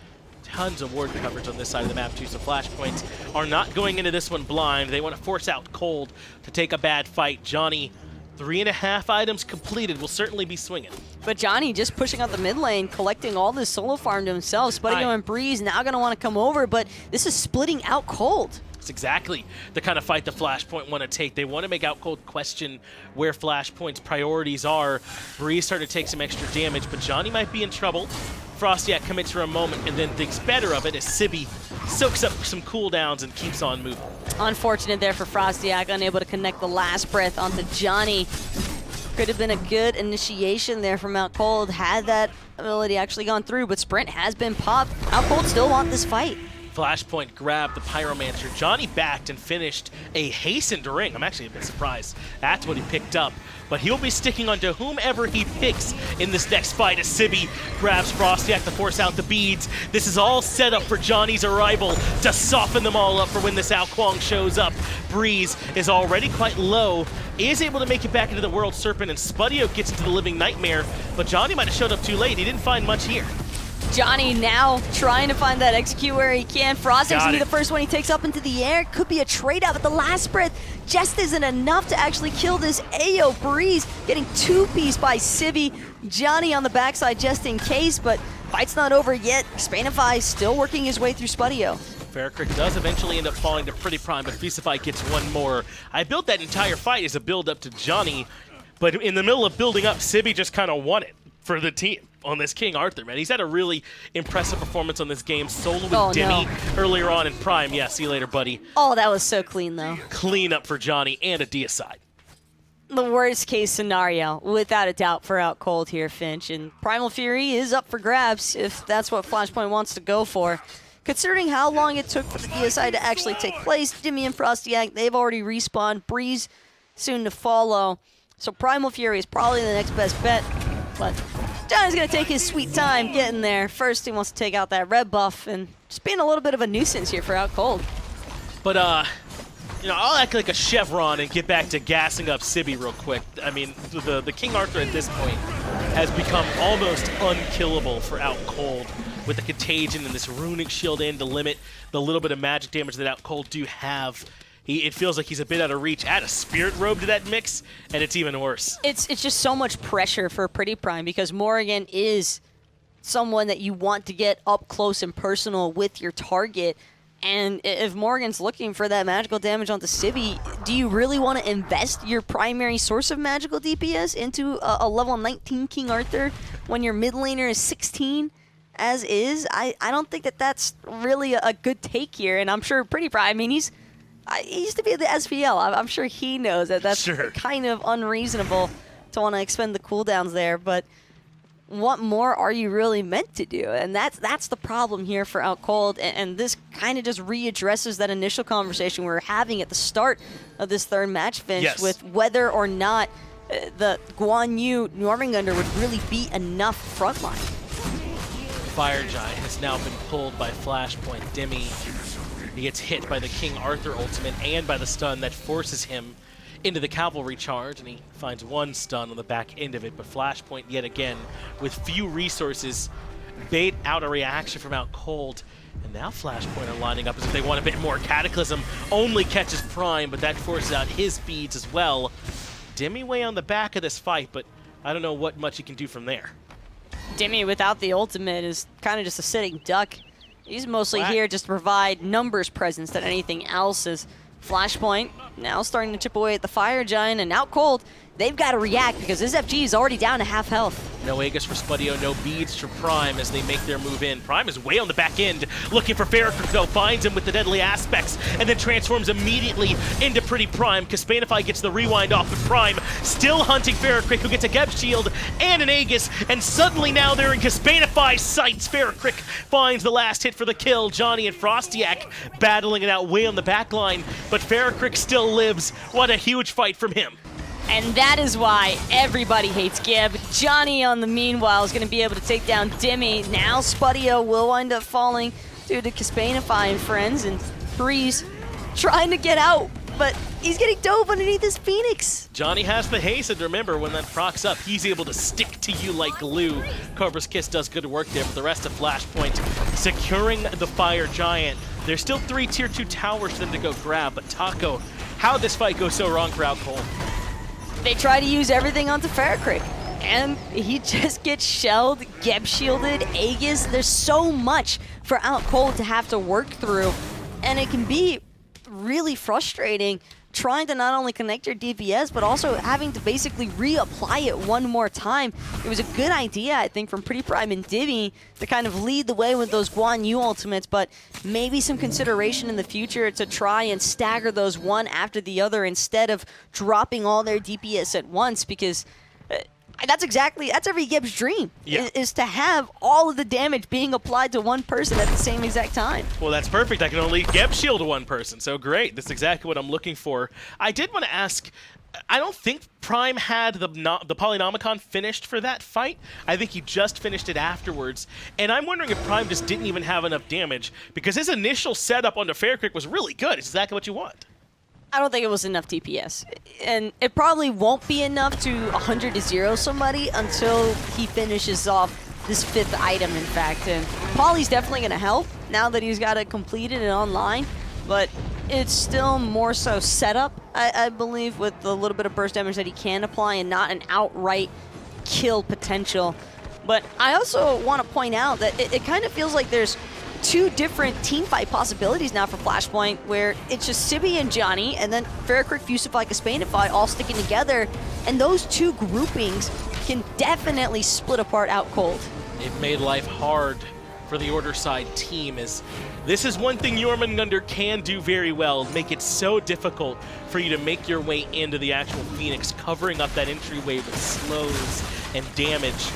Tons of ward coverage on this side of the map too, so Flashpoints are not going into this one blind. They want to force Outcold to take a bad fight. Dzoni, 3.5 items completed, will certainly be swinging. But Dzoni just pushing out the mid lane, collecting all this solo farm to himself. Spudio and Breez now going to want to come over, but this is splitting Outcold. It's exactly the kind of fight the Flashpoint want to take. They want to make Outcold question where Flashpoint's priorities are. Breez starting to take some extra damage, but Dzoni might be in trouble. FrostiaK commits for a moment and then thinks better of it as Sibi soaks up some cooldowns and keeps on moving. Unfortunate there for FrostiaK, unable to connect the last breath onto Dzoni. Could have been a good initiation there from Outcold had that ability actually gone through, but Sprint has been popped. Outcold still want this fight. Flashpoint grabbed the Pyromancer. Dzoni backed and finished a hastened ring. I'm actually a bit surprised. That's what he picked up. But he'll be sticking onto whomever he picks in this next fight as Sibi grabs FrostiaK to force out the beads. This is all set up for Johnny's arrival to soften them all up for when this Kuang shows up. Breez is already quite low, is able to make it back into the World Serpent, and Spudio gets into the Living Nightmare, but Dzoni might have showed up too late. He didn't find much here. Dzoni now trying to find that execute where he can. FrostiaK's gonna be the first one he takes up into the air. Could be a trade out, but the last breath just isn't enough to actually kill this AO. Breez getting two-piece by Sibi. Dzoni on the backside just in case, but fight's not over yet. Kespainify still working his way through Spudio. FaraKrik does eventually end up falling to PrettyPriMe, but Fusify gets one more. I built that entire fight as a build-up to Dzoni, but in the middle of building up, Sibi just kind of won it for the team on this King Arthur, man. He's had a really impressive performance on this game, solo with Dimi earlier on in Prime. Yeah, see you later, buddy. Oh, that was so clean, though. Clean up for Dzoni and a deicide. The worst case scenario, without a doubt, for Outcold here, Finch. And Primal Fury is up for grabs if that's what Flashpoint wants to go for. Considering how long it took for the deicide to actually take place, Dimi and FrostiaK, they've already respawned. Breez soon to follow. So Primal Fury is probably the next best bet. But Johnny's going to take his sweet time getting there. First, he wants to take out that red buff and just being a little bit of a nuisance here for Outcold. But, you know, I'll act like a chevron and get back to gassing up Sibi real quick. I mean, the King Arthur at this point has become almost unkillable for Outcold with the Contagion and this Runic Shield in to limit the little bit of magic damage that Outcold do have. It feels like he's a bit out of reach. Add a Spirit Robe to that mix, and it's even worse. It's just so much pressure for PrettyPriMe because Morrigan is someone that you want to get up close and personal with your target. And if Morrigan's looking for that magical damage onto Sibi, do you really want to invest your primary source of magical DPS into a level 19 King Arthur when your mid laner is 16? As is, I don't think that that's really a good take here. And I'm sure PrettyPriMe, I mean, he used to be at the SPL. I'm sure he knows that that's kind of unreasonable to want to expend the cooldowns there. But what more are you really meant to do? And that's the problem here for Outcold. And this kind of just readdresses that initial conversation we were having at the start of this third match, Finch, with whether or not the Guan Yu Jormungandr would really be enough frontline. Fire Giant has now been pulled by Flashpoint. Dimi, he gets hit by the King Arthur ultimate and by the stun that forces him into the cavalry charge, and he finds one stun on the back end of it, but Flashpoint yet again, with few resources, bait out a reaction from Outcold, and now Flashpoint are lining up as if they want a bit more. Cataclysm only catches Prime, but that forces out his beads as well. Dimi way on the back of this fight, but I don't know what much he can do from there. Dimi without the ultimate is kind of just a sitting duck. He's mostly here just to provide numbers presence than anything else. Is Flashpoint now starting to chip away at the Fire Giant, and Outcold, they've got to react because this FG is already down to half health. No Aegis for Spudio, no beads for Prime as they make their move in. Prime is way on the back end, looking for FaraKrik though, finds him with the deadly aspects, and then transforms immediately into PrettyPriMe. Kespainify gets the rewind off of Prime, still hunting FaraKrik, who gets a Geb Shield and an Aegis, and suddenly now they're in Kespainify's sights. FaraKrik finds the last hit for the kill. Dzoni and FrostiaK battling it out way on the back line, but FaraKrik still lives. What a huge fight from him. And that is why everybody hates Geb. Dzoni, on the meanwhile, is going to be able to take down Dimi. Now Spudio will wind up falling due to Kespainify and friends, and Breez trying to get out, but he's getting dove underneath his Phoenix. Dzoni has the haste, and remember, when that procs up, he's able to stick to you like glue. Cobra's Kiss does good work there, but the rest of Flashpoint securing the Fire Giant. There's still 3 tier 2 towers for them to go grab, but Taco, how'd this fight go so wrong for Outcold? They try to use everything onto FaraKrik, and he just gets shelled, Geb shielded, Aegis. There's so much for Outcold to have to work through, and it can be really frustrating trying to not only connect your DPS, but also having to basically reapply it one more time. It was a good idea, I think, from PrettyPriMe and Dimi to kind of lead the way with those Guan Yu ultimates, but maybe some consideration in the future to try and stagger those one after the other instead of dropping all their DPS at once, because That's every Gib's dream, Yeah. is to have all of the damage being applied to one person at the same exact time. Well, that's perfect. I can only Geb shield one person, so great. That's exactly what I'm looking for. I did want to ask, I don't think Prime had the Polynomicon finished for that fight. I think he just finished it afterwards. And I'm wondering if Prime just didn't even have enough damage, because his initial setup onto FaraKrik was really good. It's exactly what you want. I don't think it was enough DPS. And it probably won't be enough to 100-0 somebody until he finishes off this 5th item, in fact. And Poly's definitely going to help now that he's got it completed and online. But it's still more so setup, I believe, with the little bit of burst damage that he can apply and not an outright kill potential. But I also want to point out that it kind of feels like there's 2 different team fight possibilities now for Flashpoint, where it's just Sibi and Dzoni, and then FaraKrik, Fusify, Kespainify all sticking together, and those 2 groupings can definitely split apart Outcold. It made life hard for the Order side team, as this is one thing Jormungandr can do very well, make it so difficult for you to make your way into the actual Phoenix, covering up that entryway with slows and damage,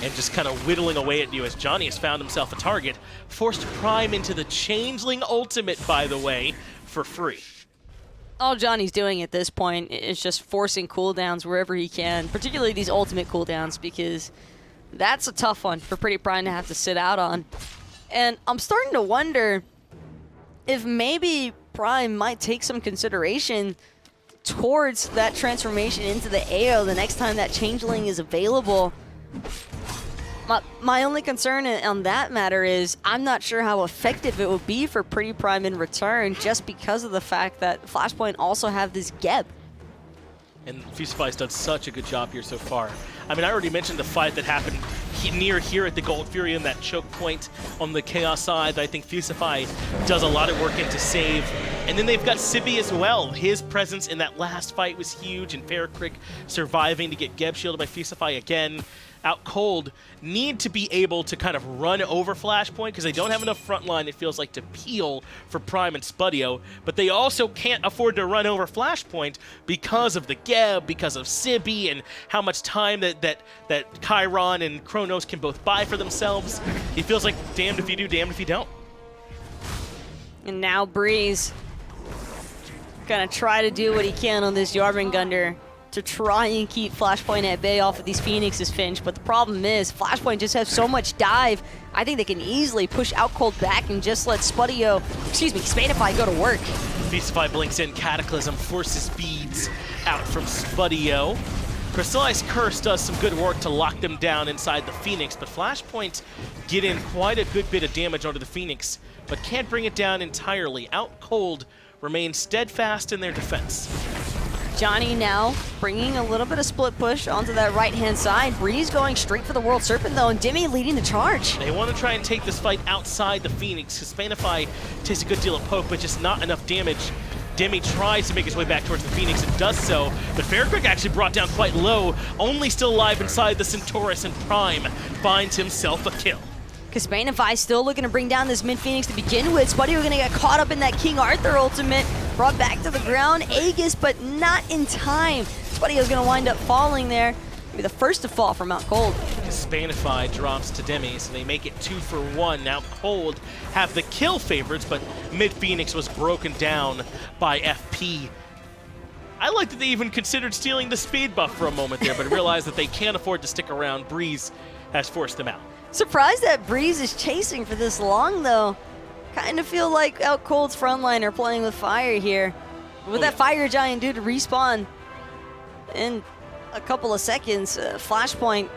and just kind of whittling away at you as Dzoni has found himself a target. Forced Prime into the Changeling ultimate, by the way, for free. All Johnny's doing at this point is just forcing cooldowns wherever he can, particularly these ultimate cooldowns, because that's a tough one for PrettyPriMe to have to sit out on. And I'm starting to wonder if maybe Prime might take some consideration towards that transformation into the AO the next time that Changeling is available. My only concern on that matter is I'm not sure how effective it would be for PrettyPriMe in return, just because of the fact that Flashpoint also have this Geb. And Fusify's done such a good job here so far. I mean, I already mentioned the fight that happened near here at the Gold Fury and that choke point on the Chaos side that I think Fusify does a lot of work in to save. And then they've got Sibi as well. His presence in that last fight was huge, and FaraKrik surviving to get Geb shielded by Fusify again. Outcold need to be able to kind of run over Flashpoint because they don't have enough front line, it feels like, to peel for Prime and Spudio, but they also can't afford to run over Flashpoint because of the Geb, because of Sibi, and how much time that Chiron and Chronos can both buy for themselves. It feels like damned if you do, damned if you don't. And now Breez gonna try to do what he can on this Jormungandr to try and keep Flashpoint at bay off of these Phoenixes, Finch. But the problem is, Flashpoint just has so much dive. I think they can easily push Outcold back and just let Kespainify go to work. Fusify blinks in, Cataclysm forces beads out from Spudio. Crystallized Curse does some good work to lock them down inside the Phoenix, but Flashpoint get in quite a good bit of damage onto the Phoenix, but can't bring it down entirely. Outcold remains steadfast in their defense. Dzoni now bringing a little bit of split push onto that right-hand side. Breez going straight for the World Serpent, though, and Dimi leading the charge. They want to try and take this fight outside the Phoenix. Kespainify takes a good deal of poke, but just not enough damage. Dimi tries to make his way back towards the Phoenix and does so, but FaraKrik actually brought down quite low, only still alive inside the Centaurus, and Prime finds himself a kill. Kespainify still looking to bring down this mid-Phoenix to begin with. Spudio going to get caught up in that King Arthur ultimate. Brought back to the ground. Aegis, but not in time. Spudio's going to wind up falling there. Be the first to fall from Outcold. Kespainify drops to Dimi, so they make it 2 for 1. Now Cold have the kill favorites, but mid-Phoenix was broken down by FP. I like that they even considered stealing the speed buff for a moment there, but realized that they can't afford to stick around. Breez has forced them out. Surprised that Breez is chasing for this long, though. Kind of feel like Outcold's frontline are playing with fire here. With that Fire Giant due to respawn in a couple of seconds, Flashpoint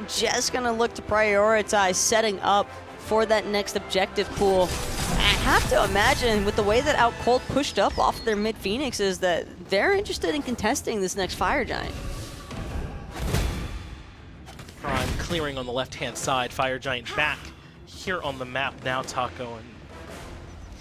just going to look to prioritize setting up for that next objective pool. I have to imagine, with the way that Outcold pushed up off their mid-Phoenixes, that they're interested in contesting this next Fire Giant. Prime clearing on the left-hand side. Fire Giant back here on the map now, Taco. And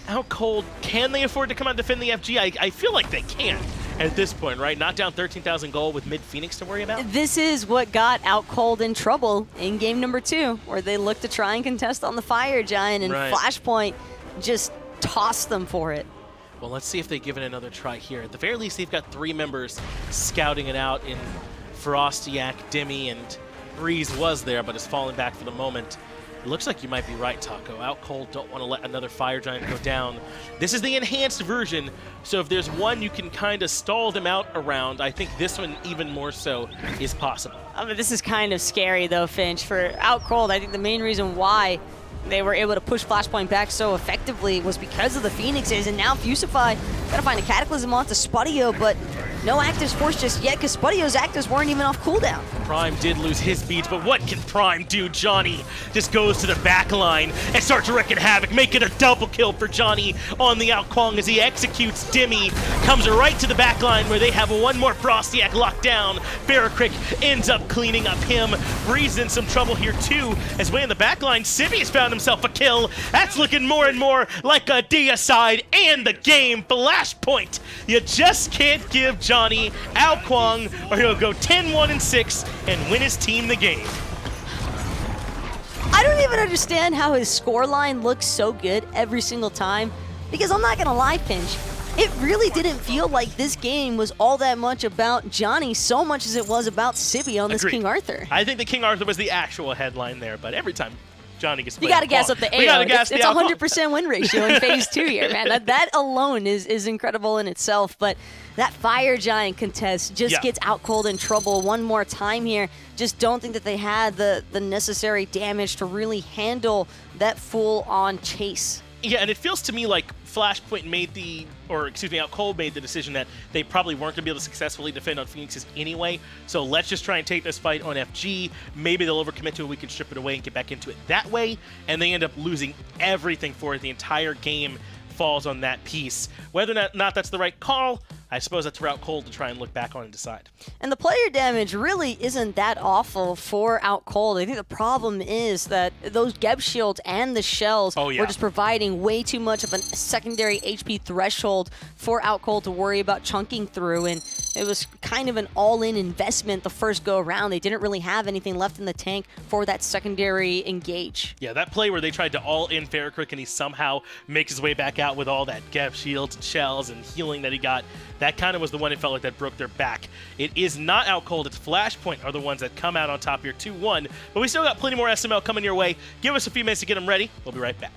Outcold, can they afford to come out and defend the FG? I feel like they can at this point, right? Not down 13,000 gold with mid-Phoenix to worry about. This is what got Outcold in trouble in game number 2, where they looked to try and contest on the Fire Giant, and right. Flashpoint just tossed them for it. Well, let's see if they give it another try here. At the very least, they've got 3 members scouting it out in FrostiaK, Dimi, and Breez was there, but has fallen back for the moment. It looks like you might be right, Taco. Outcold don't want to let another Fire Giant go down. This is the enhanced version, so if there's one you can kind of stall them out around, I think this one even more so is possible. I mean, this is kind of scary, though, Finch. For Outcold, I think the main reason why they were able to push Flashpoint back so effectively was because of the Phoenixes, and now Fusify gotta find a Cataclysm onto Spudio, but no actives forced just yet, because Spudio's actives weren't even off cooldown. Prime did lose his beats, but what can Prime do? Johnny just goes to the back line and starts wreaking havoc, making a double kill for Johnny on the Kuang as he executes Dimi. Comes right to the back line where they have one more FrostiaK locked down. FaraKrik ends up cleaning up him. Breez in some trouble here too, as way in the back line, Sibi has found himself a kill. That's looking more and more like a deicide and the game. Flashpoint. You just can't give Johnny Kuang, or he'll go 10-1-6 and win his team the game. I don't even understand how his scoreline looks so good every single time, because I'm not gonna lie, Finch, it really didn't feel like this game was all that much about Johnny so much as it was about Sibi on this Agreed. King Arthur. I think the King Arthur was the actual headline there, but every time Johnny gets You gotta gas up the AO. It's the 100% win ratio in phase 2 here, man. That alone is incredible in itself, but that Fire Giant contest just gets Outcold in trouble one more time here. Just don't think that they had the necessary damage to really handle that full-on chase. Yeah, and it feels to me like Flashpoint made Outcold made the decision that they probably weren't going to be able to successfully defend on Phoenixes anyway, so let's just try and take this fight on FG. Maybe they'll overcommit to it, we can strip it away and get back into it that way, and they end up losing everything for it. The entire game falls on that piece. Whether or not that's the right call, I suppose that's for Outcold to try and look back on and decide. And the player damage really isn't that awful for Outcold. I think the problem is that those Geb shields and the shells were just providing way too much of a secondary HP threshold for Outcold to worry about chunking through, and it was kind of an all-in investment the first go-around. They didn't really have anything left in the tank for that secondary engage. Yeah, that play where they tried to all-in FaraKrik and he somehow makes his way back out with all that Geb shields and shells and healing that he got, that kind of was the one it felt like that broke their back. It is not Outcold, it's Flashpoint are the ones that come out on top here 2-1, but we still got plenty more SML coming your way. Give us a few minutes to get them ready. We'll be right back.